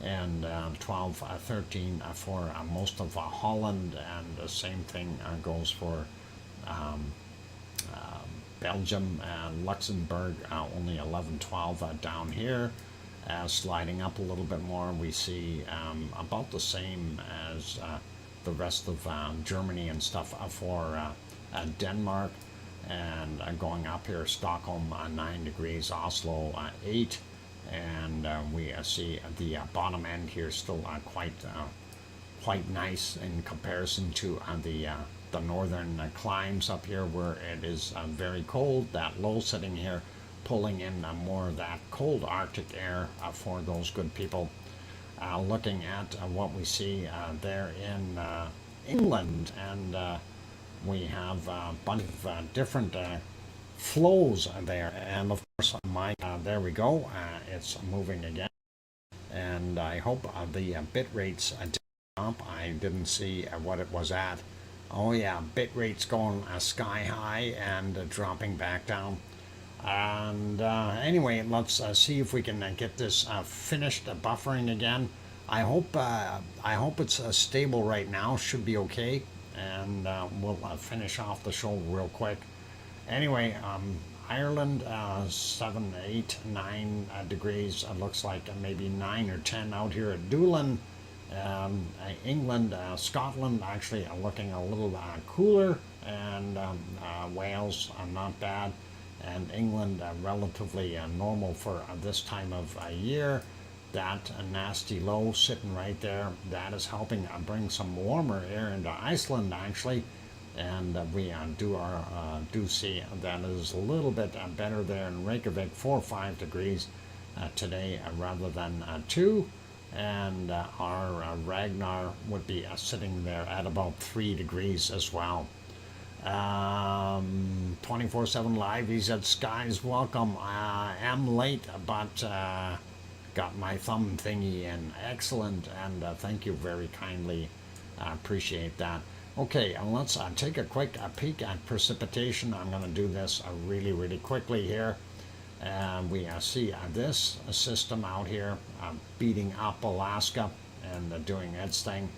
and 12, 13 for most of Holland, and the same thing goes for Belgium and Luxembourg, only 11, 12 down here. Sliding up a little bit more, we see about the same as the rest of Germany and stuff for Denmark. And going up here, Stockholm 9 degrees, Oslo 8, and we see the bottom end here still quite nice in comparison to the northern climes up here, where it is very cold. That low sitting here pulling in more of that cold Arctic air for those good people. Looking at what we see there in England, and we have a bunch of different flows there, and of course there we go, it's moving again, and I hope the bit rates didn't jump. I didn't see what it was at. Oh yeah, bit rates going sky high and dropping back down. And anyway, let's see if we can get this finished buffering again. I hope it's stable right now. Should be okay, and we'll finish off the show real quick. Anyway, Ireland 7, 8, 9 degrees. It looks like maybe 9 or 10 out here at Doolin. England, Scotland actually looking a little cooler, and Wales not bad, and England relatively normal for this time of year. That nasty low sitting right there, that is helping bring some warmer air into Iceland actually, and we do see that is a little bit better there in Reykjavik, 4 or 5 degrees today rather than 2, and our Ragnar would be sitting there at about 3 degrees as well. 24/7 live. He said, "Skies, welcome. Am late, but got my thumb thingy in. Excellent, and thank you very kindly. I appreciate that." Okay, let's take a quick peek at precipitation. I'm going to do this really, really quickly here. We see this system out here beating up Alaska and doing its thing.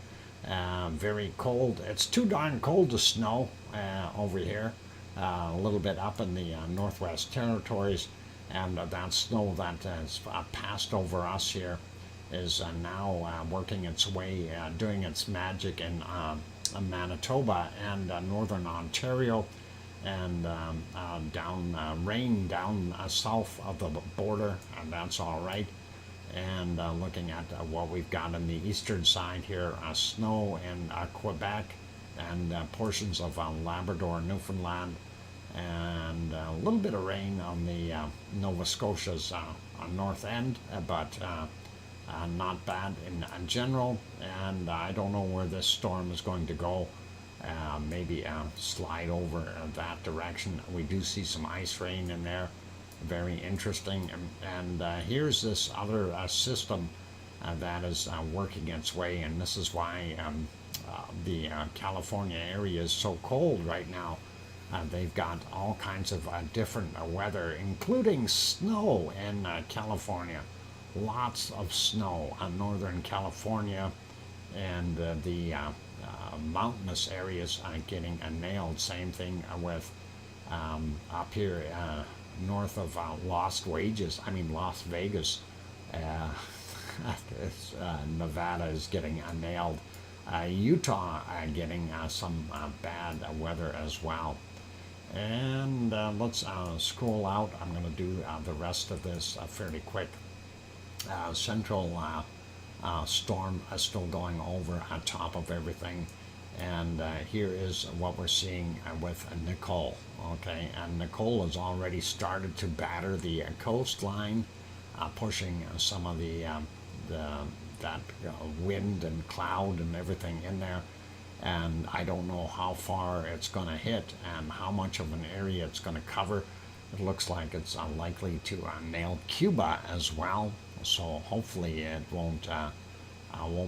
Very cold. It's too darn cold to snow over here. A little bit up in the Northwest Territories, and that snow that has passed over us here is now working its way, doing its magic in Manitoba and northern Ontario, and rain down south of the border, and that's all right. And looking at what we've got on the eastern side here, snow in Quebec and portions of Labrador, Newfoundland, and a little bit of rain on the Nova Scotia's north end, but not bad in general. And I don't know where this storm is going to go. Maybe slide over that direction. We do see some ice rain in there. Very interesting. And here's this other system that is working its way, and this is why the California area is so cold right now. They've got all kinds of different weather, including snow in California. Lots of snow on northern California, and the mountainous areas getting nailed. Same thing with up here north of Las Vegas. Nevada is getting nailed. Utah getting some bad weather as well. And let's scroll out. I'm going to do the rest of this fairly quick. Central storm still going over on top of everything. And here is what we're seeing with Nicole. Okay, and Nicole has already started to batter the coastline, pushing some of that wind and cloud and everything in there. And I don't know how far it's going to hit and how much of an area it's going to cover. It looks like it's likely to nail Cuba as well. So hopefully it won't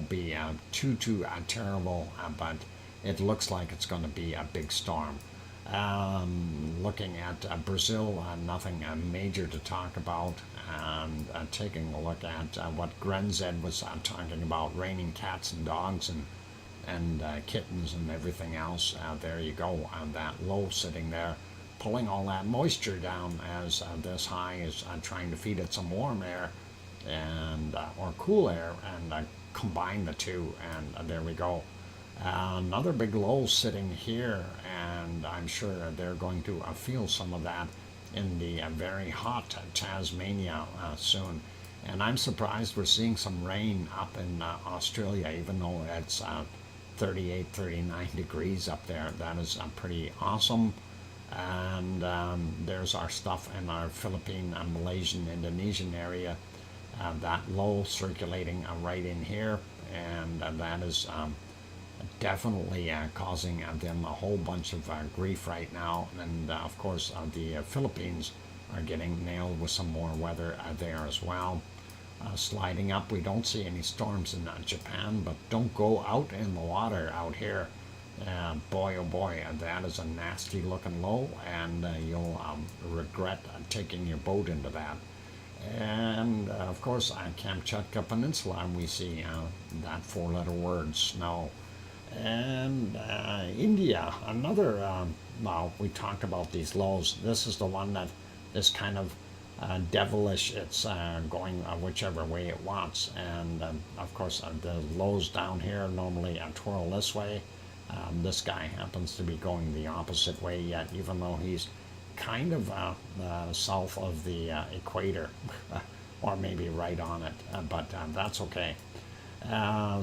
be too terrible, but it looks like it's going to be a big storm. Looking at Brazil, nothing major to talk about. And taking a look at what Grenzed was talking about, raining cats and dogs and kittens and everything else. There you go, that low sitting there, pulling all that moisture down as this high is trying to feed it some warm air and or cool air, and combine the two, and there we go. Another big low sitting here, and I'm sure they're going to feel some of that in the very hot Tasmania soon. And I'm surprised we're seeing some rain up in Australia, even though it's 38, 39 degrees up there. That is pretty awesome. And there's our stuff in our Philippine, Malaysian, Indonesian area. That low circulating right in here, and that is definitely causing them a whole bunch of grief right now. And of course the Philippines are getting nailed with some more weather there as well. Sliding up, we don't see any storms in Japan, but don't go out in the water out here. Boy oh boy, that is a nasty looking low, and you'll regret taking your boat into that. And of course on Kamchatka Peninsula we see that four-letter word, snow. And India, another, well, we talked about these lows. This is the one that is kind of devilish. It's going whichever way it wants. And of course the lows down here normally twirl this way. This guy happens to be going the opposite way yet, even though he's kind of south of the equator, or maybe right on it, but that's okay.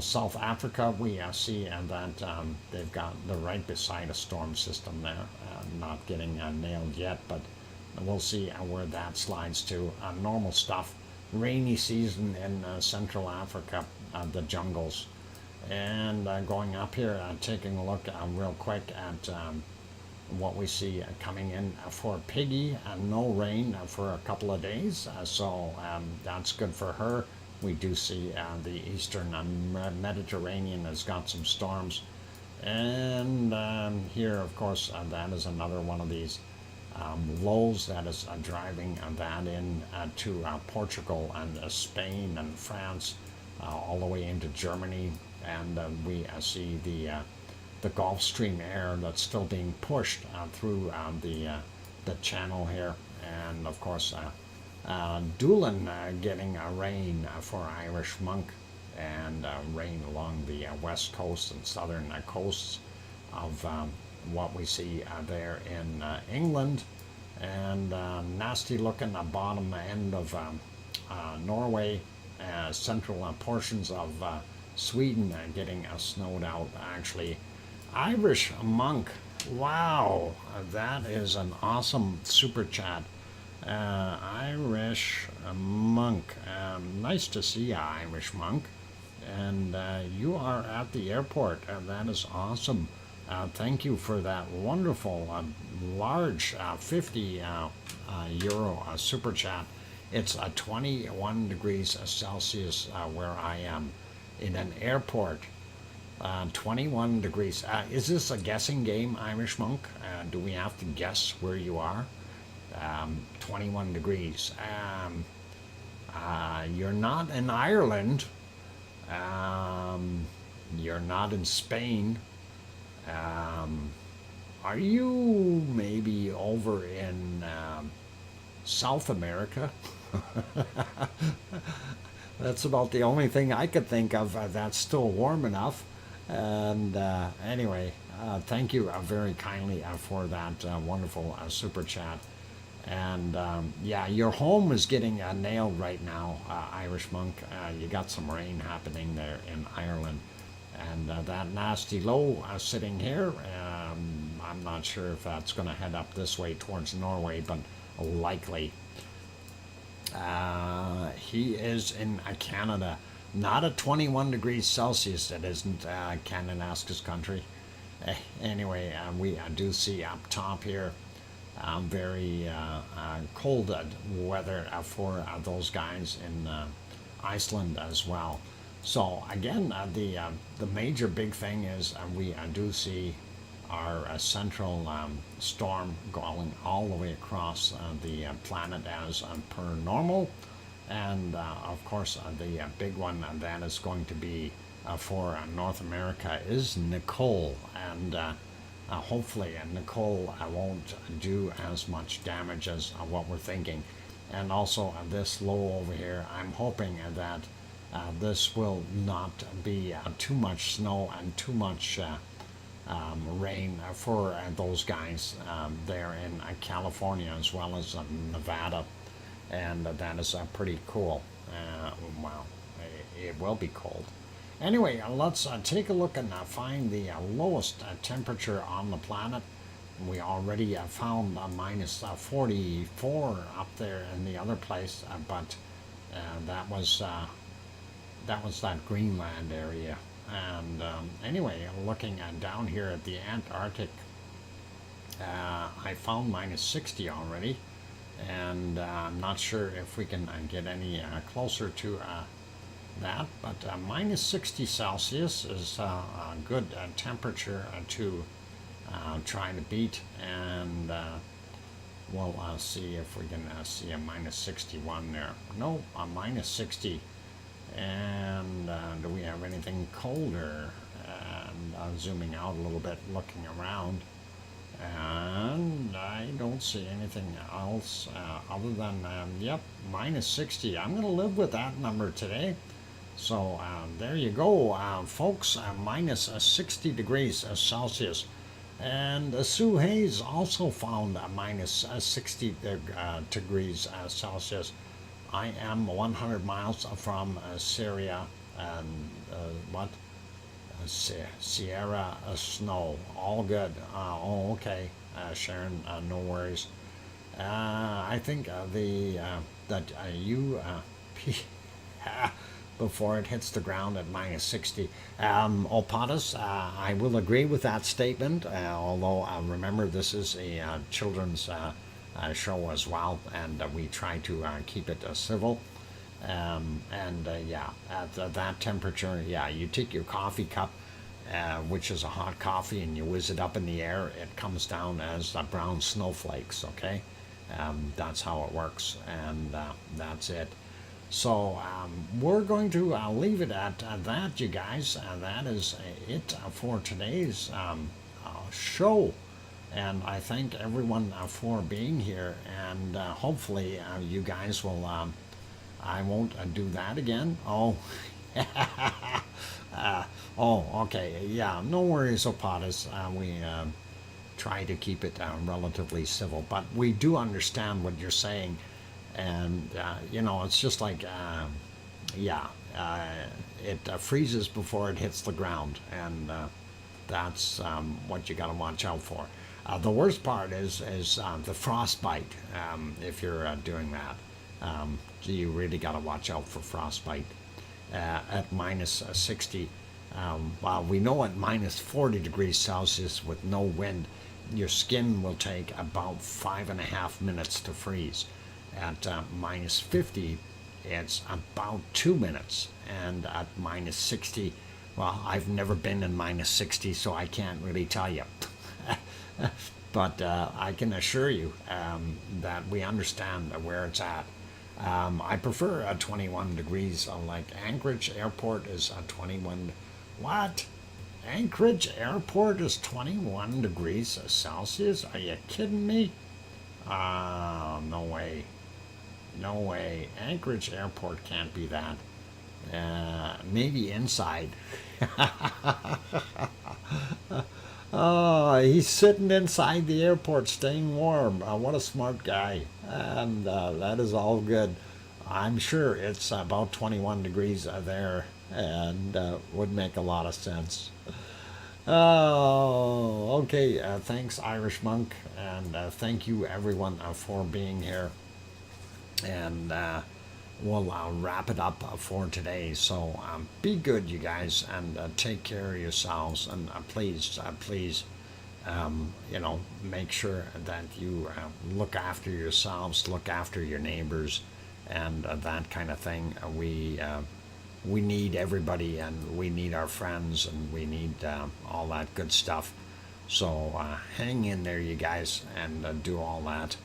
South Africa, we see that they've got, they're right beside a storm system there, not getting nailed yet, but we'll see where that slides to. Normal stuff, rainy season in Central Africa, the jungles. And going up here, taking a look real quick at what we see coming in for Piggy, no rain for a couple of days, so that's good for her. We do see the eastern Mediterranean has got some storms, and here, of course, that is another one of these lows that is driving that in to Portugal and Spain and France, all the way into Germany, and we see the Gulf Stream air that's still being pushed through the channel here, and of course Doolin getting rain for Irish Monk, and rain along the west coast and southern coasts of what we see there in England, and nasty looking bottom end of Norway, central portions of Sweden getting snowed out. Actually, Irish Monk, wow, that is an awesome super chat. Irish Monk, nice to see you, Irish Monk, and you are at the airport. That is awesome. Thank you for that wonderful, large 50 euro super chat. It's 21 degrees Celsius where I am in an airport. 21 degrees. Is this a guessing game, Irish Monk? Do we have to guess where you are? 21 degrees. You're not in Ireland. You're not in Spain. Are you maybe over in South America? That's about the only thing I could think of that's still warm enough. And anyway, thank you very kindly for that wonderful super chat. And yeah, your home is getting nailed right now, Irish Monk. You got some rain happening there in Ireland. And that nasty low sitting here, I'm not sure if that's going to head up this way towards Norway, but likely. He is in Canada, not at 21 degrees Celsius. It isn't Kananaska's country. Anyway, we do see up top here very cold weather for those guys in Iceland as well. So again, the major big thing is we do see our central storm going all the way across the planet as per normal, and of course the big one that is going to be for North America is Nicole, and hopefully Nicole won't do as much damage as what we're thinking. And also this low over here, I'm hoping that this will not be too much snow and too much rain for those guys there in California as well as Nevada, and that is pretty cool. Well, it will be cold. Anyway, let's take a look and find the lowest temperature on the planet. We already found minus 44 up there in the other place, but that was that Greenland area. And anyway, looking down here at the Antarctic, I found minus 60 already, and I'm not sure if we can get any closer to that, but minus 60 Celsius is a good temperature to try to beat, and we'll see if we can see a minus 61 there. No, a minus 60. And do we have anything colder? And zooming out a little bit, looking around, and I don't see anything else other than, yep, minus 60. I'm going to live with that number today. So there you go, folks, minus 60 degrees Celsius. And Sue Hayes also found minus 60 degrees Celsius. I am 100 miles from Syria, and Sierra Snow. All good. Oh, okay, Sharon. No worries. I think that you before it hits the ground at -60. Opatis, I will agree with that statement, although remember this is a children's show as well, and we try to keep it civil. Yeah, at that temperature, yeah, you take your coffee cup, which is a hot coffee, and you whiz it up in the air. It comes down as brown snowflakes, okay? That's how it works, and that's it. So we're going to leave it at that, you guys. That is it for today's show. And I thank everyone for being here, and hopefully you guys will. I won't do that again. Oh, oh, okay. Yeah, no worries, Opatis. We try to keep it relatively civil, but we do understand what you're saying. And, it's just like, yeah, it freezes before it hits the ground. And that's what you got to watch out for. The worst part is the frostbite if you're doing that. You really got to watch out for frostbite at -60. Well, we know at -40 degrees Celsius with no wind, your skin will take about 5.5 minutes to freeze. At -50, it's about 2 minutes. And at -60, well, I've never been in -60, so I can't really tell you. But I can assure you that we understand where it's at. I prefer 21 degrees. Like Anchorage Airport is 21. What? Anchorage Airport is 21 degrees Celsius? Are you kidding me? No way. No way. Anchorage Airport can't be that. Maybe inside. Oh, he's sitting inside the airport staying warm. What a smart guy. And that is all good. I'm sure it's about 21 degrees there, and would make a lot of sense. Oh, okay. Thanks, Irish Monk. And thank you, everyone, for being here. And we'll wrap it up for today. So be good, you guys, and take care of yourselves. And please, make sure that you look after yourselves, look after your neighbors, and that kind of thing. We need everybody, and we need our friends, and we need all that good stuff. So hang in there, you guys, and do all that.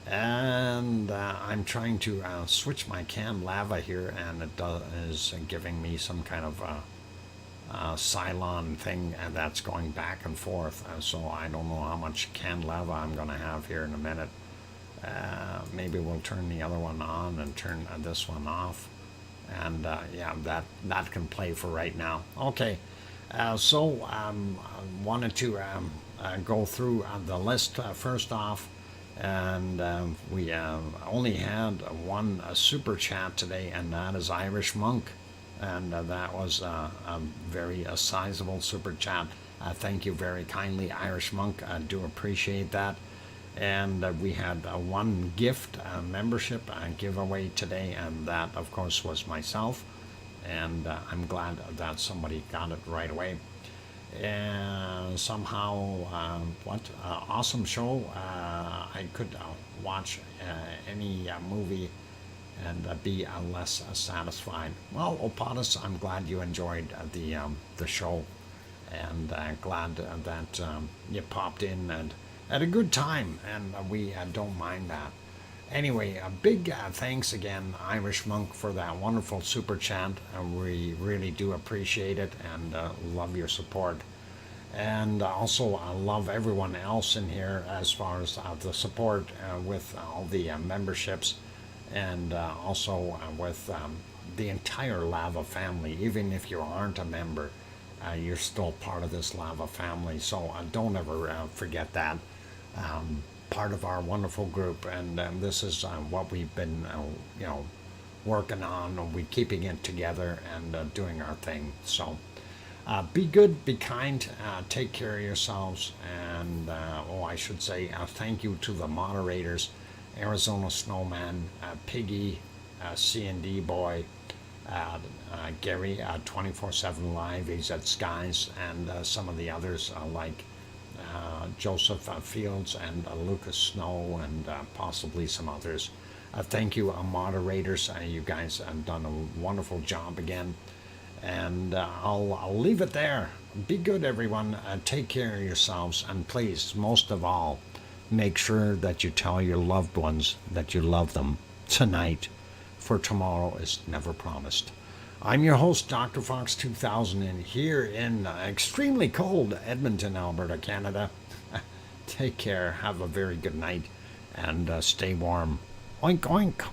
And I'm trying to switch my cam lava here, and it is giving me some kind of Cylon thing that's going back and forth. So I don't know how much canned lava I'm going to have here in a minute. Maybe we'll turn the other one on and turn this one off. And yeah, that can play for right now. Okay, so I wanted to go through the list first off. And we only had one super chat today, and that is Irish Monk. And that was a very sizable super chat. Thank you very kindly, Irish Monk. I do appreciate that. And we had one gift membership giveaway today, and that, of course, was myself. And I'm glad that somebody got it right away. And somehow, awesome show. I could watch any movie and be less satisfied. Well, Opatis, I'm glad you enjoyed the show, and glad that you popped in and had a good time, and we don't mind that. Anyway, a big thanks again, Irish Monk, for that wonderful super chat. We really do appreciate it, and love your support. And also, I love everyone else in here as far as the support with all the memberships, and also with the entire Lava family. Even if you aren't a member, you're still part of this Lava family. So don't ever forget that. Part of our wonderful group, and this is what we've been, working on. We're keeping it together and doing our thing. So be good, be kind, take care of yourselves, and I should say thank you to the moderators, Arizona Snowman, Piggy, C&D Boy, Gary, 24/7 Live, he's at Skies, and some of the others like Joseph Fields and Lucas Snow, and possibly some others. Thank you, moderators. You guys have done a wonderful job again. And I'll leave it there. Be good, everyone. Take care of yourselves. And please, most of all, make sure that you tell your loved ones that you love them tonight, for tomorrow is never promised. I'm your host, DrFox2000, and here in extremely cold Edmonton, Alberta, Canada. Take care. Have a very good night. And stay warm. Oink, oink.